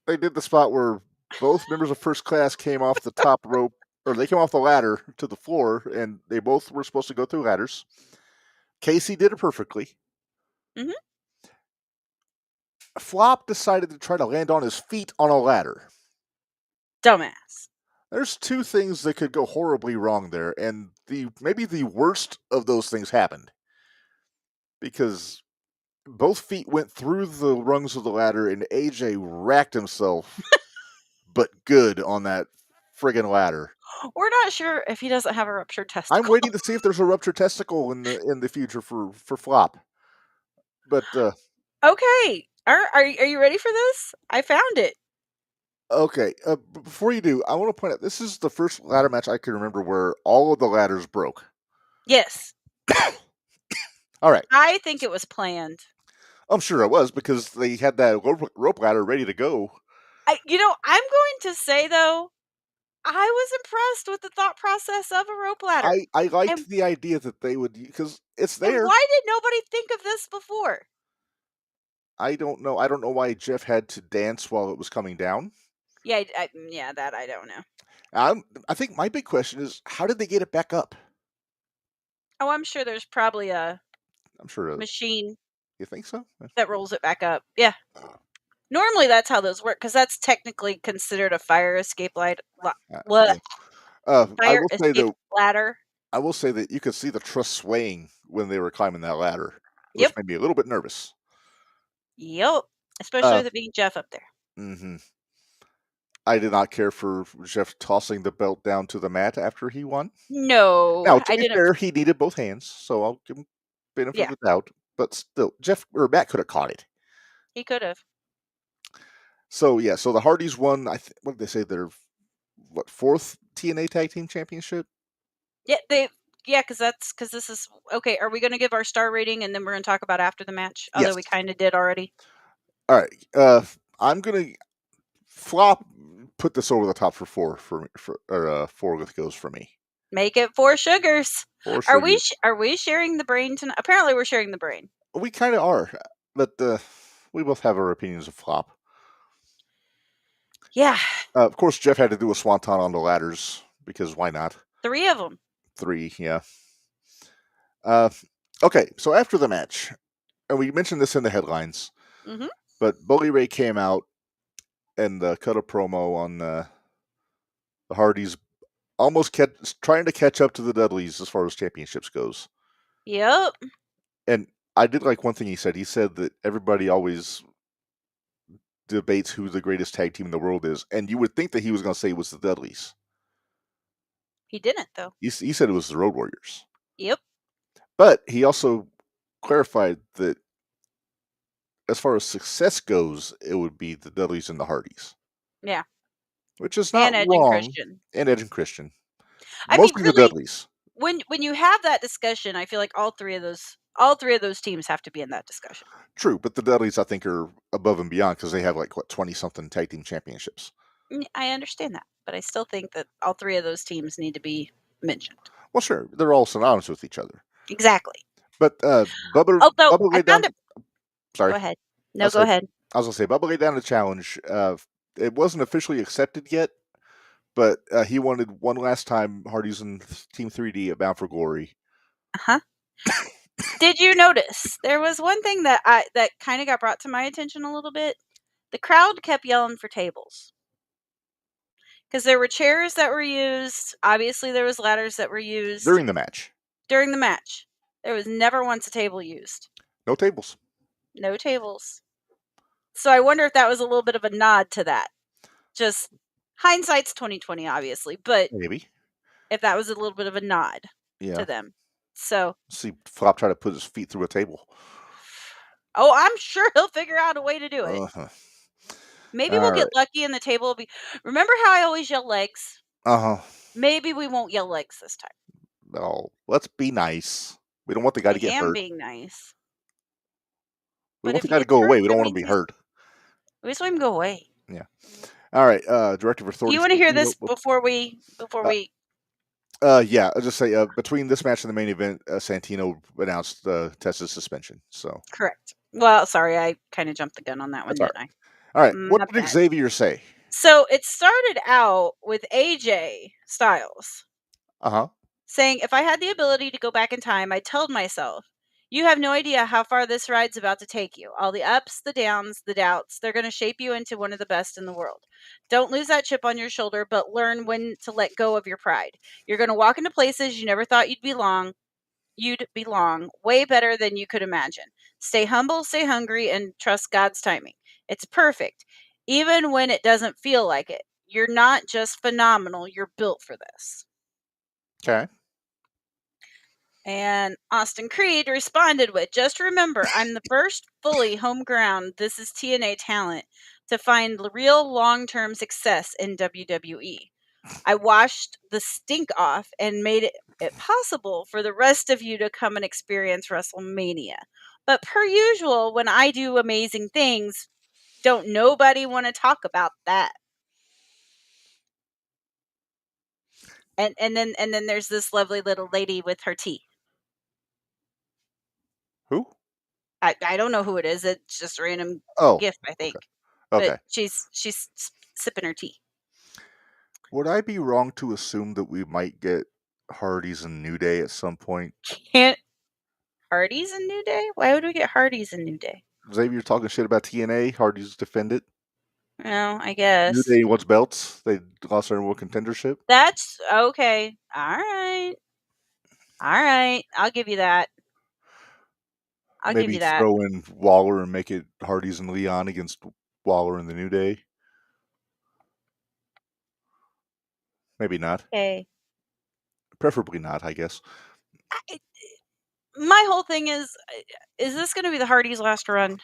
Speaker 1: they did the spot where both members of First Class came off the top rope, or they came off the ladder to the floor, and they both were supposed to go through ladders. Casey did it perfectly.
Speaker 2: Mm-hmm.
Speaker 1: Flop decided to try to land on his feet on a ladder.
Speaker 2: Dumbass.
Speaker 1: There's two things that could go horribly wrong there, and maybe the worst of those things happened. Because both feet went through the rungs of the ladder, and AJ racked himself, but good on that friggin' ladder.
Speaker 2: We're not sure if he doesn't have a ruptured testicle.
Speaker 1: I'm waiting to see if there's a ruptured testicle in the future for Flop. But
Speaker 2: okay, are you ready for this? I found it.
Speaker 1: Okay, before you do, I want to point out this is the first ladder match I can remember where all of the ladders broke.
Speaker 2: Yes.
Speaker 1: All right.
Speaker 2: I think it was planned.
Speaker 1: I'm sure it was because they had that rope ladder ready to go.
Speaker 2: I'm going to say, though, I was impressed with the thought process of a rope ladder.
Speaker 1: I liked the idea that they would, because it's there.
Speaker 2: And why did nobody think of this before?
Speaker 1: I don't know. I don't know why Jeff had to dance while it was coming down.
Speaker 2: Yeah, that I don't know.
Speaker 1: I think my big question is, how did they get it back up?
Speaker 2: Oh, I'm sure there's probably a machine.
Speaker 1: You think so?
Speaker 2: That rolls it back up. Yeah. Normally that's how those work, because that's technically considered a fire escape ladder.
Speaker 1: I will say that you could see the truss swaying when they were climbing that ladder, which made me a little bit nervous.
Speaker 2: Yep. Especially with it being Jeff up there.
Speaker 1: Mm-hmm. I did not care for Jeff tossing the belt down to the mat after he won.
Speaker 2: No.
Speaker 1: Now, to be fair, he needed both hands, so I'll give him benefit of the doubt. But still, Matt could have caught it.
Speaker 2: He could have.
Speaker 1: So, yeah, so the Hardys won, what did they say, their, fourth TNA Tag Team Championship?
Speaker 2: Yeah, because this is, okay, are we going to give our star rating and then we're going to talk about after the match? Although we kind of did already.
Speaker 1: All right. I'm going to Flop put this over the top for 4 goes for me.
Speaker 2: Make it 4 sugars. Are we sharing the brain tonight? Apparently we're sharing the brain.
Speaker 1: We kind of are, but we both have our opinions of Flop.
Speaker 2: Yeah.
Speaker 1: Of course, Jeff had to do a swanton on the ladders because why not?
Speaker 2: 3 of them.
Speaker 1: 3, yeah. Okay, so after the match, and we mentioned this in the headlines, but Bully Ray came out and cut a promo on the Hardys, almost trying to catch up to the Dudleys as far as championships goes.
Speaker 2: Yep.
Speaker 1: And I did like one thing he said. He said that everybody always debates who the greatest tag team in the world is, and you would think that he was going to say it was the Dudleys.
Speaker 2: He didn't, though.
Speaker 1: He said it was the Road Warriors.
Speaker 2: Yep.
Speaker 1: But he also clarified that as far as success goes, it would be the Dudleys and the Hardys.
Speaker 2: Yeah.
Speaker 1: Which is not
Speaker 2: Edge
Speaker 1: wrong.
Speaker 2: And Christian.
Speaker 1: And Edge and Christian.
Speaker 2: I
Speaker 1: Mostly
Speaker 2: mean, really,
Speaker 1: the Dudleys.
Speaker 2: When you have that discussion, I feel like all three of those teams have to be in that discussion.
Speaker 1: True, but the Dudleys, I think, are above and beyond because they have 20-something tag team championships.
Speaker 2: I understand that, but I still think that all three of those teams need to be mentioned.
Speaker 1: Well, sure, they're all synonymous with each other.
Speaker 2: Exactly.
Speaker 1: But Bubba laid down. Sorry.
Speaker 2: Go ahead. No, go ahead.
Speaker 1: I was going to say, Bubba laid down a challenge. It wasn't officially accepted yet, but he wanted one last time Hardys and Team 3D at Bound for Glory.
Speaker 2: Did you notice there was one thing that kind of got brought to my attention a little bit? The crowd kept yelling for tables. Because there were chairs that were used. Obviously, there was ladders that were used.
Speaker 1: During the match.
Speaker 2: There was never once a table used.
Speaker 1: No tables.
Speaker 2: No tables. So I wonder if that was a little bit of a nod to that. Just hindsight's 20/20, obviously, but
Speaker 1: maybe
Speaker 2: if that was a little bit of a nod to them. So
Speaker 1: see Flop try to put his feet through a table.
Speaker 2: Oh, I'm sure he'll figure out a way to do it. Maybe we'll get lucky and the table will be. Remember how I always yell legs? Maybe we won't yell legs this time.
Speaker 1: No, let's be nice. We don't want the guy to get hurt.
Speaker 2: Being nice.
Speaker 1: We want the guy to go away. We don't want him to be hurt.
Speaker 2: We just want him to go away.
Speaker 1: Yeah. All right. Director of Authority.
Speaker 2: Do you want to hear this before we?
Speaker 1: Yeah, I'll just say between this match and the main event, Santino announced Tessa's suspension. So
Speaker 2: correct. Well, sorry, I kind of jumped the gun on that one, didn't I?
Speaker 1: All right. What did Xavier say?
Speaker 2: So it started out with AJ Styles. Saying, if I had the ability to go back in time, I told myself, you have no idea how far this ride's about to take you. All the ups, the downs, the doubts, they're going to shape you into one of the best in the world. Don't lose that chip on your shoulder, but learn when to let go of your pride. You're going to walk into places you never thought you'd belong way better than you could imagine. Stay humble, stay hungry, and trust God's timing. It's perfect, even when it doesn't feel like it. You're not just phenomenal, you're built for this.
Speaker 1: Okay.
Speaker 2: And Austin Creed responded with, just remember, I'm the first fully homegrown This Is TNA talent to find real long-term success in WWE. I washed the stink off and made it possible for the rest of you to come and experience WrestleMania. But per usual, when I do amazing things, don't nobody want to talk about that. And then there's this lovely little lady with her tea.
Speaker 1: Who?
Speaker 2: I don't know who it is. It's just a random gift, I think.
Speaker 1: Okay.
Speaker 2: But she's sipping her tea.
Speaker 1: Would I be wrong to assume that we might get Hardys and New Day at some point?
Speaker 2: Hardys and New Day? Why would we get Hardys and New Day?
Speaker 1: Xavier talking shit about TNA. Hardys defend it.
Speaker 2: No, I guess.
Speaker 1: New Day wants belts. They lost their world contendership.
Speaker 2: That's okay. All right. I'll give you that.
Speaker 1: Maybe throw in Waller and make it Hardys and Leon against Waller and the New Day. Maybe not.
Speaker 2: Okay.
Speaker 1: Preferably not, I guess.
Speaker 2: My whole thing is this going to be the Hardys' last run?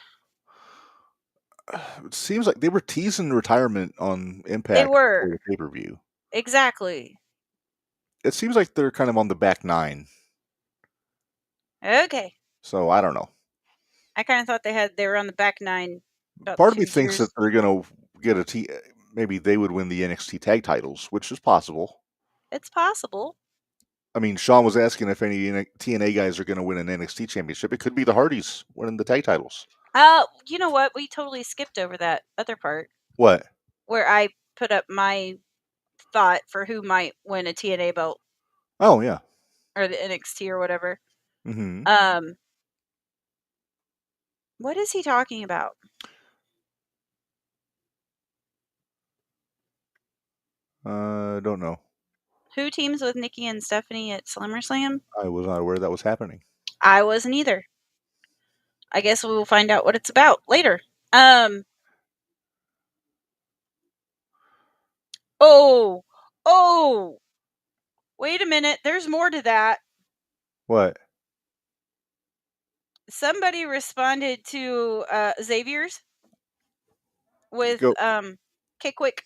Speaker 1: It seems like they were teasing retirement on Impact.
Speaker 2: They were.
Speaker 1: For the pay-per-view.
Speaker 2: Exactly.
Speaker 1: It seems like they're kind of on the back nine.
Speaker 2: Okay.
Speaker 1: So I don't know.
Speaker 2: I kind of thought they were on the back nine.
Speaker 1: Part of me thinks that they're going to get maybe they would win the NXT tag titles, which is possible.
Speaker 2: It's possible.
Speaker 1: I mean, Sean was asking if any TNA guys are going to win an NXT championship. It could be the Hardys winning the tag titles.
Speaker 2: You know what? We totally skipped over that other part.
Speaker 1: What?
Speaker 2: Where I put up my thought for who might win a TNA belt.
Speaker 1: Oh, yeah.
Speaker 2: or the NXT or whatever.
Speaker 1: Mm-hmm.
Speaker 2: What is he talking about?
Speaker 1: Don't know.
Speaker 2: Who teams with Nikki and Stephanie at SlammerSlam?
Speaker 1: I was not aware that was happening.
Speaker 2: I wasn't either. I guess we will find out what it's about later. Oh, wait a minute. There's more to that.
Speaker 1: What?
Speaker 2: Somebody responded to Xavier's with K-Quick.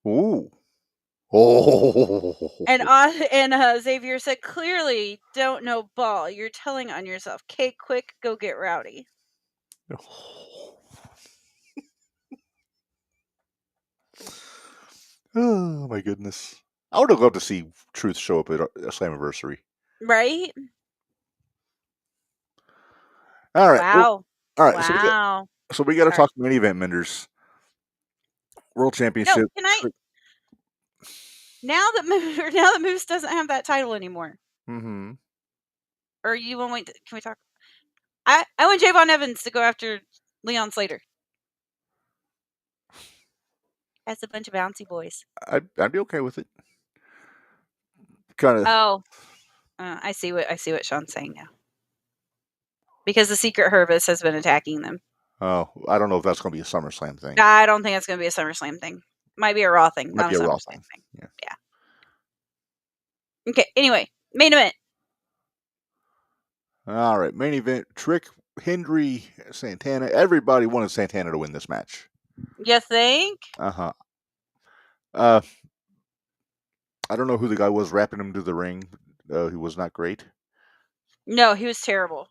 Speaker 1: Ooh. Oh.
Speaker 2: And Xavier said, clearly don't know ball. You're telling on yourself. K-Quick, go get rowdy.
Speaker 1: Oh my goodness. I would have loved to see Truth show up at a Slammiversary.
Speaker 2: Right?
Speaker 1: All right.
Speaker 2: Wow.
Speaker 1: Well, all right.
Speaker 2: Wow.
Speaker 1: So we got to talk main event Minderz. World Championship.
Speaker 2: No, can I? Now that Moose doesn't have that title anymore.
Speaker 1: Mm-hmm.
Speaker 2: Or you won't wait. Can we talk? I want Javon Evans to go after Leon Slater. As a bunch of bouncy boys.
Speaker 1: I'd be okay with it. Kind of.
Speaker 2: Oh, I see what Sean's saying now. Because the Secret Hervis has been attacking them.
Speaker 1: Oh, I don't know if that's going to be a SummerSlam thing.
Speaker 2: I don't think it's going to be a SummerSlam thing. Might be a Raw thing, not a SummerSlam thing.
Speaker 1: Yeah.
Speaker 2: Okay. Anyway, main event.
Speaker 1: All right, main event. Trick, Hendry, Santana. Everybody wanted Santana to win this match.
Speaker 2: You think?
Speaker 1: Uh-huh. I don't know who the guy was wrapping him to the ring. He was not great.
Speaker 2: No, he was terrible.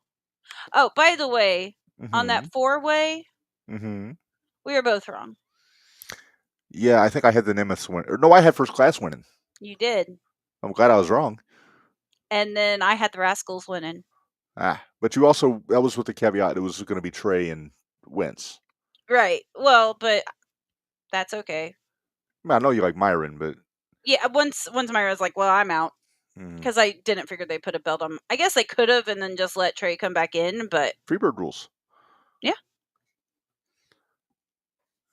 Speaker 2: Oh, by the way, on that 4-way, we were both wrong.
Speaker 1: Yeah, I think I had the Nemeth win. Or no, I had First Class winning.
Speaker 2: You did.
Speaker 1: I'm glad I was wrong.
Speaker 2: And then I had the Rascals winning.
Speaker 1: But you also, that was with the caveat it was going to be Trey and Wentz.
Speaker 2: Right. Well, but that's okay.
Speaker 1: I know you like Myron, but...
Speaker 2: Yeah, once Myra was like, well, I'm out. Because I didn't figure they put a belt on. I guess they could have and then just let Trey come back in, but...
Speaker 1: Freebird rules.
Speaker 2: Yeah.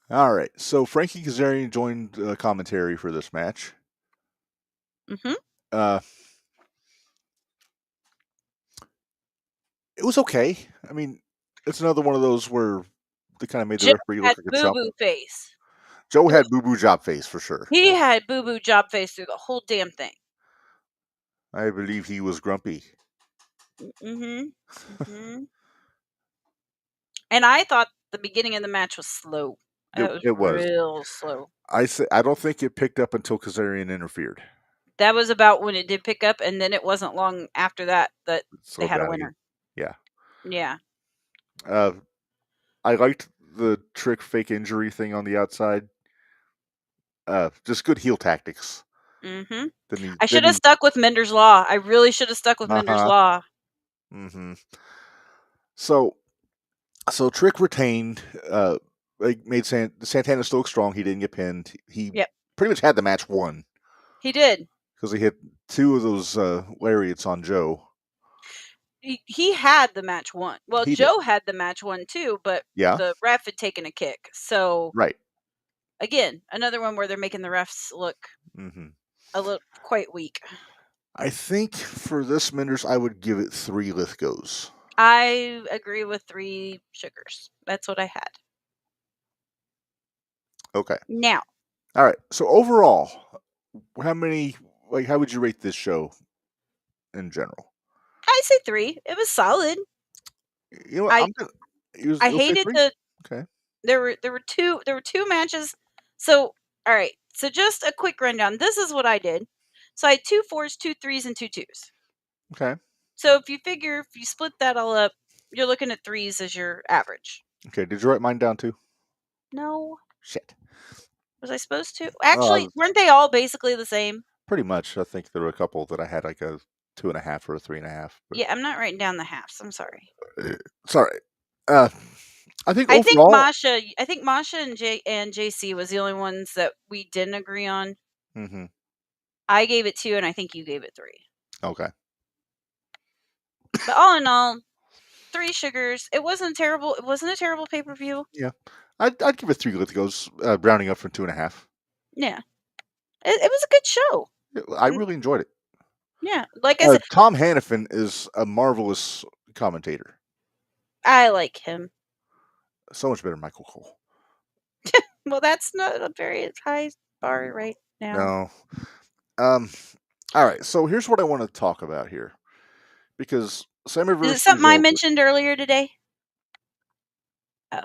Speaker 1: All right. So Frankie Kazarian joined commentary for this match.
Speaker 2: Mm-hmm.
Speaker 1: It was okay. I mean, it's another one of those where they kind of made the referee look like a chump.
Speaker 2: Boo-boo face.
Speaker 1: Joe had boo-boo job face for sure.
Speaker 2: He had boo-boo job face through the whole damn thing.
Speaker 1: I believe he was grumpy.
Speaker 2: Mm-hmm. And I thought the beginning of the match was slow. It was real slow.
Speaker 1: I don't think it picked up until Kazarian interfered.
Speaker 2: That was about when it did pick up, and then it wasn't long after that they had a winner.
Speaker 1: Yeah.
Speaker 2: Yeah.
Speaker 1: I liked the Trick fake injury thing on the outside. Just good heel tactics.
Speaker 2: Mm-hmm. I should have stuck with Minderz Law. I really should have stuck with Minderz Law.
Speaker 1: Mm-hmm. So Trick retained. Made Santana still look strong. He didn't get pinned. He pretty much had the match won.
Speaker 2: He did.
Speaker 1: Because he hit 2 of those lariats on Joe.
Speaker 2: He had the match won. Well, Joe had the match won too, but the ref had taken a kick. So again, another one where they're making the refs look a little quite weak.
Speaker 1: I think for this Minderz, I would give it 3 Lithgows.
Speaker 2: I agree with 3 sugars. That's what I had.
Speaker 1: Okay.
Speaker 2: Now.
Speaker 1: All right. So overall, how would you rate this show in general?
Speaker 2: I say 3. It was solid.
Speaker 1: You know,
Speaker 2: I hated there were two matches. So all right. So just a quick rundown. This is what I did. So I had 2 4s, 2 3s, and 2 2s.
Speaker 1: Okay.
Speaker 2: So if you split that all up, you're looking at 3s as your average.
Speaker 1: Okay. Did you write mine down too?
Speaker 2: No.
Speaker 1: Shit.
Speaker 2: Was I supposed to? Actually, weren't they all basically the same?
Speaker 1: Pretty much. I think there were a couple that I had like a 2.5 or a 3.5.
Speaker 2: Yeah, I'm not writing down the halves. I'm sorry.
Speaker 1: Sorry. I think Masha
Speaker 2: and JC was the only ones that we didn't agree on.
Speaker 1: Mm-hmm.
Speaker 2: I gave it 2, and I think you gave it 3.
Speaker 1: Okay.
Speaker 2: But all in all, 3 sugars. It wasn't terrible. It wasn't a terrible pay-per-view.
Speaker 1: Yeah. I'd give it 3 Lithgos, rounding up from 2.5.
Speaker 2: Yeah. It was a good show.
Speaker 1: I really enjoyed it.
Speaker 2: Yeah. Like I said,
Speaker 1: Tom Hannafin is a marvelous commentator.
Speaker 2: I like him.
Speaker 1: So much better than Michael Cole.
Speaker 2: Well, that's not a very high bar right now.
Speaker 1: No. All right. So here's what I want to talk about here. Because Slammiversary
Speaker 2: Is it something I mentioned earlier today? Oh.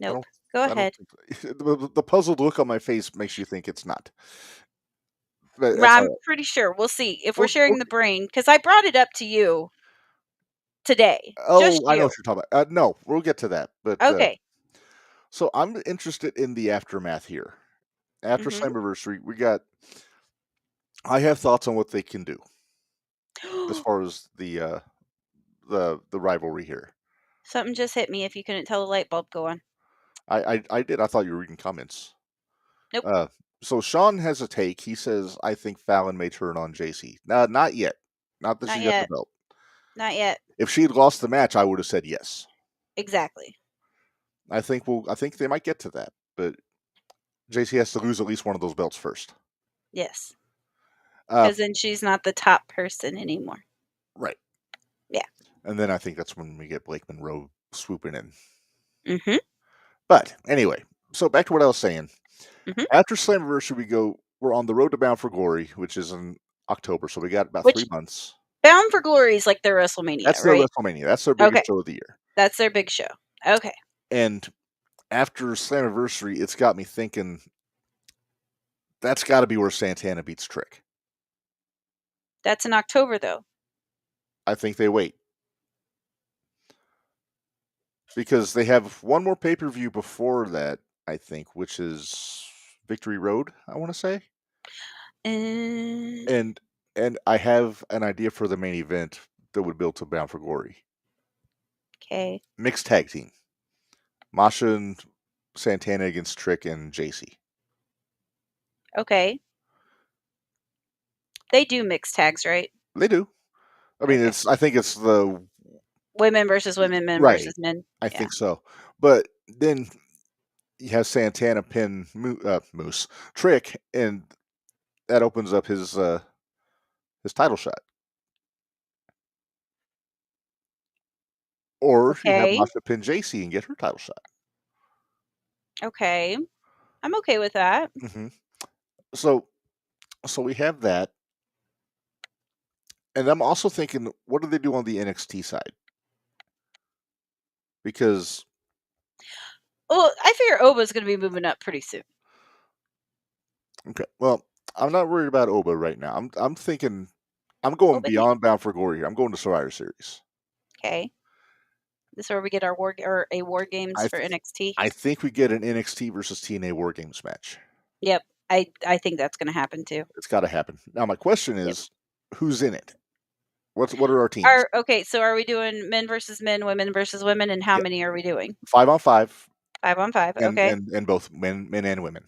Speaker 2: Nope. Go ahead.
Speaker 1: The puzzled look on my face makes you think it's not.
Speaker 2: I'm pretty sure. We'll see if we're sharing the brain, because I brought it up to you today.
Speaker 1: Oh, I know what you're talking about. No, we'll get to that. But
Speaker 2: okay.
Speaker 1: So I'm interested in the aftermath here. After Slammiversary, I have thoughts on what they can do as far as the rivalry here.
Speaker 2: Something just hit me. If you couldn't tell the light bulb go on.
Speaker 1: I did. I thought you were reading comments.
Speaker 2: Nope.
Speaker 1: So Sean has a take. He says, I think Fallon may turn on JC. Not yet. Not that she got the belt.
Speaker 2: Not yet.
Speaker 1: If she had lost the match, I would have said yes.
Speaker 2: Exactly.
Speaker 1: I think they might get to that, but JC has to lose at least one of those belts first.
Speaker 2: Yes. Because then she's not the top person anymore.
Speaker 1: Right.
Speaker 2: Yeah.
Speaker 1: And then I think that's when we get Blake Monroe swooping in.
Speaker 2: Mm-hmm.
Speaker 1: But anyway, so back to what I was saying. After Slammiversary, we're on the road to Bound for Glory, which is in October, so we got about 3 months.
Speaker 2: Bound for Glory is like their WrestleMania,
Speaker 1: That's their WrestleMania. That's their biggest show of the year.
Speaker 2: That's their big show. Okay.
Speaker 1: And after Slammiversary, it's got me thinking that's got to be where Santana beats Trick.
Speaker 2: That's in October, though.
Speaker 1: I think they wait. Because they have one more pay-per-view before that, I think, which is Victory Road, I want to say. And I have an idea for the main event that would build to Bound for Glory.
Speaker 2: Okay.
Speaker 1: Mixed tag team. Masha and Santana against Trick and JC.
Speaker 2: Okay. They do mixed tags, right?
Speaker 1: They do. I mean, I think it's the
Speaker 2: women versus women, men versus men.
Speaker 1: I think so. But then you have Santana pin Moose Trick, and that opens up his title shot. Or you have Masha pin JC and get her title shot.
Speaker 2: Okay. I'm okay with that.
Speaker 1: So we have that. And I'm also thinking, what do they do on the NXT side? Because
Speaker 2: I figure Oba's going to be moving up pretty soon.
Speaker 1: Okay. Well, I'm not worried about Oba right now. I'm thinking I'm going beyond Bound for Glory here. I'm going to Survivor Series.
Speaker 2: Okay. This is where we get our War Games for NXT.
Speaker 1: I think we get an NXT versus TNA War Games match.
Speaker 2: Yep. I think that's going to happen too.
Speaker 1: It's got to happen. Now my question is, who's in it? What are our teams?
Speaker 2: Okay, so are we doing men versus men, women versus women, and how many are we doing?
Speaker 1: 5-on-5.
Speaker 2: 5-on-5. Okay.
Speaker 1: And both men and women.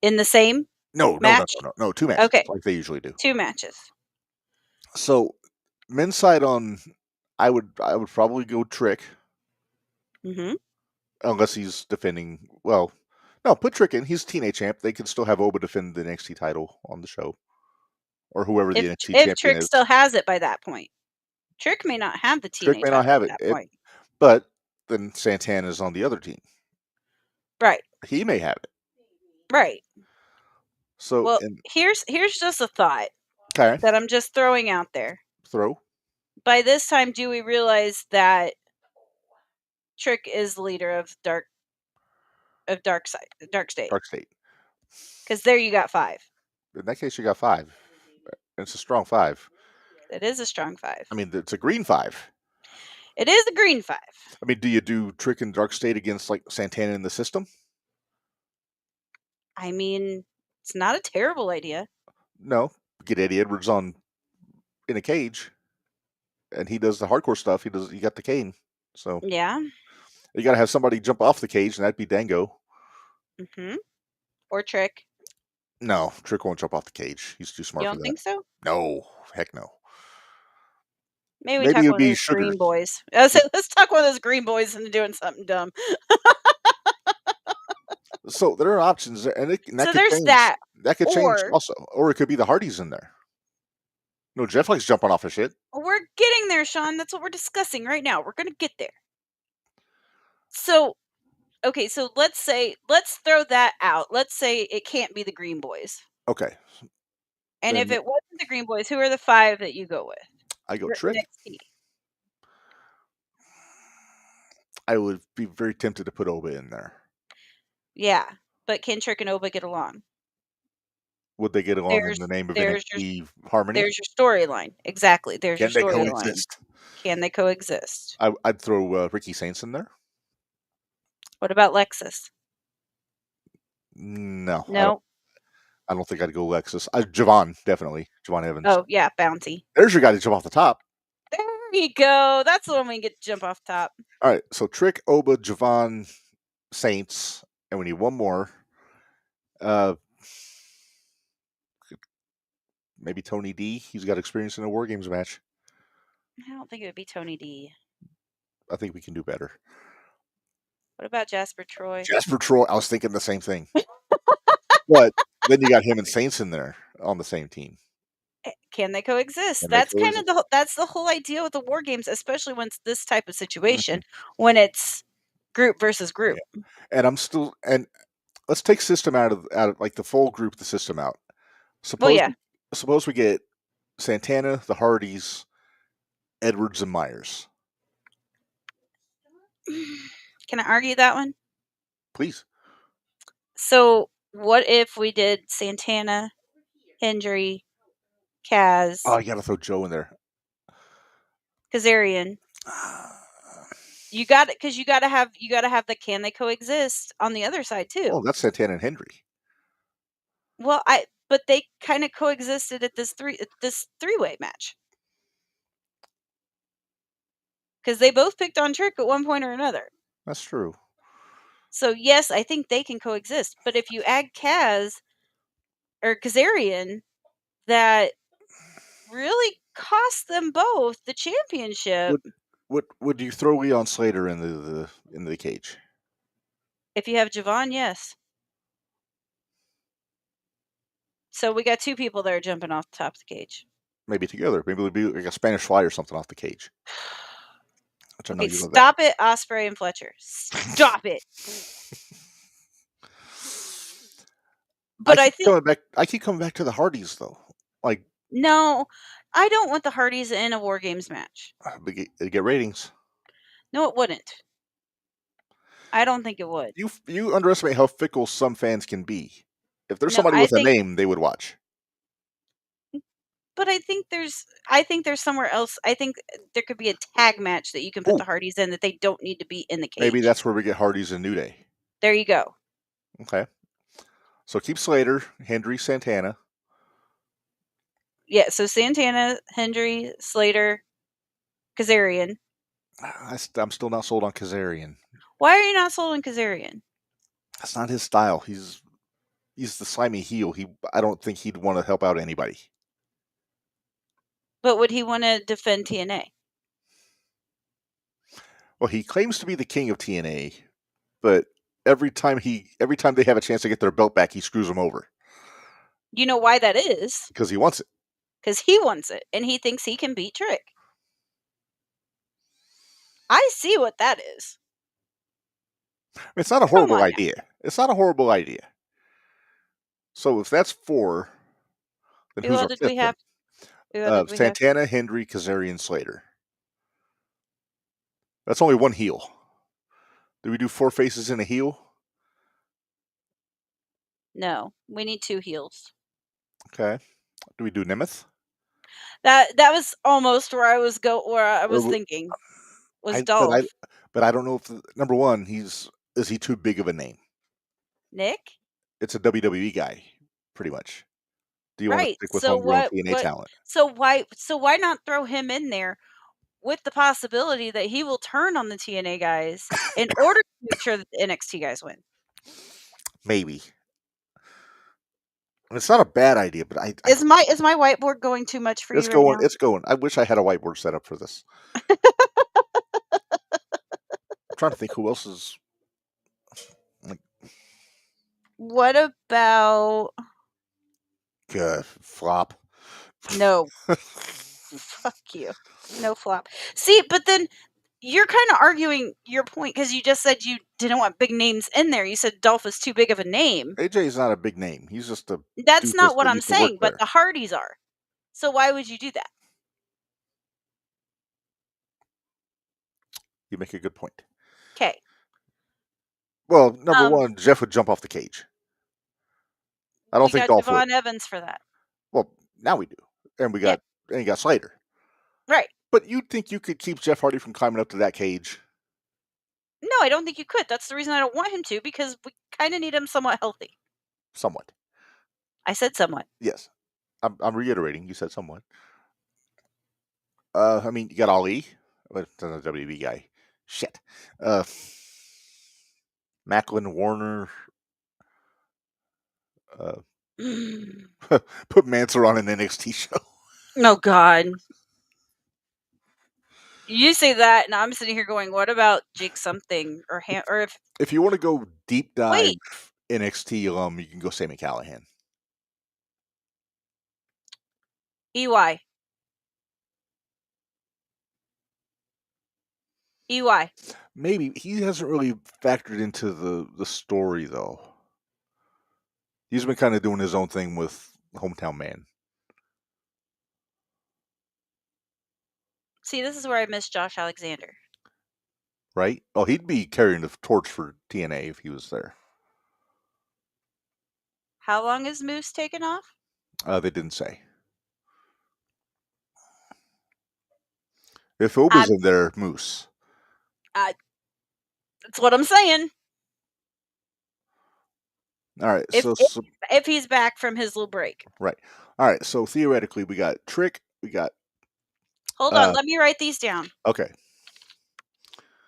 Speaker 2: In the same
Speaker 1: match? No, 2 matches.
Speaker 2: Okay.
Speaker 1: Like they usually do.
Speaker 2: 2 matches.
Speaker 1: So men's side I would probably go Trick. Unless he's defending. Well, no, put Trick in. He's TNA champ. They can still have Oba defend the NXT title on the show, or whoever the NXT champion is.
Speaker 2: If Trick still has it by that point, Trick may not have the TNA
Speaker 1: Trick may not have it, but then Santana's on the other team.
Speaker 2: Right.
Speaker 1: He may have it.
Speaker 2: Right.
Speaker 1: So
Speaker 2: well, here's just a thought that I'm just throwing out there.
Speaker 1: Throw.
Speaker 2: By this time, do we realize that Trick is the leader of Dark State?
Speaker 1: Dark State.
Speaker 2: Because there you got 5.
Speaker 1: In that case, you got 5. It's a strong 5.
Speaker 2: It is a strong 5.
Speaker 1: I mean, it's a green 5.
Speaker 2: It is a green 5.
Speaker 1: I mean, do you do Trick and Dark State against like Santana in the system?
Speaker 2: I mean, it's not a terrible idea.
Speaker 1: No, get Eddie Edwards in a cage, and he does the hardcore stuff. He got the cane, so
Speaker 2: yeah.
Speaker 1: You got to have somebody jump off the cage, and that'd be Dango.
Speaker 2: Or Trick.
Speaker 1: No, Trick won't jump off the cage. He's too smart for that.
Speaker 2: You don't think so?
Speaker 1: No, heck no.
Speaker 2: Maybe talk
Speaker 1: it would
Speaker 2: one of
Speaker 1: be
Speaker 2: those
Speaker 1: Sugar.
Speaker 2: green boys. Let's talk one of those green boys into doing something dumb.
Speaker 1: So there are options, and that
Speaker 2: So
Speaker 1: could
Speaker 2: there's
Speaker 1: change.
Speaker 2: that.
Speaker 1: That could change
Speaker 2: Or
Speaker 1: also, or it could be the Hardys in there. No, Jeff likes jumping off of shit.
Speaker 2: we're getting there, Sean. That's what we're discussing right now. We're gonna get there. So, okay, so let's throw that out. Let's say it can't be the Green Boys.
Speaker 1: Okay.
Speaker 2: And
Speaker 1: Then
Speaker 2: if it wasn't the Green Boys, who are the 5 that you go with?
Speaker 1: I go
Speaker 2: For
Speaker 1: Trick.
Speaker 2: NXT.
Speaker 1: I would be very tempted to put Oba in there.
Speaker 2: Yeah, but can Trick and Oba get along?
Speaker 1: Would they get along in the name of NXT Harmony?
Speaker 2: There's your storyline. Exactly. There's
Speaker 1: Can
Speaker 2: your
Speaker 1: they
Speaker 2: storyline.
Speaker 1: coexist?
Speaker 2: Can they coexist?
Speaker 1: I'd throw Ricky Saints in there.
Speaker 2: What about Lexus?
Speaker 1: No.
Speaker 2: No.
Speaker 1: I don't think I'd go Lexus. Javon, definitely. Javon Evans.
Speaker 2: Oh, yeah, Bounty.
Speaker 1: There's your guy to jump off the top.
Speaker 2: There you go. That's the one we get to jump off top.
Speaker 1: All right, so Trick, Oba, Javon, Saints, and we need one more. Maybe Tony D. He's got experience in a War Games match.
Speaker 2: I don't think it would be Tony D.
Speaker 1: I think we can do better.
Speaker 2: What about Jasper Troy?
Speaker 1: Jasper Troy, I was thinking the same thing. But then you got him and Saints in there on the same team.
Speaker 2: Can they coexist? That's kind of that's the whole idea with the War Games, especially when it's this type of situation, when it's group versus group.
Speaker 1: Yeah. And let's take system out of like the full group, the system out. Suppose we get Santana, the Hardys, Edwards, and Myers.
Speaker 2: Can I argue that one?
Speaker 1: Please.
Speaker 2: So what if we did Santana, Hendry, Kaz?
Speaker 1: Oh, you got to throw Joe in there.
Speaker 2: Kazarian. You got it, because you got to have the can they coexist on the other side too.
Speaker 1: Oh, that's Santana and Hendry.
Speaker 2: Well, but they kind of coexisted at this three-way match. Because they both picked on Trick at one point or another.
Speaker 1: That's true.
Speaker 2: So, yes, I think they can coexist. But if you add Kaz or Kazarian, that really cost them both the championship.
Speaker 1: Would you throw Leon Slater in the cage?
Speaker 2: If you have Javon, yes. So we got 2 people that are jumping off the top of the cage.
Speaker 1: Maybe together. Maybe it would be like a Spanish Fly or something off the cage.
Speaker 2: Okay, stop it, Osprey and Fletcher. Stop it. But I
Speaker 1: keep coming back to the Hardys though. Like,
Speaker 2: no, I don't want the Hardys in a War Games match.
Speaker 1: They get ratings.
Speaker 2: No, it wouldn't. I don't think it would.
Speaker 1: You underestimate how fickle some fans can be. If there's somebody with a name, they would watch.
Speaker 2: But I think there's somewhere else. I think there could be a tag match that you can put the Hardys in that they don't need to be in the cage.
Speaker 1: Maybe that's where we get Hardys and New Day.
Speaker 2: There you go.
Speaker 1: Okay. So keep Slater, Hendry, Santana.
Speaker 2: Yeah, so Santana, Hendry, Slater, Kazarian.
Speaker 1: I'm still not sold on Kazarian.
Speaker 2: Why are you not sold on Kazarian?
Speaker 1: That's not his style. He's the slimy heel. I don't think he'd want to help out anybody.
Speaker 2: But would he want to defend TNA?
Speaker 1: Well, he claims to be the king of TNA, but every time they have a chance to get their belt back, he screws them over.
Speaker 2: You know why that is?
Speaker 1: Because he wants it.
Speaker 2: Because he wants it, and he thinks he can beat Trick. I see what that is.
Speaker 1: It's not a horrible idea. It's not a horrible idea. So if that's 4, then who's our 5th? We have? Santana, Hendry, Kazarian, Slater. That's only 1 heel. Do we do 4 faces in a heel?
Speaker 2: No, we need 2 heels.
Speaker 1: Okay. Do we do Nemeth?
Speaker 2: That was almost where I was thinking. Was Dolph.
Speaker 1: But I don't know if number 1, is he too big of a name?
Speaker 2: Nick?
Speaker 1: It's a WWE guy, pretty much. Do you want to stick with homegrown TNA talent?
Speaker 2: So why not throw him in there with the possibility that he will turn on the TNA guys in order to make sure that the NXT guys win?
Speaker 1: Maybe. It's not a bad idea, but
Speaker 2: is my whiteboard going too much for you right now?
Speaker 1: It's going. I wish I had a whiteboard set up for this. I'm trying to think who else is.
Speaker 2: What about
Speaker 1: flop?
Speaker 2: No. Fuck you. No flop. See, but then you're kind of arguing your point because you just said you didn't want big names in there. You said Dolph is too big of a name.
Speaker 1: AJ is not a big name. He's just a.
Speaker 2: That's not what I'm saying, but the Hardys are. So why would you do that?
Speaker 1: You make a good point.
Speaker 2: Okay.
Speaker 1: Well, number one, Jeff would jump off the cage. I don't think Dolph would.
Speaker 2: We got Javon Evans for that.
Speaker 1: Well, now we do, and we got Slater.
Speaker 2: Right.
Speaker 1: But you'd think you could keep Jeff Hardy from climbing up to that cage?
Speaker 2: No, I don't think you could. That's the reason I don't want him to, because we kind of need him somewhat healthy.
Speaker 1: Somewhat.
Speaker 2: I said somewhat.
Speaker 1: Yes. I'm reiterating. You said somewhat. I mean, you got Ali, the WB guy. Shit. Macklin, Warner. Put Mansoor on an NXT show.
Speaker 2: Oh, God. You say that, and I'm sitting here going, what about Jake something? Or
Speaker 1: if you want to go deep dive NXT alum, you can go Sami Callihan.
Speaker 2: EY.
Speaker 1: Maybe. He hasn't really factored into the story, though. He's been kind of doing his own thing with Hometown Man.
Speaker 2: See, this is where I miss Josh Alexander.
Speaker 1: Right? Oh, he'd be carrying the torch for TNA if he was there.
Speaker 2: How long is Moose taken off?
Speaker 1: They didn't say. If Oba's in there, Moose.
Speaker 2: That's what I'm saying.
Speaker 1: All right.
Speaker 2: If he's back from his little break.
Speaker 1: Right. All right. So theoretically, we got Trick. We got.
Speaker 2: Hold on. Let me write these down.
Speaker 1: Okay.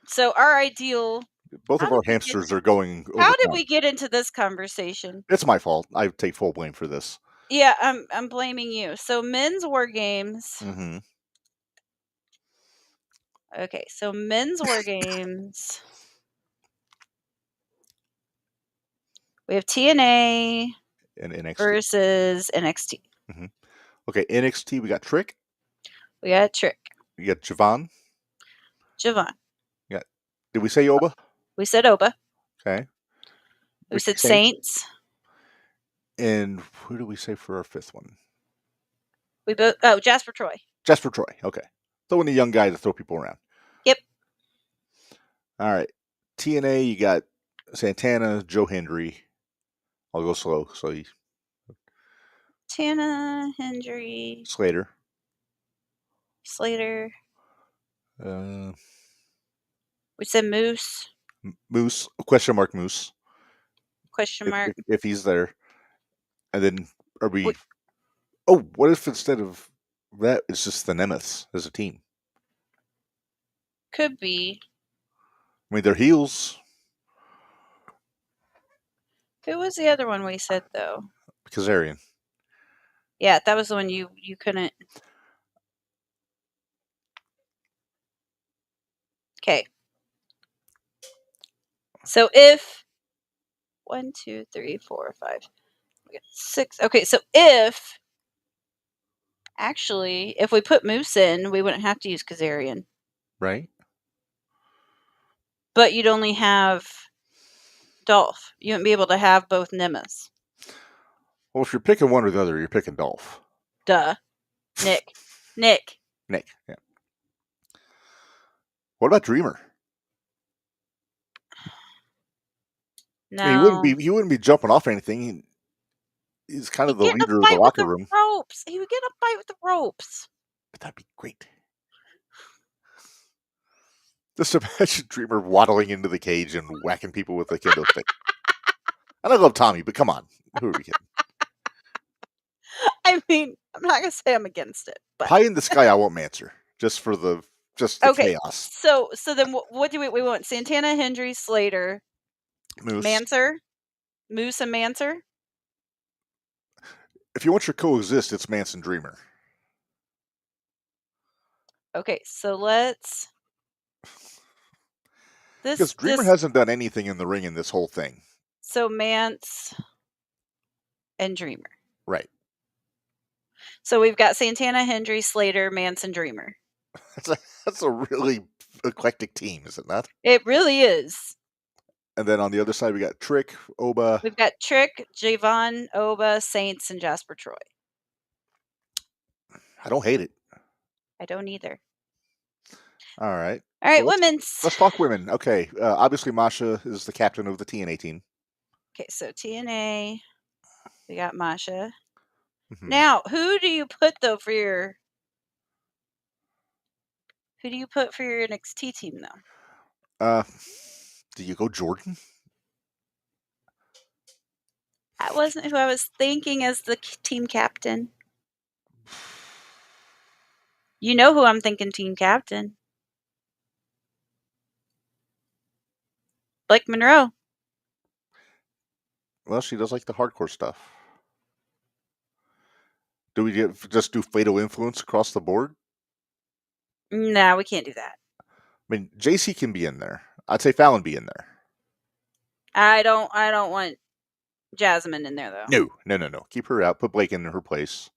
Speaker 2: So our ideal.
Speaker 1: Both of our hamsters are going.
Speaker 2: How did we get into this conversation?
Speaker 1: It's my fault. I take full blame for this.
Speaker 2: Yeah, I'm blaming you. So men's war games.
Speaker 1: Mm-hmm.
Speaker 2: Okay, so men's war games. We have TNA
Speaker 1: and NXT
Speaker 2: versus NXT.
Speaker 1: Mm-hmm. Okay, NXT. We got Trick.
Speaker 2: We got Trick.
Speaker 1: We got Javon.
Speaker 2: Yeah.
Speaker 1: Did we say Oba?
Speaker 2: We said Oba.
Speaker 1: Okay.
Speaker 2: We said Saints.
Speaker 1: And who do we say for our fifth one?
Speaker 2: Jasper Troy.
Speaker 1: Jasper Troy. Okay. Throwing the young guy to throw people around.
Speaker 2: Yep.
Speaker 1: All right. TNA, you got Santana, Joe Hendry. I'll go slow. So
Speaker 2: Santana, Hendry.
Speaker 1: Slater.
Speaker 2: We said Moose.
Speaker 1: Moose. Question mark Moose.
Speaker 2: Question mark.
Speaker 1: If he's there. And then are we... what if instead of that, it's just the Nemeths as a team?
Speaker 2: Could be.
Speaker 1: I mean, they're heels.
Speaker 2: Who was the other one we said, though?
Speaker 1: Kazarian.
Speaker 2: Yeah, that was the one you couldn't. Okay. So if 1, 2, 3, 4, 5, 6. Okay, so if we put Moose in, we wouldn't have to use Kazarian.
Speaker 1: Right.
Speaker 2: But you'd only have Dolph. You wouldn't be able to have both Nemeths.
Speaker 1: Well, if you're picking one or the other, you're picking Dolph.
Speaker 2: Duh. Nick.
Speaker 1: Yeah. What about Dreamer?
Speaker 2: No.
Speaker 1: I mean, he wouldn't be jumping off anything. He's kind of the leader of the locker room.
Speaker 2: Ropes. He would get in a fight with the ropes.
Speaker 1: But that'd be great. Just imagine Dreamer waddling into the cage and whacking people with a kendo stick. And I love Tommy, but come on. Who are we kidding?
Speaker 2: I mean, I'm not going to say I'm against it. But
Speaker 1: High in the sky, I won't answer. Just for the chaos.
Speaker 2: So then what do we want? Santana, Hendry, Slater,
Speaker 1: Moose.
Speaker 2: Mansoor? Moose and Mansoor?
Speaker 1: If you want your coexist, it's Manson Dreamer.
Speaker 2: Okay, so let's.
Speaker 1: Because Dreamer hasn't done anything in the ring in this whole thing.
Speaker 2: So Mance and Dreamer.
Speaker 1: Right.
Speaker 2: So we've got Santana, Hendry, Slater, Mance, and Dreamer.
Speaker 1: That's a really eclectic team, is it not?
Speaker 2: It really is.
Speaker 1: And then on the other side, we got Trick, Oba.
Speaker 2: We've got Trick, Javon, Oba, Saints, and Jasper Troy.
Speaker 1: I don't hate it.
Speaker 2: I don't either.
Speaker 1: All right.
Speaker 2: All right, women's.
Speaker 1: Let's talk women. Okay. Obviously, Masha is the captain of the TNA team.
Speaker 2: Okay, so TNA, we got Masha. Mm-hmm. Now, who do you put though for your? Who do you put for your NXT team though?
Speaker 1: Do you go Jordan?
Speaker 2: That wasn't who I was thinking as the team captain. You know who I'm thinking team captain. Blake Monroe.
Speaker 1: Well, she does like the hardcore stuff. Do we just do fatal influence across the board?
Speaker 2: No, we can't do that.
Speaker 1: I mean, JC can be in there. I'd say Fallon be in there.
Speaker 2: I don't want Jasmine in there though.
Speaker 1: No. Keep her out. Put Blake in her place.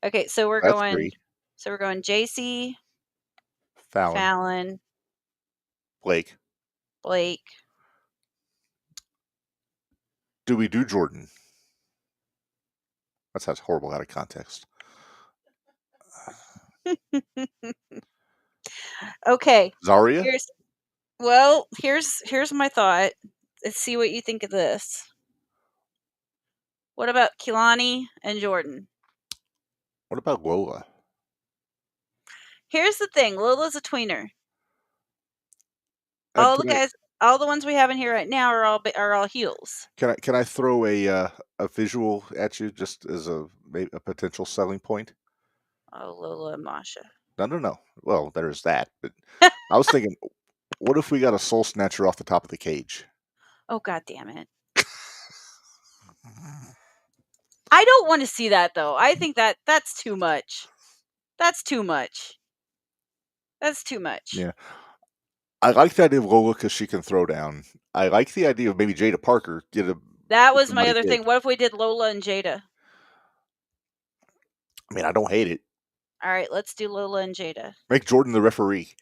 Speaker 2: Okay, so we're going. 3. So we're going JC, Fallon,
Speaker 1: Blake. Do we do Jordan? That sounds horrible out of context.
Speaker 2: Okay.
Speaker 1: Zarya?
Speaker 2: Here's my thought. Let's see what you think of this. What about Kilani and Jordan?
Speaker 1: What about Lola?
Speaker 2: Here's the thing. Lola's a tweener. All the ones we have in here right now are all heels.
Speaker 1: Can I throw a visual at you just as a potential selling point?
Speaker 2: Oh, Lola and Masha.
Speaker 1: No. Well, there's that. But I was thinking, what if we got a soul snatcher off the top of the cage?
Speaker 2: Oh, God damn it. I don't want to see that, though. I think that's too much. That's too much.
Speaker 1: Yeah. I like the idea of Lola because she can throw down. I like the idea of maybe Jada Parker
Speaker 2: That was my other thing. What if we did Lola and Jada?
Speaker 1: I mean, I don't hate it.
Speaker 2: All right, let's do Lola and Jada.
Speaker 1: Make Jordan the referee.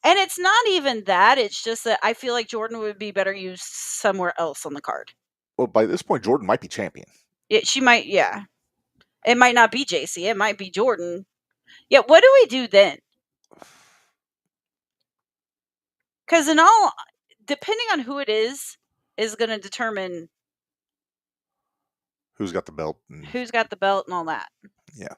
Speaker 2: And it's not even that. It's just that I feel like Jordan would be better used somewhere else on the card.
Speaker 1: Well, by this point, Jordan might be champion.
Speaker 2: She might, yeah. It might not be JC. It might be Jordan. Yeah, what do we do then? Because depending on who it is going to determine
Speaker 1: who's got the belt.
Speaker 2: And all that.
Speaker 1: Yeah.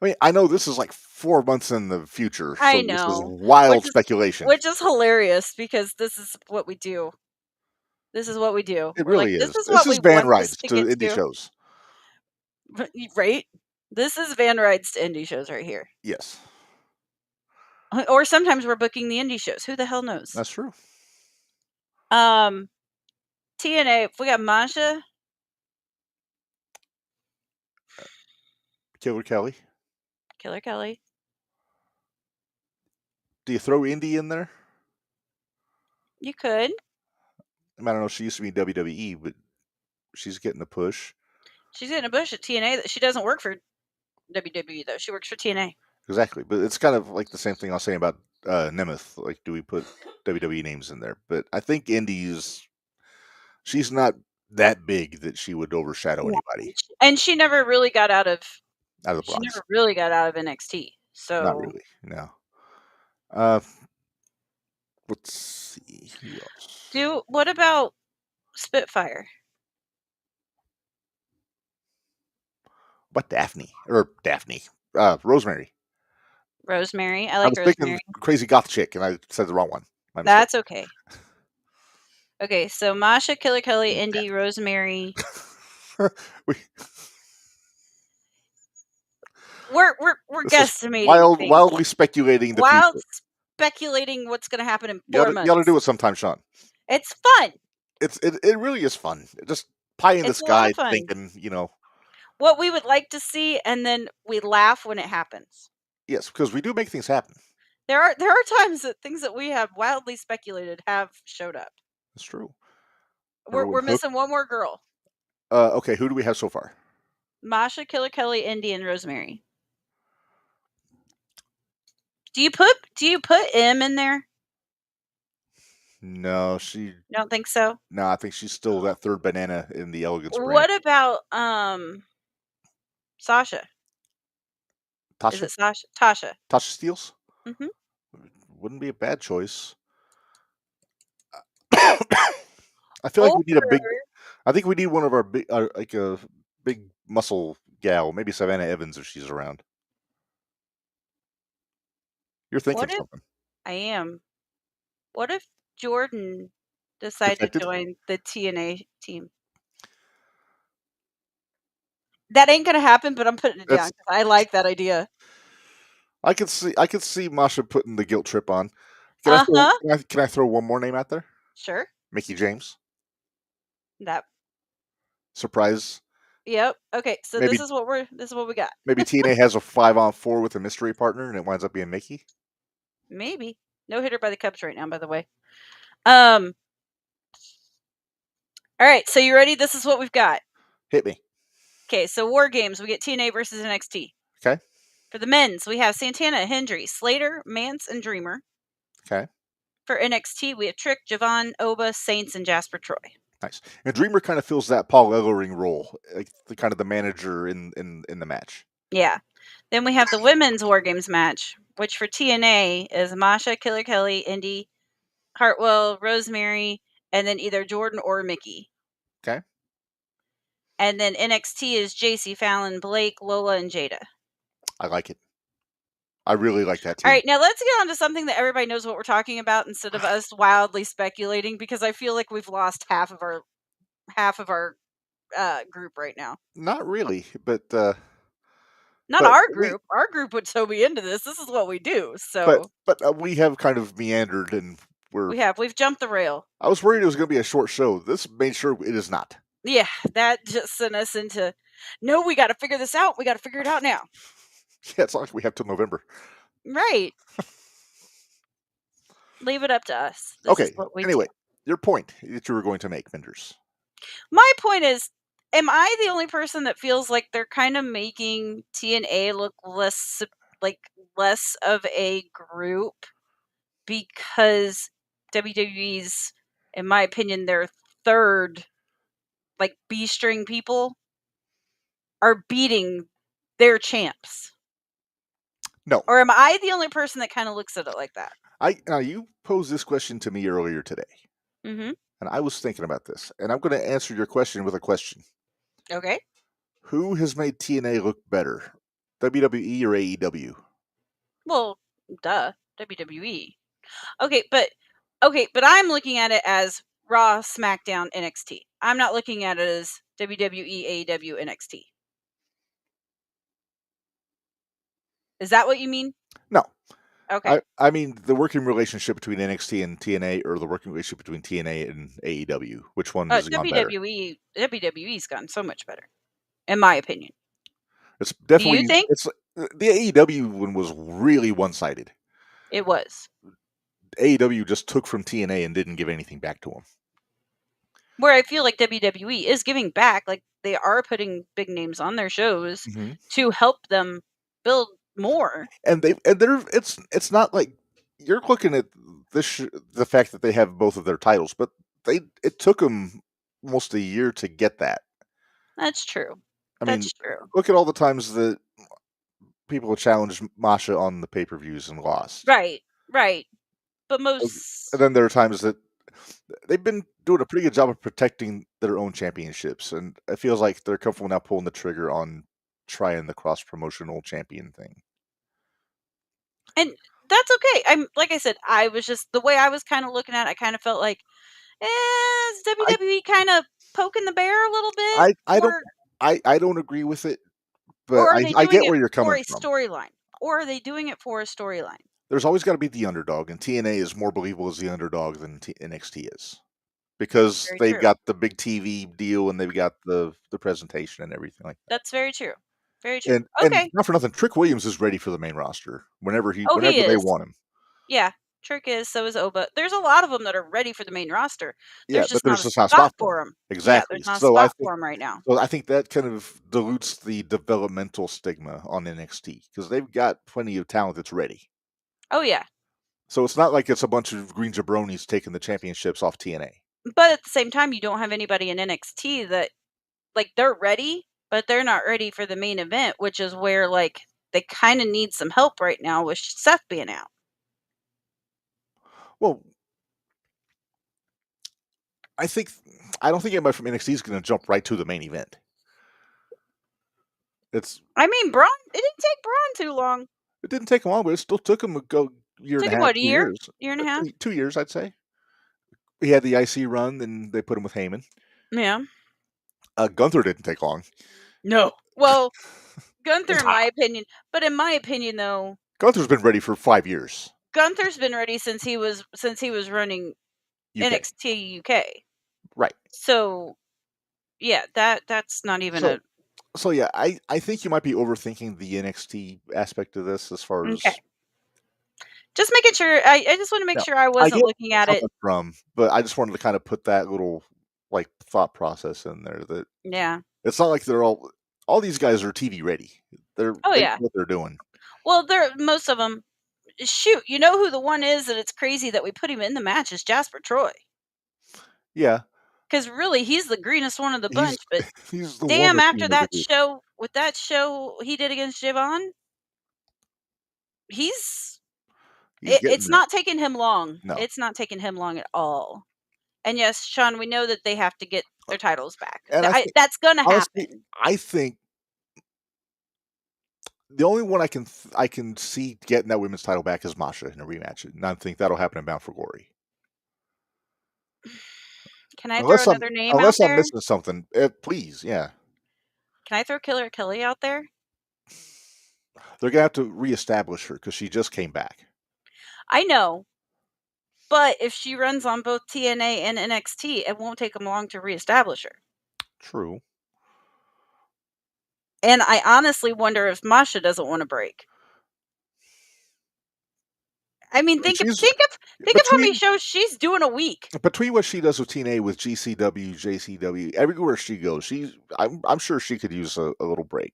Speaker 1: I mean, I know this is like 4 months in the future.
Speaker 2: I know.
Speaker 1: This is wild speculation.
Speaker 2: Which is hilarious because this is what we do.
Speaker 1: It really is.
Speaker 2: This
Speaker 1: is van rides to indie shows.
Speaker 2: Right? This is van rides to indie shows right here.
Speaker 1: Yes.
Speaker 2: Or sometimes we're booking the indie shows. Who the hell knows?
Speaker 1: That's true.
Speaker 2: TNA, if we got Masha.
Speaker 1: Killer Kelly. Do you throw Indy in there?
Speaker 2: You could.
Speaker 1: I don't know. She used to be WWE, but she's getting a push.
Speaker 2: She's getting a push at TNA. She doesn't work for WWE, though. She works for TNA.
Speaker 1: Exactly. But it's kind of like the same thing I was saying about Nemeth. Like, do we put WWE names in there? But I think she's not that big that she would overshadow anybody.
Speaker 2: And she never really got out of
Speaker 1: the Bronx.
Speaker 2: She never really got out of NXT. So
Speaker 1: not really, no. Let's see. Who else?
Speaker 2: What about Spitfire?
Speaker 1: What Daphne? Rosemary.
Speaker 2: Rosemary. I like Rosemary. I was thinking
Speaker 1: crazy goth chick, and I said the wrong one.
Speaker 2: That's okay. Okay, so Masha, Killer Kelly, Indy, Rosemary. We're guesstimating.
Speaker 1: Wildly speculating the future.
Speaker 2: Speculating what's going to happen in 4 months.
Speaker 1: You got to do it sometime, Sean.
Speaker 2: It's fun.
Speaker 1: It really is fun. pie in the sky thinking,
Speaker 2: what we would like to see, and then we laugh when it happens.
Speaker 1: Yes, because we do make things happen.
Speaker 2: There are times that things that we have wildly speculated have showed up.
Speaker 1: That's true.
Speaker 2: We're missing one more girl.
Speaker 1: Okay, who do we have so far?
Speaker 2: Masha, Killer Kelly, Indy, and Rosemary. Do you put M in there?
Speaker 1: No, she.
Speaker 2: You don't think so?
Speaker 1: No, I think she's still that third banana in the elegance brand.
Speaker 2: What about Sasha?
Speaker 1: Tasha?
Speaker 2: Is it Sasha? Tasha.
Speaker 1: Tasha Steeles?
Speaker 2: Mm-hmm.
Speaker 1: Wouldn't be a bad choice. I feel like we need a big. I think we need one of our big, like a big muscle gal, maybe Savannah Evans if she's around. You're thinking something.
Speaker 2: I am. What if Jordan decided to join the TNA team? That ain't gonna happen, but I'm putting it down because I like that idea.
Speaker 1: I could see Masha putting the guilt trip on. Can I throw one more name out there?
Speaker 2: Sure.
Speaker 1: Mickie James.
Speaker 2: That
Speaker 1: surprise.
Speaker 2: Yep. Okay. So maybe, this is what we got.
Speaker 1: Maybe TNA has a 5-on-4 with a mystery partner, and it winds up being Mickie.
Speaker 2: Maybe. No hitter by the Cubs right now, by the way. All right. So you ready? This is what we've got.
Speaker 1: Hit me.
Speaker 2: Okay. So War Games, we get TNA versus NXT.
Speaker 1: Okay.
Speaker 2: For the men's, we have Santana, Hendry, Slater, Mance, and Dreamer.
Speaker 1: Okay.
Speaker 2: For NXT, we have Trick, Javon, Oba, Saints, and Jasper Troy.
Speaker 1: Nice. And Dreamer kind of fills that Paul Ellering role, like the manager in the match.
Speaker 2: Yeah. Then we have the women's War Games match, which for TNA is Masha, Killer Kelly, Indy, Hartwell, Rosemary, and then either Jordan or Mickie.
Speaker 1: Okay.
Speaker 2: And then NXT is JC, Fallon, Blake, Lola, and Jada.
Speaker 1: I like it. I really like that team.
Speaker 2: All right, now let's get on to something that everybody knows what we're talking about instead of us wildly speculating, because I feel like we've lost half of our group right now.
Speaker 1: Not really, but
Speaker 2: not our group. Our group would so be into this. This is what we do. So,
Speaker 1: but we have kind of meandered, and
Speaker 2: we've jumped the rail.
Speaker 1: I was worried it was going to be a short show. This made sure it is not.
Speaker 2: Yeah, that just sent us into, no, we got to figure this out. We got to figure it out now.
Speaker 1: Yeah, it's not like we have till November.
Speaker 2: Right. Leave it up to us.
Speaker 1: This is what we do. Your point that you were going to make, Minderz.
Speaker 2: My point is, am I the only person that feels like they're kind of making TNA look less of a group because WWE's, in my opinion, their third B-string people are beating their champs?
Speaker 1: No.
Speaker 2: Or am I the only person that kind of looks at it like that?
Speaker 1: Now you posed this question to me earlier today.
Speaker 2: Mm-hmm.
Speaker 1: And I was thinking about this. And I'm going to answer your question with a question.
Speaker 2: Okay.
Speaker 1: Who has made TNA look better? WWE or AEW?
Speaker 2: Well, duh. WWE. Okay, but I'm looking at it as Raw, SmackDown, NXT. I'm not looking at it as WWE, AEW, NXT. Is that what you mean?
Speaker 1: No.
Speaker 2: Okay.
Speaker 1: I mean the working relationship between NXT and TNA, or the working relationship between TNA and AEW. Which one has gone better?
Speaker 2: WWE's gotten so much better, in my opinion.
Speaker 1: It's definitely.
Speaker 2: Do you think?
Speaker 1: It's the AEW one was really one-sided.
Speaker 2: It was.
Speaker 1: AEW just took from TNA and didn't give anything back to them.
Speaker 2: Where I feel like WWE is giving back, like they are putting big names on their shows to help them build more.
Speaker 1: And it's not like you're looking at the fact that they have both of their titles, but it took them almost a year to get that.
Speaker 2: That's true.
Speaker 1: That's true. Look at all the times that people have challenged Masha on the pay-per-views and lost.
Speaker 2: Right. But
Speaker 1: and then there are times that they've been doing a pretty good job of protecting their own championships, and it feels like they're comfortable now pulling the trigger on trying the cross-promotional champion thing.
Speaker 2: And that's okay. I'm like I said, I was just the way I was kind of looking at it, I kind of felt like, is WWE kind of poking the bear a little bit?
Speaker 1: I don't agree with it, but I get where you're coming from.
Speaker 2: For a storyline, or are they doing it for a storyline?
Speaker 1: There's always got to be the underdog, and TNA is more believable as the underdog than NXT is, because
Speaker 2: Very
Speaker 1: they've
Speaker 2: true.
Speaker 1: got the big TV deal and they've got the presentation and everything like that.
Speaker 2: That's very true. Very true.
Speaker 1: And
Speaker 2: Okay.
Speaker 1: not for nothing, Trick Williams is ready for the main roster whenever
Speaker 2: He
Speaker 1: they
Speaker 2: is.
Speaker 1: want him.
Speaker 2: Yeah, Trick is. So is Oba. There's a lot of them that are ready for the main roster.
Speaker 1: Yeah,
Speaker 2: There's
Speaker 1: but
Speaker 2: just not
Speaker 1: there's
Speaker 2: a
Speaker 1: just not a
Speaker 2: spot
Speaker 1: spot
Speaker 2: for
Speaker 1: for him.
Speaker 2: them. Yeah,
Speaker 1: Exactly.
Speaker 2: there's not a
Speaker 1: So I
Speaker 2: spot
Speaker 1: think
Speaker 2: for them right now.
Speaker 1: So I think that kind of dilutes the developmental stigma on NXT because they've got plenty of talent that's ready.
Speaker 2: Oh yeah.
Speaker 1: So it's not like it's a bunch of green jabronis taking the championships off TNA.
Speaker 2: But at the same time, you don't have anybody in NXT that, like, they're ready, but they're not ready for the main event, which is where, like, they kind of need some help right now with Seth being out.
Speaker 1: Well, I don't think anybody from NXT is going to jump right to the main event.
Speaker 2: I mean, Braun. It didn't take Braun too long.
Speaker 1: It didn't take him long, but it still took him a year and a half.
Speaker 2: What, a
Speaker 1: 2
Speaker 2: year?
Speaker 1: years.
Speaker 2: Year and a half?
Speaker 1: 2 years, I'd say. He had the IC run, then they put him with Heyman.
Speaker 2: Yeah.
Speaker 1: Gunther didn't take long.
Speaker 2: No. Well, Gunther, in my opinion, though,
Speaker 1: Gunther's been ready for 5 years.
Speaker 2: Gunther's been ready since he was running UK. NXT UK.
Speaker 1: Right.
Speaker 2: So, yeah, that's not even
Speaker 1: So yeah, I think you might be overthinking the NXT aspect of this as far as.
Speaker 2: Okay. Just making sure. I just want to make sure I wasn't looking at it
Speaker 1: but I just wanted to kind of put that little like thought process in there that.
Speaker 2: Yeah.
Speaker 1: It's not like they're all these guys are TV ready. They know what they're doing.
Speaker 2: Well, most of them. Shoot, you know who the one is that it's crazy that we put him in the match is Jasper Troy.
Speaker 1: Yeah.
Speaker 2: Because really, he's the greenest one of the bunch. But
Speaker 1: he's the
Speaker 2: damn, after that show, with that show he did against Javon, it's not taking him long.
Speaker 1: No.
Speaker 2: It's not taking him long at all. And yes, Sean, we know that they have to get their titles back.
Speaker 1: And
Speaker 2: that's going to happen.
Speaker 1: I think the only one I can see getting that women's title back is Masha in a rematch, and I think that'll happen in Bound for Glory.
Speaker 2: Can I throw another name out there?
Speaker 1: Unless I'm missing something, please, yeah.
Speaker 2: Can I throw Killer Kelly out there?
Speaker 1: They're going to have to reestablish her because she just came back.
Speaker 2: I know. But if she runs on both TNA and NXT, it won't take them long to reestablish her.
Speaker 1: True.
Speaker 2: And I honestly wonder if Masha doesn't want to break. I mean, think of how many shows she's doing a week.
Speaker 1: Between what she does with TNA, with GCW, JCW, everywhere she goes, I'm sure she could use a little break.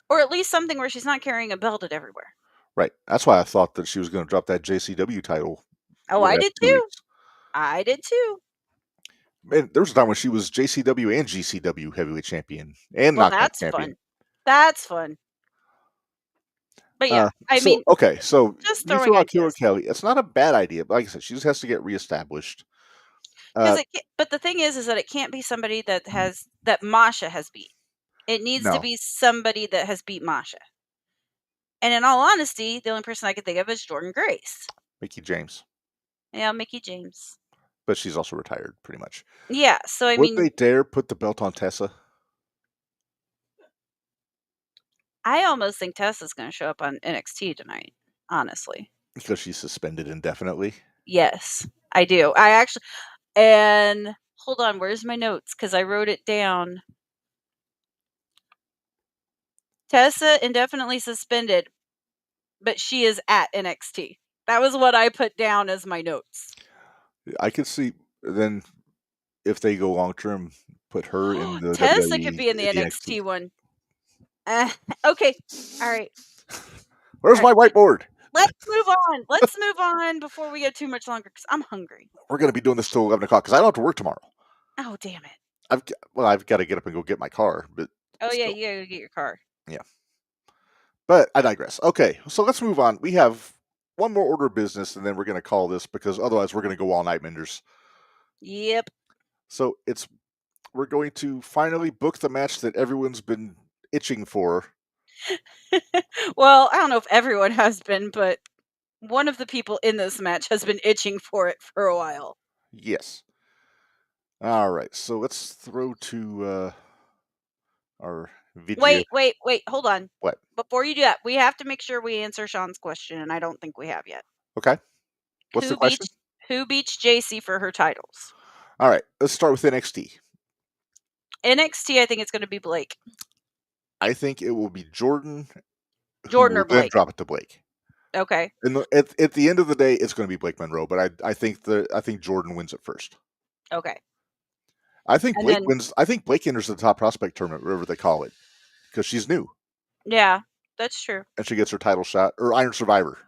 Speaker 2: Or at least something where she's not carrying a belt at everywhere.
Speaker 1: Right. That's why I thought that she was going to drop that JCW title.
Speaker 2: Oh, I did too. I did too.
Speaker 1: Man, there was a time when she was JCW and GCW heavyweight champion and knockout champion.
Speaker 2: That's fun. But yeah,
Speaker 1: so
Speaker 2: just
Speaker 1: you throw out Killer Kelly. It's not a bad idea, but like I said, she just has to get reestablished.
Speaker 2: But the thing is that it can't be somebody that Masha has beat. It needs to be somebody that has beat Masha. And in all honesty, the only person I could think of is Jordan Grace.
Speaker 1: Mickie James.
Speaker 2: Yeah, Mickie James.
Speaker 1: But she's also retired, pretty much.
Speaker 2: Yeah, so
Speaker 1: would they dare put the belt on Tessa?
Speaker 2: I almost think Tessa's going to show up on NXT tonight, honestly.
Speaker 1: Because she's suspended indefinitely?
Speaker 2: Yes, I do. And hold on, where's my notes? Because I wrote it down. Tessa indefinitely suspended, but she is at NXT. That was what I put down as my notes.
Speaker 1: I could see then if they go long term, put her in the
Speaker 2: Tessa
Speaker 1: WWE,
Speaker 2: could be in the NXT one. Okay, all right.
Speaker 1: Where's my whiteboard?
Speaker 2: Let's move on. Let's move on before we get too much longer because I'm hungry.
Speaker 1: We're going to be doing this till 11 o'clock because I don't have to work tomorrow.
Speaker 2: Oh, damn it.
Speaker 1: I've got to get up and go get my car. But
Speaker 2: yeah, you got to get your car.
Speaker 1: Yeah. But I digress. Okay, so let's move on. We have one more order of business, and then we're going to call this because otherwise we're going to go all night, Minderz.
Speaker 2: Yep.
Speaker 1: So we're going to finally book the match that everyone's been itching for.
Speaker 2: Well, I don't know if everyone has been, but one of the people in this match has been itching for it for a while.
Speaker 1: Yes. All right, so let's throw to our video.
Speaker 2: Wait, hold on.
Speaker 1: What?
Speaker 2: Before you do that, we have to make sure we answer Sean's question, and I don't think we have yet.
Speaker 1: Okay. What's the question?
Speaker 2: Who beats JC for her titles?
Speaker 1: All right, let's start with NXT.
Speaker 2: NXT, I think it's going to be Blake.
Speaker 1: I think it will be Jordan.
Speaker 2: Jordan or Blake.
Speaker 1: Then drop it to Blake.
Speaker 2: Okay.
Speaker 1: And at the end of the day, it's going to be Blake Monroe, but I think Jordan wins it first.
Speaker 2: Okay.
Speaker 1: I think Blake wins. I think Blake enters the top prospect tournament, whatever they call it, because she's new.
Speaker 2: Yeah, that's true.
Speaker 1: And she gets her title shot, or Iron Survivor.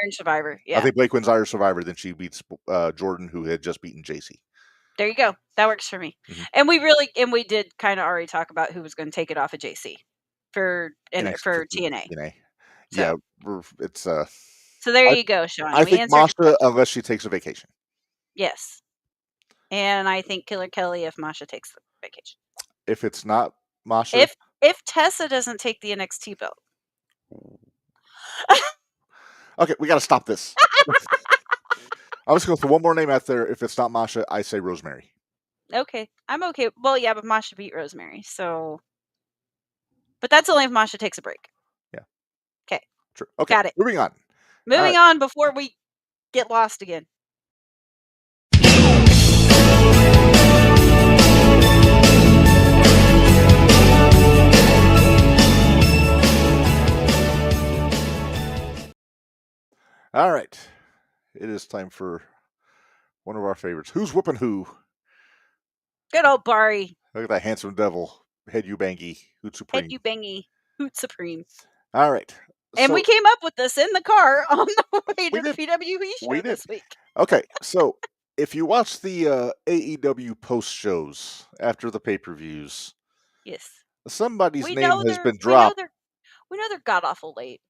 Speaker 2: Iron Survivor, yeah.
Speaker 1: I think Blake wins Iron Survivor, then she beats Jordan, who had just beaten JC.
Speaker 2: There you go. That works for me. Mm-hmm. And we did kind of already talk about who was going to take it off of JC for TNA.
Speaker 1: TNA. So. Yeah, it's
Speaker 2: So there you go, Sean.
Speaker 1: I think Masha, unless she takes a vacation.
Speaker 2: Yes. And I think Killer Kelly if Masha takes the vacation.
Speaker 1: If it's not Masha,
Speaker 2: if Tessa doesn't take the NXT belt.
Speaker 1: Okay, we got to stop this. I'm just going to throw one more name out there. If it's not Masha, I say Rosemary.
Speaker 2: Okay, I'm okay. Well, yeah, but Masha beat Rosemary, so. But that's only if Masha takes a break.
Speaker 1: Yeah.
Speaker 2: Okay.
Speaker 1: True. Okay.
Speaker 2: Got it.
Speaker 1: Moving on.
Speaker 2: Moving on before we get lost again.
Speaker 1: All right. It is time for one of our favorites. Who's whooping who?
Speaker 2: Good old Bari.
Speaker 1: Look at that handsome devil. Head you bangy. Hoot Supreme.
Speaker 2: Head you bangy. Hoot Supreme.
Speaker 1: All right.
Speaker 2: And we came up with this in the car on the way to the PWE show this week.
Speaker 1: Okay. So if you watch the AEW post shows after the pay-per-views.
Speaker 2: Yes.
Speaker 1: Somebody's name has been dropped.
Speaker 2: We know they're god-awful late.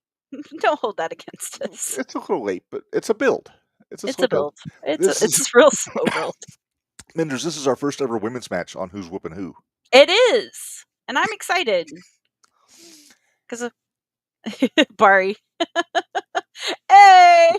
Speaker 2: Don't hold that against us.
Speaker 1: It's a little late, but it's a build. It's a build.
Speaker 2: It's a real slow build.
Speaker 1: Minderz, this is our first ever women's match on Who's Whooping Who.
Speaker 2: It is. And I'm excited. Because of Bari. Hey!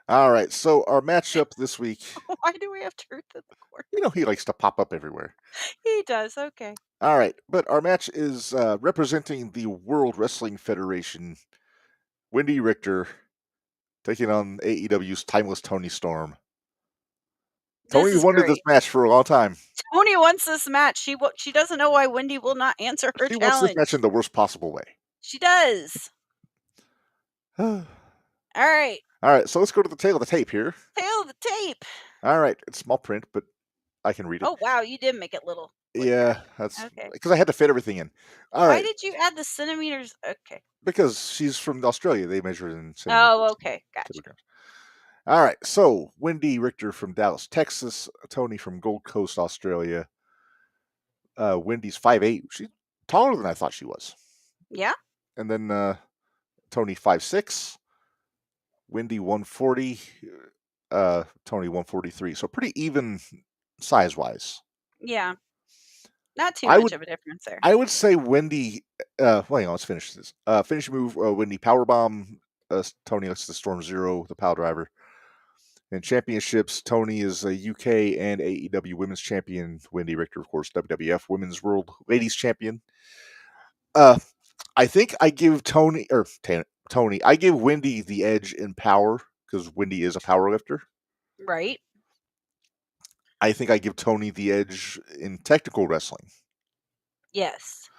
Speaker 2: All right.
Speaker 1: So our matchup this week.
Speaker 2: Why do we have Truth in the corner?
Speaker 1: You know, he likes to pop up everywhere.
Speaker 2: He does. Okay.
Speaker 1: All right. But our match is representing the World Wrestling Federation, Wendy Richter taking on AEW's Timeless Toni Storm. Toni wanted this match for a long time.
Speaker 2: Toni wants this match. She doesn't know why Wendy will not answer her challenge. She wants this
Speaker 1: match in the worst possible way.
Speaker 2: She does. All right.
Speaker 1: So let's go to the tail of the tape here.
Speaker 2: Tail of the tape.
Speaker 1: All right. It's small print, but I can read it.
Speaker 2: Oh, wow. You did make it little.
Speaker 1: Yeah, that's okay. Because I had to fit everything in.
Speaker 2: Why did you add the centimeters? Okay.
Speaker 1: Because she's from Australia. They measure in centimeters.
Speaker 2: Oh, okay. Gotcha.
Speaker 1: Kilograms. All right. So Wendy Richter from Dallas, Texas. Toni from Gold Coast, Australia. Wendy's 5'8". She's taller than I thought she was.
Speaker 2: Yeah.
Speaker 1: And then Toni 5'6". Wendy 140. Toni 143. So pretty even size-wise.
Speaker 2: Yeah. Not too much of a difference there.
Speaker 1: I would say Wendy. Hang on, let's finish this. Finish move. Wendy powerbomb. Toni lets the Storm Zero, the Power Driver. In championships, Toni is a UK and AEW Women's Champion. Wendy Richter, of course, WWF Women's World Ladies Champion. I think I give Toni. I give Wendy the edge in power because Wendy is a power lifter.
Speaker 2: Right.
Speaker 1: I think I give Toni the edge in technical wrestling.
Speaker 2: Yes.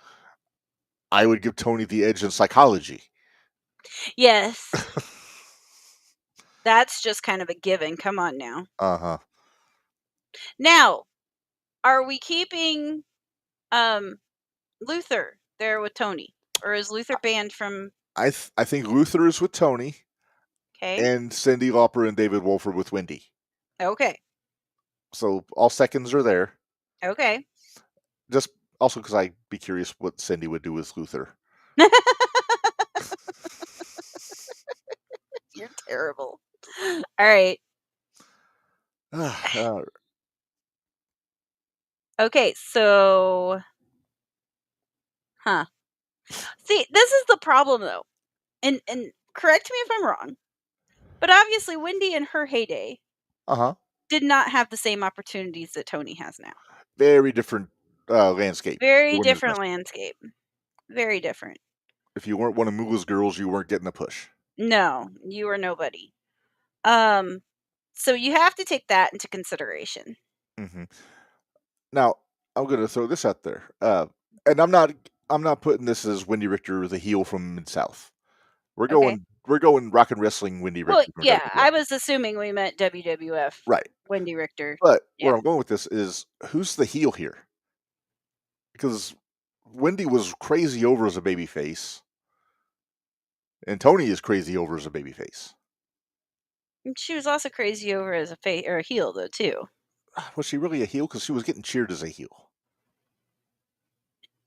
Speaker 1: I would give Toni the edge in psychology.
Speaker 2: Yes. That's just kind of a given. Come on now.
Speaker 1: Uh-huh.
Speaker 2: Now, are we keeping Luther there with Toni? Or is Luther banned from...
Speaker 1: I think Luther is with Toni.
Speaker 2: Okay.
Speaker 1: And Cyndi Lauper and David Wolford with Wendy.
Speaker 2: Okay.
Speaker 1: So all seconds are there.
Speaker 2: Okay.
Speaker 1: Just also because I'd be curious what Cyndi would do with Luther.
Speaker 2: You're terrible. All right. Okay, so... See, this is the problem, though. And correct me if I'm wrong. But obviously, Wendy in her heyday did not have the same opportunities that Toni has now.
Speaker 1: Very different landscape.
Speaker 2: Very different landscape. Very different.
Speaker 1: If you weren't one of Moolah's girls, you weren't getting a push.
Speaker 2: No, you were nobody. So you have to take that into consideration.
Speaker 1: Mm-hmm. Now, I'm going to throw this out there. And I'm not putting this as Wendy Richter, the heel from Mid-South. We're going rock and wrestling Wendy Richter.
Speaker 2: Well,
Speaker 1: from
Speaker 2: yeah,
Speaker 1: WWF.
Speaker 2: I was assuming we meant WWF.
Speaker 1: Right.
Speaker 2: Wendy Richter.
Speaker 1: But where I'm going with this is, who's the heel here? Because Wendy was crazy over as a babyface, and Tony is crazy over as a babyface.
Speaker 2: She was also crazy over as a face or a heel, though, too.
Speaker 1: Was she really a heel? Because she was getting cheered as a heel.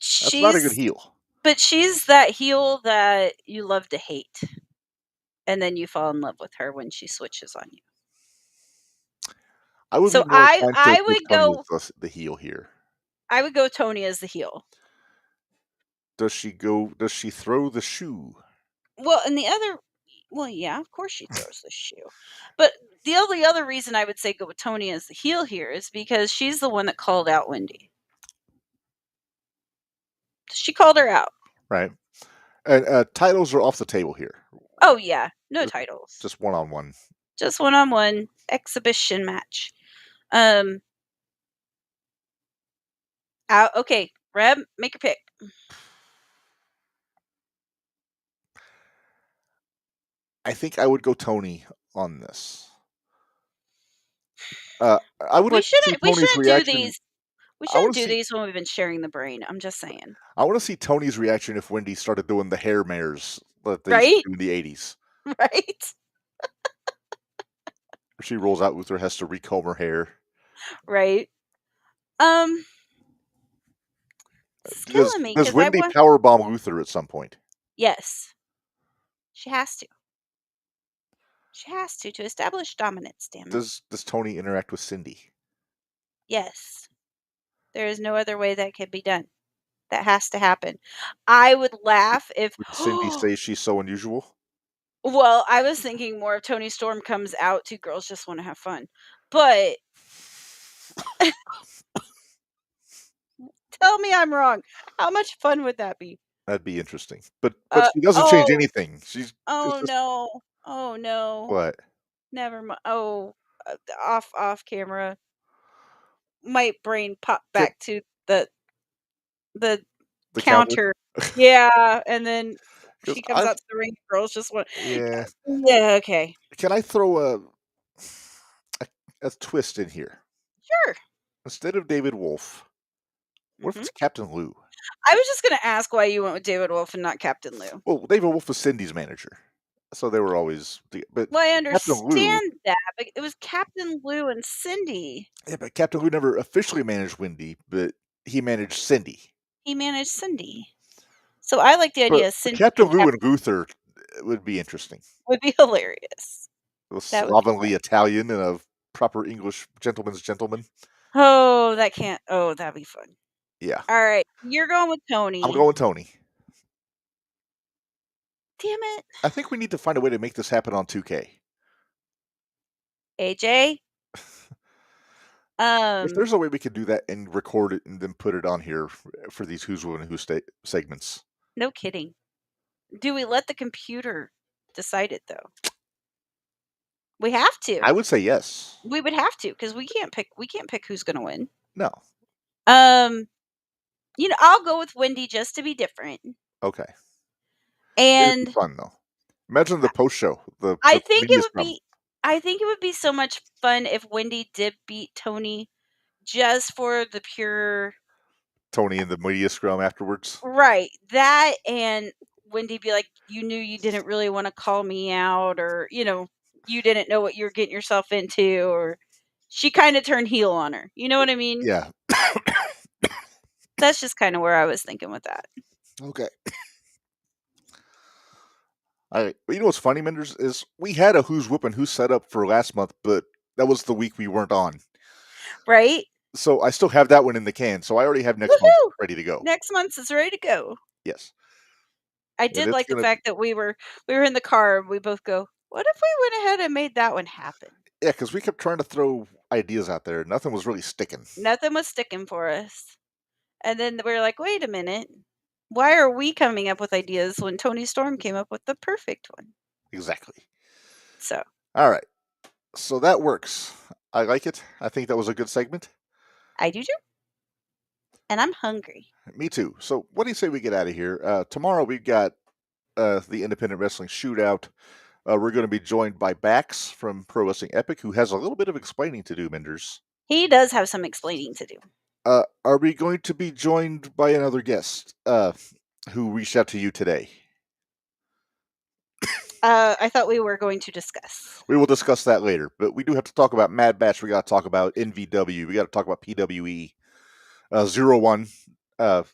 Speaker 1: That's not a good heel.
Speaker 2: But she's that heel that you love to hate, and then you fall in love with her when she switches on you.
Speaker 1: I would
Speaker 2: so
Speaker 1: be more
Speaker 2: I would go
Speaker 1: as the heel here.
Speaker 2: I would go Tony as the heel.
Speaker 1: Does she throw the shoe?
Speaker 2: Well, and yeah, of course she throws the shoe. But the only other reason I would say go with Tony as the heel here is because she's the one that called out Wendy. She called her out.
Speaker 1: Right. And titles are off the table here.
Speaker 2: Oh, yeah. No titles.
Speaker 1: Just one-on-one.
Speaker 2: Just one-on-one exhibition match. Okay, Reb, make your pick.
Speaker 1: I think I would go Tony on this. I would like to see Tony's reaction.
Speaker 2: We shouldn't do these when we've been sharing the brain. I'm just saying.
Speaker 1: I want to see Tony's reaction if Wendy started doing the hair mares that they used to do in the 80s.
Speaker 2: Right?
Speaker 1: She rolls out with her, has to recomb her hair.
Speaker 2: Right.
Speaker 1: It's killing me. Does Wendy powerbomb Luther at some point?
Speaker 2: Yes. She has to. She has to establish dominance, damn it.
Speaker 1: Does Tony interact with Cindy?
Speaker 2: Yes. There is no other way that could be done. That has to happen. I would laugh if
Speaker 1: Would Cindy say she's so unusual?
Speaker 2: Well, I was thinking more of Tony Storm comes out, two girls just want to have fun. But tell me I'm wrong. How much fun would that be?
Speaker 1: That'd be interesting. But she doesn't change anything. She's
Speaker 2: no. Oh no.
Speaker 1: What?
Speaker 2: Never mind. Oh, off camera. My brain popped back to the counter. Yeah, and then she comes out to the ring. Girls just want.
Speaker 1: Yeah.
Speaker 2: Yeah. Okay.
Speaker 1: Can I throw a twist in here?
Speaker 2: Sure.
Speaker 1: Instead of David Wolf, what if it's Captain Lou?
Speaker 2: I was just going to ask why you went with David Wolf and not Captain Lou.
Speaker 1: Well, David Wolf was Cindy's manager, so they were always. But
Speaker 2: well, I understand that, but it was Captain Lou and Cindy.
Speaker 1: Yeah, but Captain Lou never officially managed Wendy, but he managed Cindy.
Speaker 2: He managed Cindy. So I like the idea of Cindy.
Speaker 1: Captain Lou and Luther would be interesting.
Speaker 2: Would be hilarious.
Speaker 1: Slovenly Italian and a proper English gentleman's gentleman.
Speaker 2: Oh, that'd be fun.
Speaker 1: Yeah.
Speaker 2: All right. You're going with Tony.
Speaker 1: I'm going Tony.
Speaker 2: Damn it.
Speaker 1: I think we need to find a way to make this happen on 2K.
Speaker 2: AJ?
Speaker 1: If there's a way we could do that and record it and then put it on here for these Who's Winning Who segments.
Speaker 2: No kidding. Do we let the computer decide it, though? We have to.
Speaker 1: I would say yes.
Speaker 2: We would have to, because we can't pick who's going to win.
Speaker 1: No.
Speaker 2: I'll go with Wendy just to be different.
Speaker 1: Okay.
Speaker 2: And
Speaker 1: it'd be fun though. Imagine the post show.
Speaker 2: I think it would be so much fun if Wendy did beat Tony just for the pure
Speaker 1: Tony in the media scrum afterwards.
Speaker 2: Right. That, and Wendy be like, you knew you didn't really want to call me out, or you didn't know what you were getting yourself into, or she kind of turned heel on her. You know what I mean?
Speaker 1: Yeah.
Speaker 2: That's just kind of where I was thinking with that.
Speaker 1: Okay. All right. But you know what's funny, Minderz, is we had a Who's Whoopin' Who set up for last month, but that was the week we weren't on.
Speaker 2: Right.
Speaker 1: So I still have that one in the can. So I already have next month ready to go.
Speaker 2: Next month's is ready to go.
Speaker 1: Yes.
Speaker 2: I did like the fact that we were in the car and we both go, what if we went ahead and made that one happen?
Speaker 1: Yeah, because we kept trying to throw ideas out there. Nothing was really sticking.
Speaker 2: Nothing was sticking for us. And then we were like, wait a minute. Why are we coming up with ideas when Tony Storm came up with the perfect one?
Speaker 1: Exactly.
Speaker 2: So.
Speaker 1: All right. So that works. I like it. I think that was a good segment.
Speaker 2: I do too. And I'm hungry.
Speaker 1: Me too. So what do you say we get out of here? Tomorrow we've got the Independent Wrestling Shootout. We're going to be joined by Bax from Pro Wrestling Epic, who has a little bit of explaining to do, Minderz.
Speaker 2: He does have some explaining to do.
Speaker 1: Are we going to be joined by another guest who reached out to you today?
Speaker 2: I thought we were going to discuss.
Speaker 1: We will discuss that later, but we do have to talk about Mad Batch. We got to talk about NVW. We got to talk about PWE. 01.
Speaker 2: 01.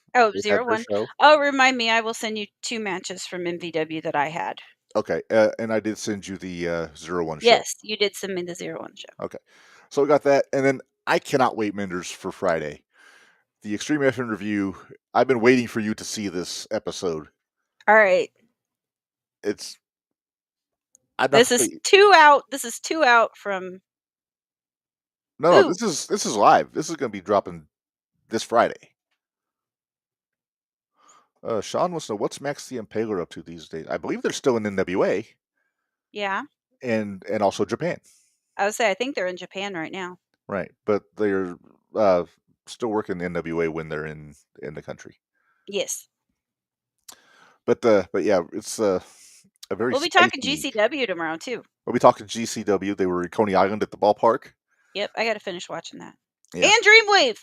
Speaker 2: Oh, remind me, I will send you 2 matches from MVW that I had.
Speaker 1: Okay, and I did send you the 01 show.
Speaker 2: Yes, you did send me the 01 show.
Speaker 1: Okay, so we got that, and then I cannot wait, Minderz, for Friday. The Extreme FN review. I've been waiting for you to see this episode.
Speaker 2: All right.
Speaker 1: This
Speaker 2: is 2 out. This is 2 out from.
Speaker 1: No, this is live. This is going to be dropping this Friday. Sean wants to know what's Max the Impaler up to these days. I believe they're still in NWA.
Speaker 2: Yeah.
Speaker 1: And also Japan.
Speaker 2: I would say I think they're in Japan right now.
Speaker 1: Right, but they're still working NWA when they're in the country.
Speaker 2: Yes.
Speaker 1: But yeah, it's a very.
Speaker 2: We'll be talking GCW tomorrow too.
Speaker 1: We'll be talking GCW. They were in Coney Island at the ballpark.
Speaker 2: Yep, I got to finish watching that. Yeah. And Dreamwave.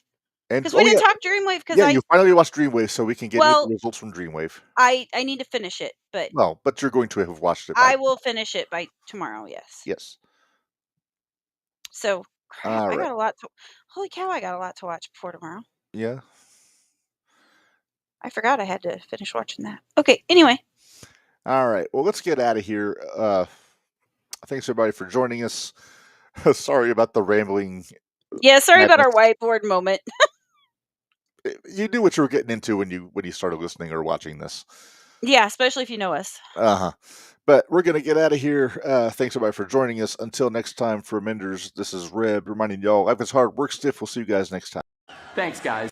Speaker 2: Because we didn't talk Dreamwave.
Speaker 1: Yeah, you finally watched Dreamwave, so we can get the results from Dreamwave.
Speaker 2: I need to finish it, but.
Speaker 1: Well, but you're going to have watched it.
Speaker 2: I will finish it by tomorrow. Yes.
Speaker 1: Yes.
Speaker 2: So, crap, I got a lot to. Holy cow! I got a lot to watch before tomorrow.
Speaker 1: Yeah.
Speaker 2: I forgot I had to finish watching that. Okay. Anyway.
Speaker 1: All right. Well, let's get out of here. Thanks everybody for joining us. Sorry about the rambling.
Speaker 2: Yeah, sorry about our whiteboard moment.
Speaker 1: You knew what you were getting into when you started listening or watching this.
Speaker 2: Yeah, especially if you know us.
Speaker 1: But we're going to get out of here. Thanks everybody for joining us. Until next time, for Minderz, this is Reb reminding y'all life is hard, work stiff. We'll see you guys next time.
Speaker 3: Thanks, guys.